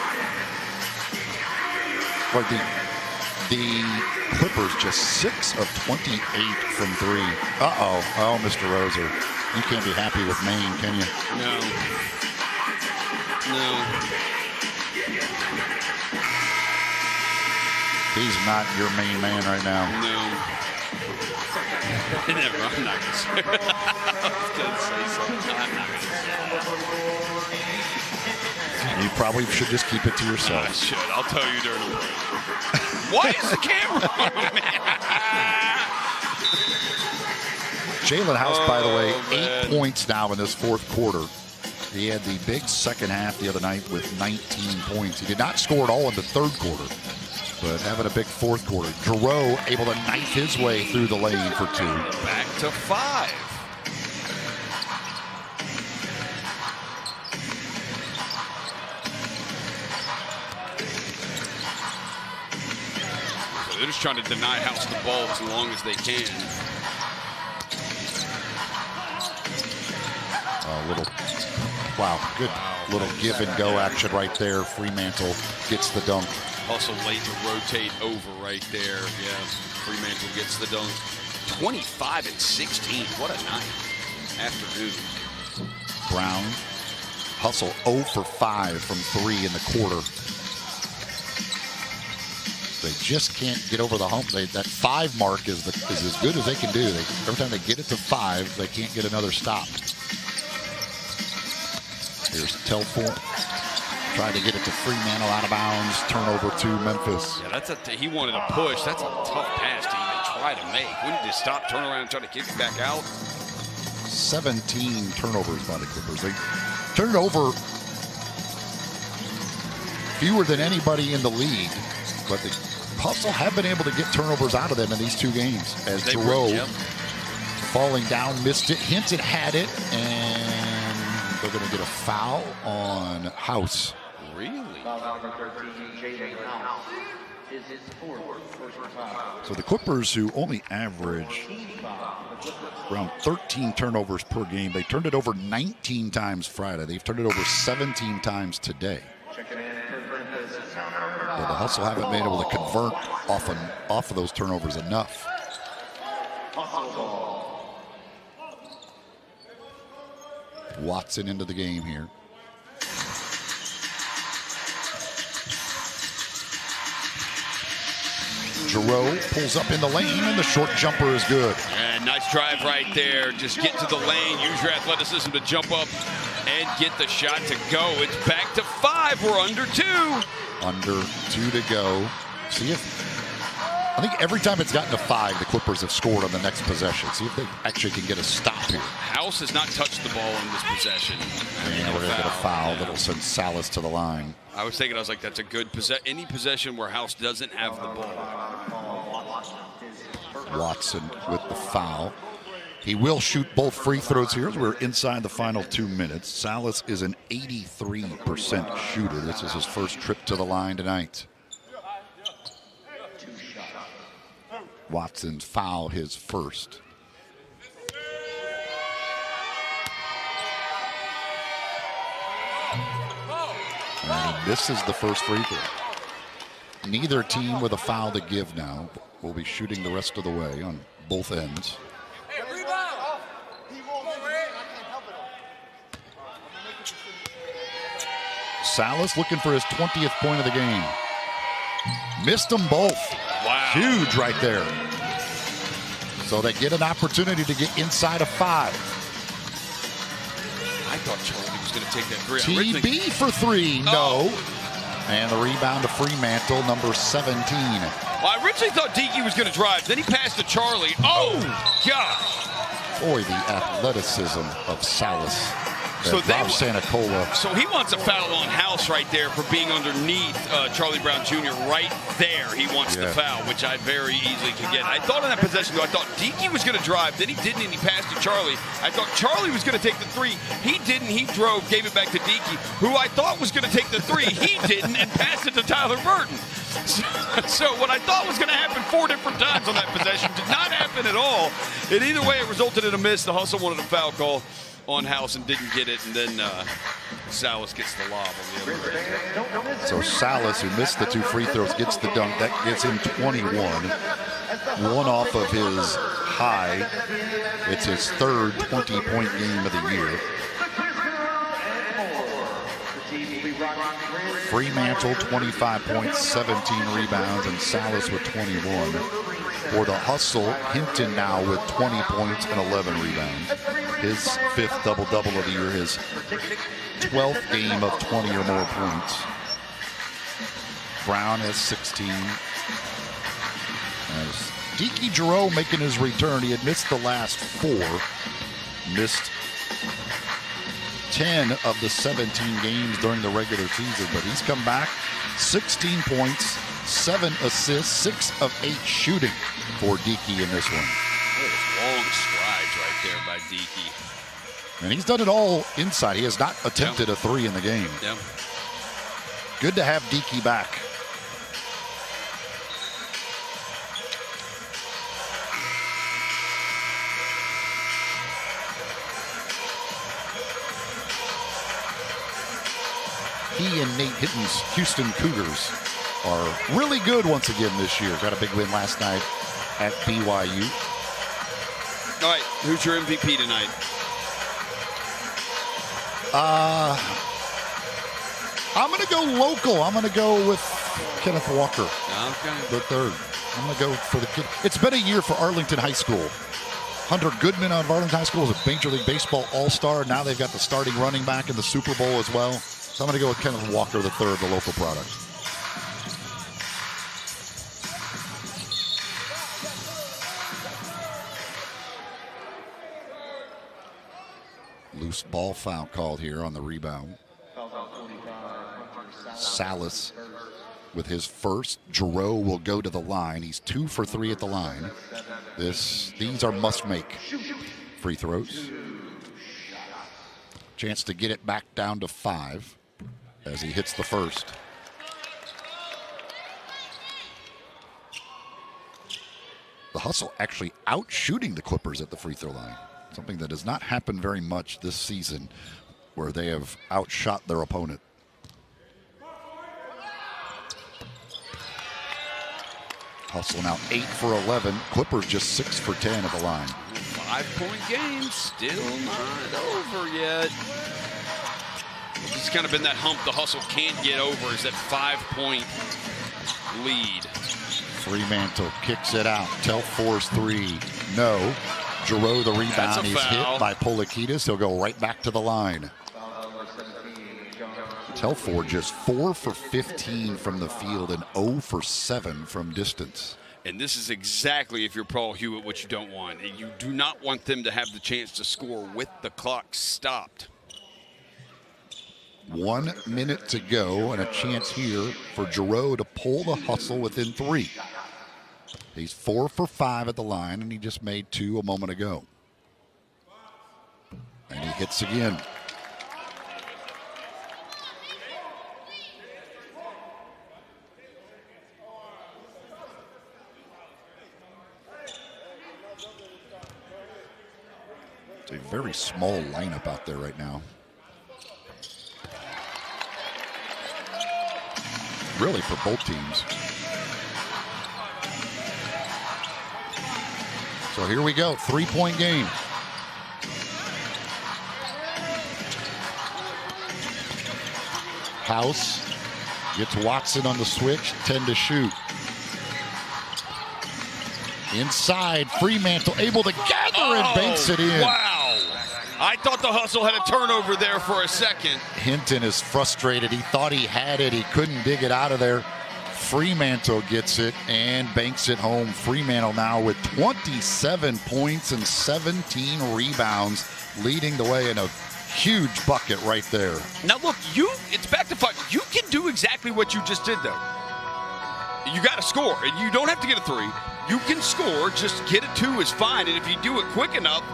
Speaker 1: But the Clippers just 6 of 28 from 3. Uh-oh. Oh, Mr. Roser. You can't be happy with Maine, can you?
Speaker 2: No.
Speaker 1: He's not your main man right now.
Speaker 2: No. Never. I'm not going to say. I was going to say something. I'm not going to say.
Speaker 1: You probably should just keep it to yourself.
Speaker 2: I should. I'll tell you during the break. Why is the camera on me?
Speaker 1: Jalen House, by the way, 8
Speaker 2: man.
Speaker 1: points now in this fourth quarter. He had the big second half the other night with 19 points. He did not score at all in the third quarter, but having a big fourth quarter. Giroux able to knife his way through the lane for 2.
Speaker 2: Back to 5. So they're just trying to deny House the ball as long as they can.
Speaker 1: Good little give and go action right there. Fremantle gets the dunk.
Speaker 2: Also late to rotate over right there. Yeah, Fremantle gets the dunk. 25 and 16. What a night. Afternoon.
Speaker 1: Brown, Hustle 0 for 5 from 3 in the quarter. They just can't get over the hump. That 5 mark is as good as they can do. Every time they get it to 5, they can't get another stop. Here's Telford. Tried to get it to Fremantle out of bounds. Turnover to Memphis.
Speaker 2: Yeah, he wanted a push. That's a tough pass to even try to make. Wouldn't you stop, turn around, and try to kick it back out?
Speaker 1: 17 turnovers by the Clippers. They turned it over fewer than anybody in the league, but the Hustle have been able to get turnovers out of them in these 2 games. As Giroux falling down, missed it. Hinton had it, and they're going to get a foul on House.
Speaker 2: Really?
Speaker 1: So the Clippers, who only average around 13 turnovers per game, they turned it over 19 times Friday. They've turned it over 17 times today. But the Hustle haven't been able to convert off of those turnovers enough. Watson into the game here. Giroux pulls up in the lane, and the short jumper is good.
Speaker 2: And nice drive right there. Just get to the lane, use your athleticism to jump up and get the shot to go. It's back to 5. We're under 2.
Speaker 1: Under 2 to go. See if I think every time it's gotten to 5, the Clippers have scored on the next possession. See if they actually can get a stop here.
Speaker 2: House has not touched the ball in this possession.
Speaker 1: And we're going to get a foul that'll send Salas to the line.
Speaker 2: I was like, that's a good possession. Any possession where House doesn't have the ball.
Speaker 1: Watson with the foul. He will shoot both free throws here as we're inside the final 2 minutes. Salas is an 83% shooter. This is his first trip to the line tonight. Watson's foul, his first. And this is the first free throw. Neither team with a foul to give now. Will be shooting the rest of the way on both ends. Salas looking for his 20th point of the game. Missed them both.
Speaker 2: Wow.
Speaker 1: Huge right there. So they get an opportunity to get inside of 5.
Speaker 2: I thought Charlie was going to take that 3.
Speaker 1: TB for 3, no. And the rebound to Fremantle, number 17.
Speaker 2: Well, I originally thought Dickey was going to drive. Then he passed to Charlie. Oh, gosh.
Speaker 1: Boy, the athleticism of Salas.
Speaker 2: So
Speaker 1: Sanicola.
Speaker 2: So he wants a foul on House right there for being underneath Charlie Brown Jr. right there. He wants the foul, which I very easily could get. I thought on that possession, though, I thought Dickey was going to drive. Then he didn't, and he passed to Charlie. I thought Charlie was going to take the 3. He didn't. He drove, gave it back to Dickey, who I thought was going to take the 3. He didn't, and passed it to Tyler Burton. So what I thought was going to happen 4 different times on that possession did not happen at all. And either way, it resulted in a miss. The Hustle wanted a foul call. on House and didn't get it, and then Salas gets the lob on the other end.
Speaker 1: So Salas, who missed the 2 free throws, gets the dunk. That gets him 21. One off of his high. It's his 3rd 20-point game of the year. Fremantle, 25 points, 17 rebounds, and Salas with 21. For the Hustle, Hinton now with 20 points and 11 rebounds. His 5th double-double of the year, his 12th game of 20 or more points. Brown has 16. As Deke Giroux making his return. He had missed the last 4. Missed 10 of the 17 games during the regular season, but he's come back. 16 points, 7 assists, 6 of 8 shooting for Deke in this one.
Speaker 2: Long strides right there by Deke.
Speaker 1: And he's done it all inside. He has not attempted a 3 in the game.
Speaker 2: Yeah.
Speaker 1: Good to have Deke back. He and Nate Hitton's Houston Cougars are really good once again this year. Got a big win last night at BYU.
Speaker 2: All right, who's your MVP tonight?
Speaker 1: I'm going to go local. I'm going to go with Kenneth Walker,
Speaker 2: Okay.
Speaker 1: the 3rd. I'm going to go for the kid. It's been a year for Arlington High School. Hunter Goodman out of Arlington High School is a Major League Baseball All-Star. Now they've got the starting running back in the Super Bowl as well. So I'm going to go with Kenneth Walker, the 3rd, the local product. Loose ball foul called here on the rebound. Salas with his first. Giroux will go to the line. He's 2 for 3 at the line. These are must-make free throws. Chance to get it back down to 5 as he hits the first. The Hustle actually out shooting the Clippers at the free throw line. Something that has not happened very much this season, where they have outshot their opponent. Hustle now 8 for 11. Clippers just 6 for 10 at the line.
Speaker 2: 5-point game, still not over yet. It's kind of been that hump the Hustle can't get over, is that 5-point lead.
Speaker 1: Fremantle kicks it out. Telfor's 3. No. Giroux, the rebound. He's hit by Polikitis. He'll go right back to the line. Telfor just 4 for 15 from the field and 0 for 7 from distance.
Speaker 2: And this is exactly, if you're Paul Hewitt, what you don't want. You do not want them to have the chance to score with the clock stopped.
Speaker 1: 1 minute to go and a chance here for Giroux to pull the Hustle within 3. He's 4 for 5 at the line, and he just made 2 a moment ago. And he hits again. It's a very small lineup out there right now. Really, for both teams. So here we go, 3-point game. House gets Watson on the switch, 10 to shoot. Inside, Fremantle able to gather and banks it in.
Speaker 2: Wow. I thought the Hustle had a turnover there for a second.
Speaker 1: Hinton is frustrated. He thought he had it. He couldn't dig it out of there. Fremantle gets it and banks it home. Fremantle now with 27 points and 17 rebounds, leading the way in a huge bucket right there.
Speaker 2: Now look, it's back to 5. You can do exactly what you just did, though. You got to score, and you don't have to get a 3. You can score, just get a 2 is fine, and if you do it quick enough,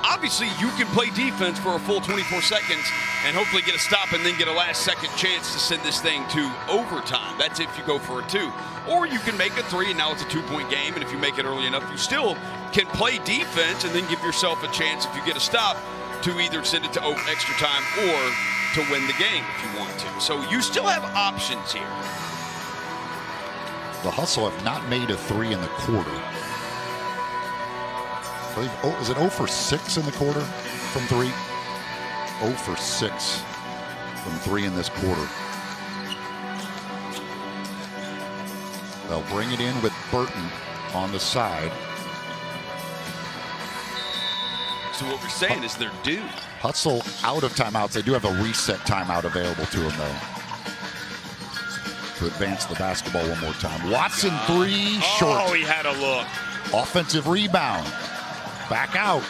Speaker 2: obviously you can play defense for a full 24 seconds and hopefully get a stop and then get a last-second chance to send this thing to overtime. That's if you go for a 2. Or you can make a 3, and now it's a 2-point game, and if you make it early enough, you still can play defense and then give yourself a chance if you get a stop. to either send it to extra time or to win the game if you want to. So you still have options here.
Speaker 1: The Hustle have not made a 3 in the quarter. I believe, is it 0 for 6 in the quarter from 3? 0 for 6 from 3 in this quarter. They'll bring it in with Burton on the side.
Speaker 2: So what we're saying is they're due.
Speaker 1: Hustle out of timeouts. They do have a reset timeout available to them, though, to advance the basketball one more time. Watson 3, short.
Speaker 2: Oh, he had a look.
Speaker 1: Offensive rebound. Back out.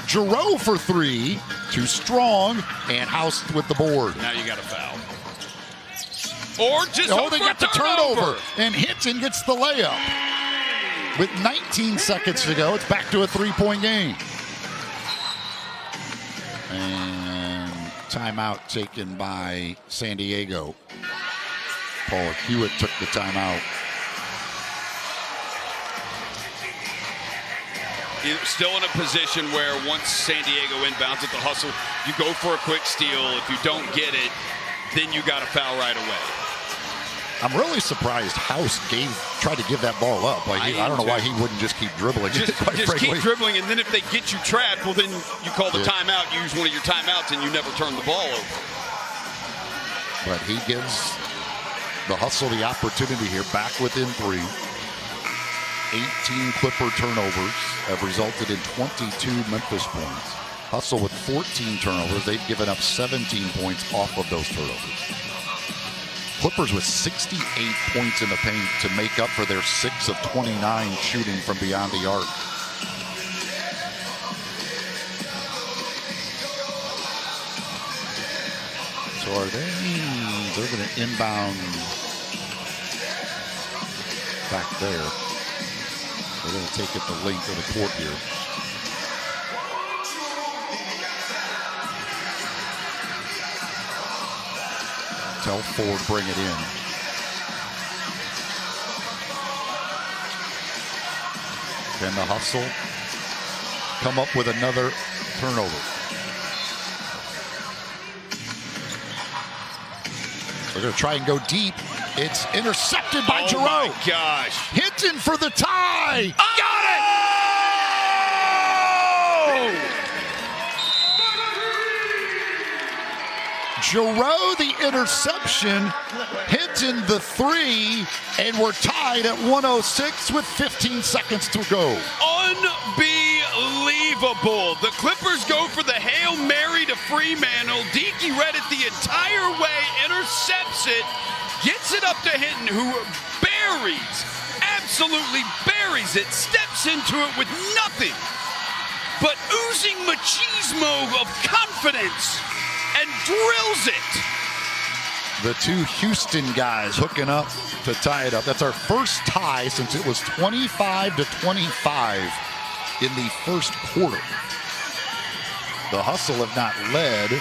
Speaker 1: Giroux for 3. Too strong. And House with the board.
Speaker 2: Now you got a foul. Or just
Speaker 1: they got the turnover. And Hinton gets the layup. With 19 seconds to go, it's back to a 3-point game. And timeout taken by San Diego. Paul Hewitt took the timeout.
Speaker 2: You're still in a position where once San Diego inbounds at the Hustle, you go for a quick steal. If you don't get it, then you got to foul right away.
Speaker 1: I'm really surprised House tried to give that ball up. Like I don't know why he wouldn't just keep dribbling.
Speaker 2: Just keep dribbling, and then if they get you trapped, well, then you call the timeout. You use one of your timeouts, and you never turn the ball over.
Speaker 1: But he gives the Hustle the opportunity here, back within 3. 18 Clipper turnovers have resulted in 22 Memphis points. Hustle with 14 turnovers. They've given up 17 points off of those turnovers. Clippers with 68 points in the paint to make up for their 6 of 29 shooting from beyond the arc. So they're going to inbound back there. They're going to take it the length of the court here. Tell Ford bring it in. Can the Hustle come up with another turnover? They're going to try and go deep. It's intercepted by Giroux.
Speaker 2: Oh, my gosh.
Speaker 1: Hinton for the tie.
Speaker 2: Got it!
Speaker 1: Giroux the interception, Hinton the 3, and we're tied at 106 with 15 seconds to go.
Speaker 2: Unbelievable. The Clippers go for the Hail Mary to Fremantle. Dickey read it the entire way, intercepts it, gets it up to Hinton, who absolutely buries it, steps into it with nothing but oozing machismo of confidence, and drills it.
Speaker 1: The two Houston guys hooking up to tie it up. That's our first tie since it was 25-25 in the first quarter. The Hustle have not led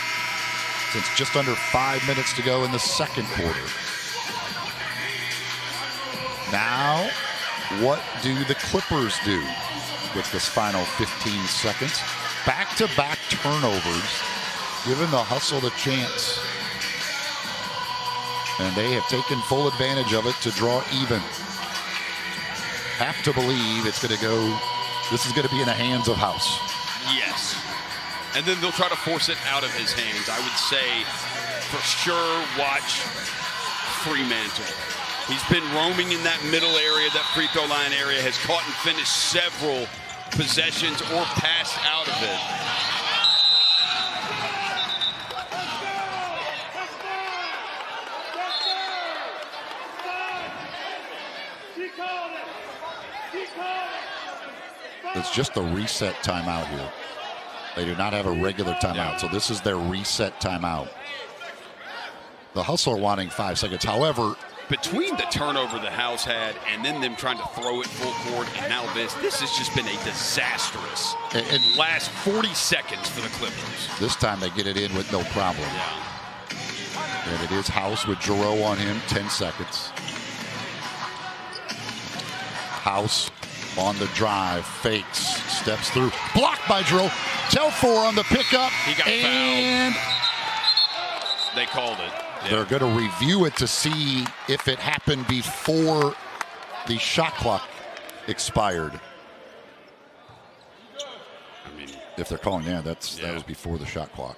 Speaker 1: since just under 5 minutes to go in the second quarter. Now, what do the Clippers do with this final 15 seconds? Back-to-back turnovers, giving the Hustle the chance. And they have taken full advantage of it to draw even. Have to believe it's going to go, this is going to be in the hands of House.
Speaker 2: Yes. And then they'll try to force it out of his hands. I would say, for sure, watch Fremantle. He's been roaming in that middle area, that free throw line area, has caught and finished several possessions or passed out of it.
Speaker 1: It's just a reset timeout here. They do not have a regular timeout, so this is their reset timeout. The Hustle are wanting 5 seconds. However,
Speaker 2: between the turnover the House had and then them trying to throw it full court and now this has just been a disastrous last 40 seconds for the Clippers.
Speaker 1: This time they get it in with no problem.
Speaker 2: Yeah.
Speaker 1: And it is House with Giroux on him, 10 seconds. House on the drive, fakes, steps through. Blocked by Drew. Telfor on the pickup.
Speaker 2: He got
Speaker 1: and
Speaker 2: fouled. They called it. Yeah.
Speaker 1: They're going to review it to see if it happened before the shot clock expired.
Speaker 2: I mean,
Speaker 1: if they're calling, that was before the shot clock.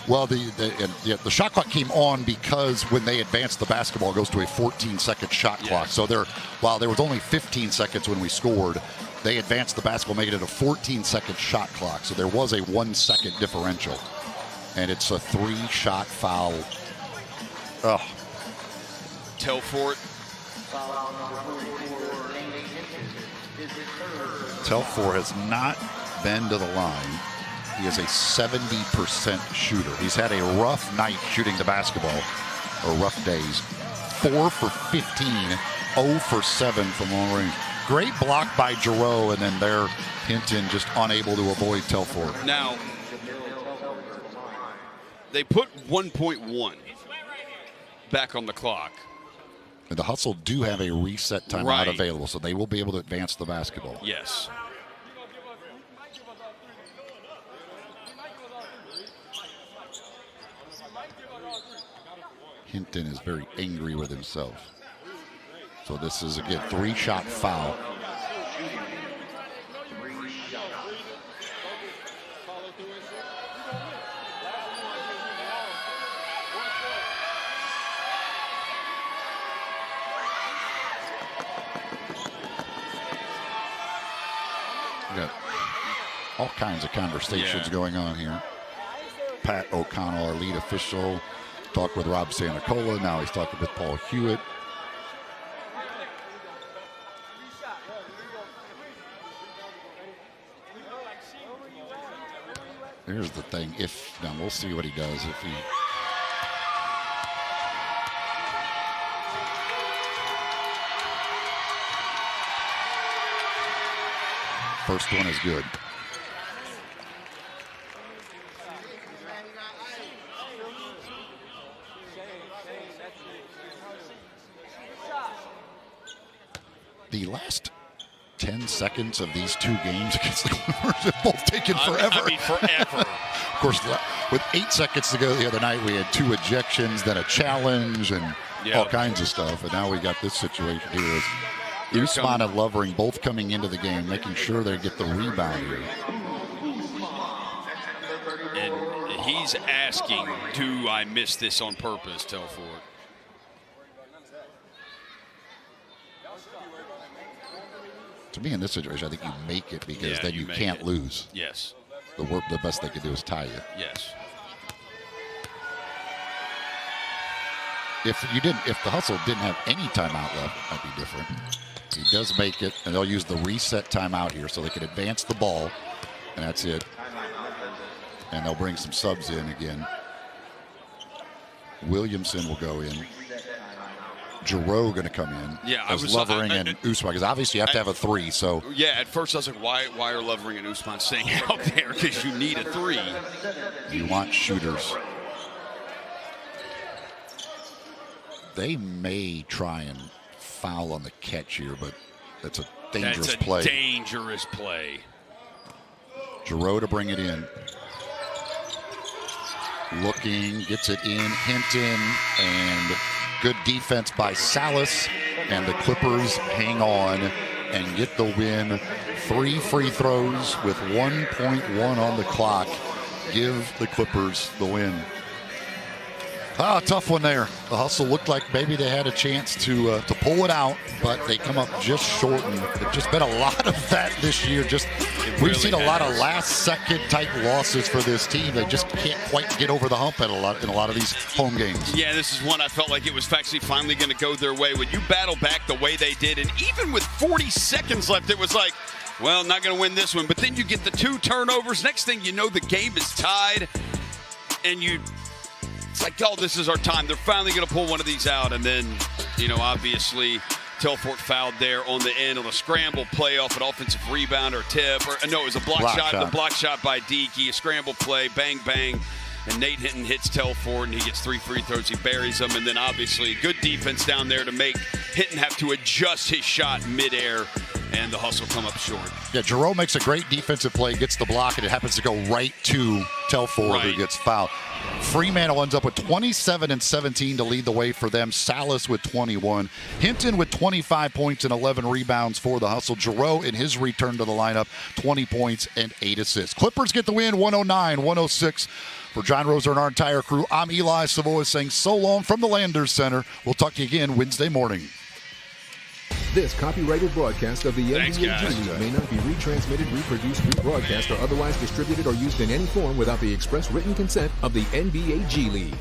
Speaker 1: Well, the shot clock came on because when they advanced the basketball, it goes to a 14-second shot clock. So while there was only 15 seconds when we scored, they advanced the basketball, making it a 14-second shot clock. So there was a 1-second differential. And it's a 3-shot foul. Oh.
Speaker 2: Telfort.
Speaker 1: Telfor has not been to the line. He is a 70% shooter. He's had a rough night shooting the basketball, or rough days. 4 for 15, 0 for 7 from long range. Great block by Giroux, and then there, Hinton just unable to avoid Telfor.
Speaker 2: Now, they put 1.1 back on the clock.
Speaker 1: And the Hustle do have a reset timeout available, so they will be able to advance the basketball.
Speaker 2: Yes.
Speaker 1: Hinton is very angry with himself. So this is, again, 3-shot foul. We got all kinds of conversations going on here. Pat O'Connell, our lead official, talked with Rob Santacola. Now he's talking with Paul Hewitt. Here's the thing. Now we'll see what he does if he. First one is good. The last 10 seconds of these two games against the Clippers have both taken forever.
Speaker 2: I mean, forever.
Speaker 1: Of course, with 8 seconds to go the other night, we had 2 ejections, then a challenge, and all kinds of stuff. And now we got this situation here. Usman and Lovering both coming into the game, making sure they get the rebound here.
Speaker 2: And he's asking, do I miss this on purpose, Telford?
Speaker 1: To me, in this situation, I think you make it because then you can't lose.
Speaker 2: Yes.
Speaker 1: The best they could do is tie you.
Speaker 2: Yes.
Speaker 1: If the Hustle didn't have any timeout left, it might be different. He does make it, and they'll use the reset timeout here so they can advance the ball, and that's it. And they'll bring some subs in again. Williamson will go in. Giroux going to come in.
Speaker 2: Yeah,
Speaker 1: as Lovering and Usman, because obviously you have to have a 3. So
Speaker 2: yeah, at first I was like, why are Lovering and Usman staying out there? Because you need a 3.
Speaker 1: You want shooters. They may try and foul on the catch here, but that's a dangerous play.
Speaker 2: That's a dangerous play.
Speaker 1: Giroux to bring it in. Looking, gets it in. Hinton, and good defense by Salas, and the Clippers hang on and get the win. 3 free throws with 1.1 on the clock give the Clippers the win. Tough one there. The Hustle looked like maybe they had a chance to pull it out, but they come up just short. And there's just been a lot of that this year. We've seen a lot of last-second type losses for this team. They just can't quite get over the hump in a lot of these home games.
Speaker 2: Yeah, this is one I felt like it was actually finally going to go their way. When you battle back the way they did, and even with 40 seconds left, it was like, well, not going to win this one. But then you get the 2 turnovers. Next thing you know, the game is tied, and it's like, oh, this is our time. They're finally going to pull one of these out. And then, obviously, Telfort fouled there on the end on a scramble play off an offensive rebound or tip. No, it was a block shot. The block shot by Deaky, a scramble play, bang, bang. and Nate Hinton hits Telford, and he gets 3 free throws. He buries them, and then obviously good defense down there to make Hinton have to adjust his shot midair, and the Hustle come up short.
Speaker 1: Yeah, Jerome makes a great defensive play, gets the block, and it happens to go right to Telford, who gets fouled. Fremantle ends up with 27 and 17 to lead the way for them. Salas with 21. Hinton with 25 points and 11 rebounds for the Hustle. Giroux in his return to the lineup, 20 points and 8 assists. Clippers get the win, 109-106. For John Roser and our entire crew, I'm Eli Savoy saying so long from the Landers Center. We'll talk to you again Wednesday morning.
Speaker 12: This copyrighted broadcast of the NBA G League may not be retransmitted, reproduced, rebroadcast, or otherwise distributed or used in any form without the express written consent of the NBA G League.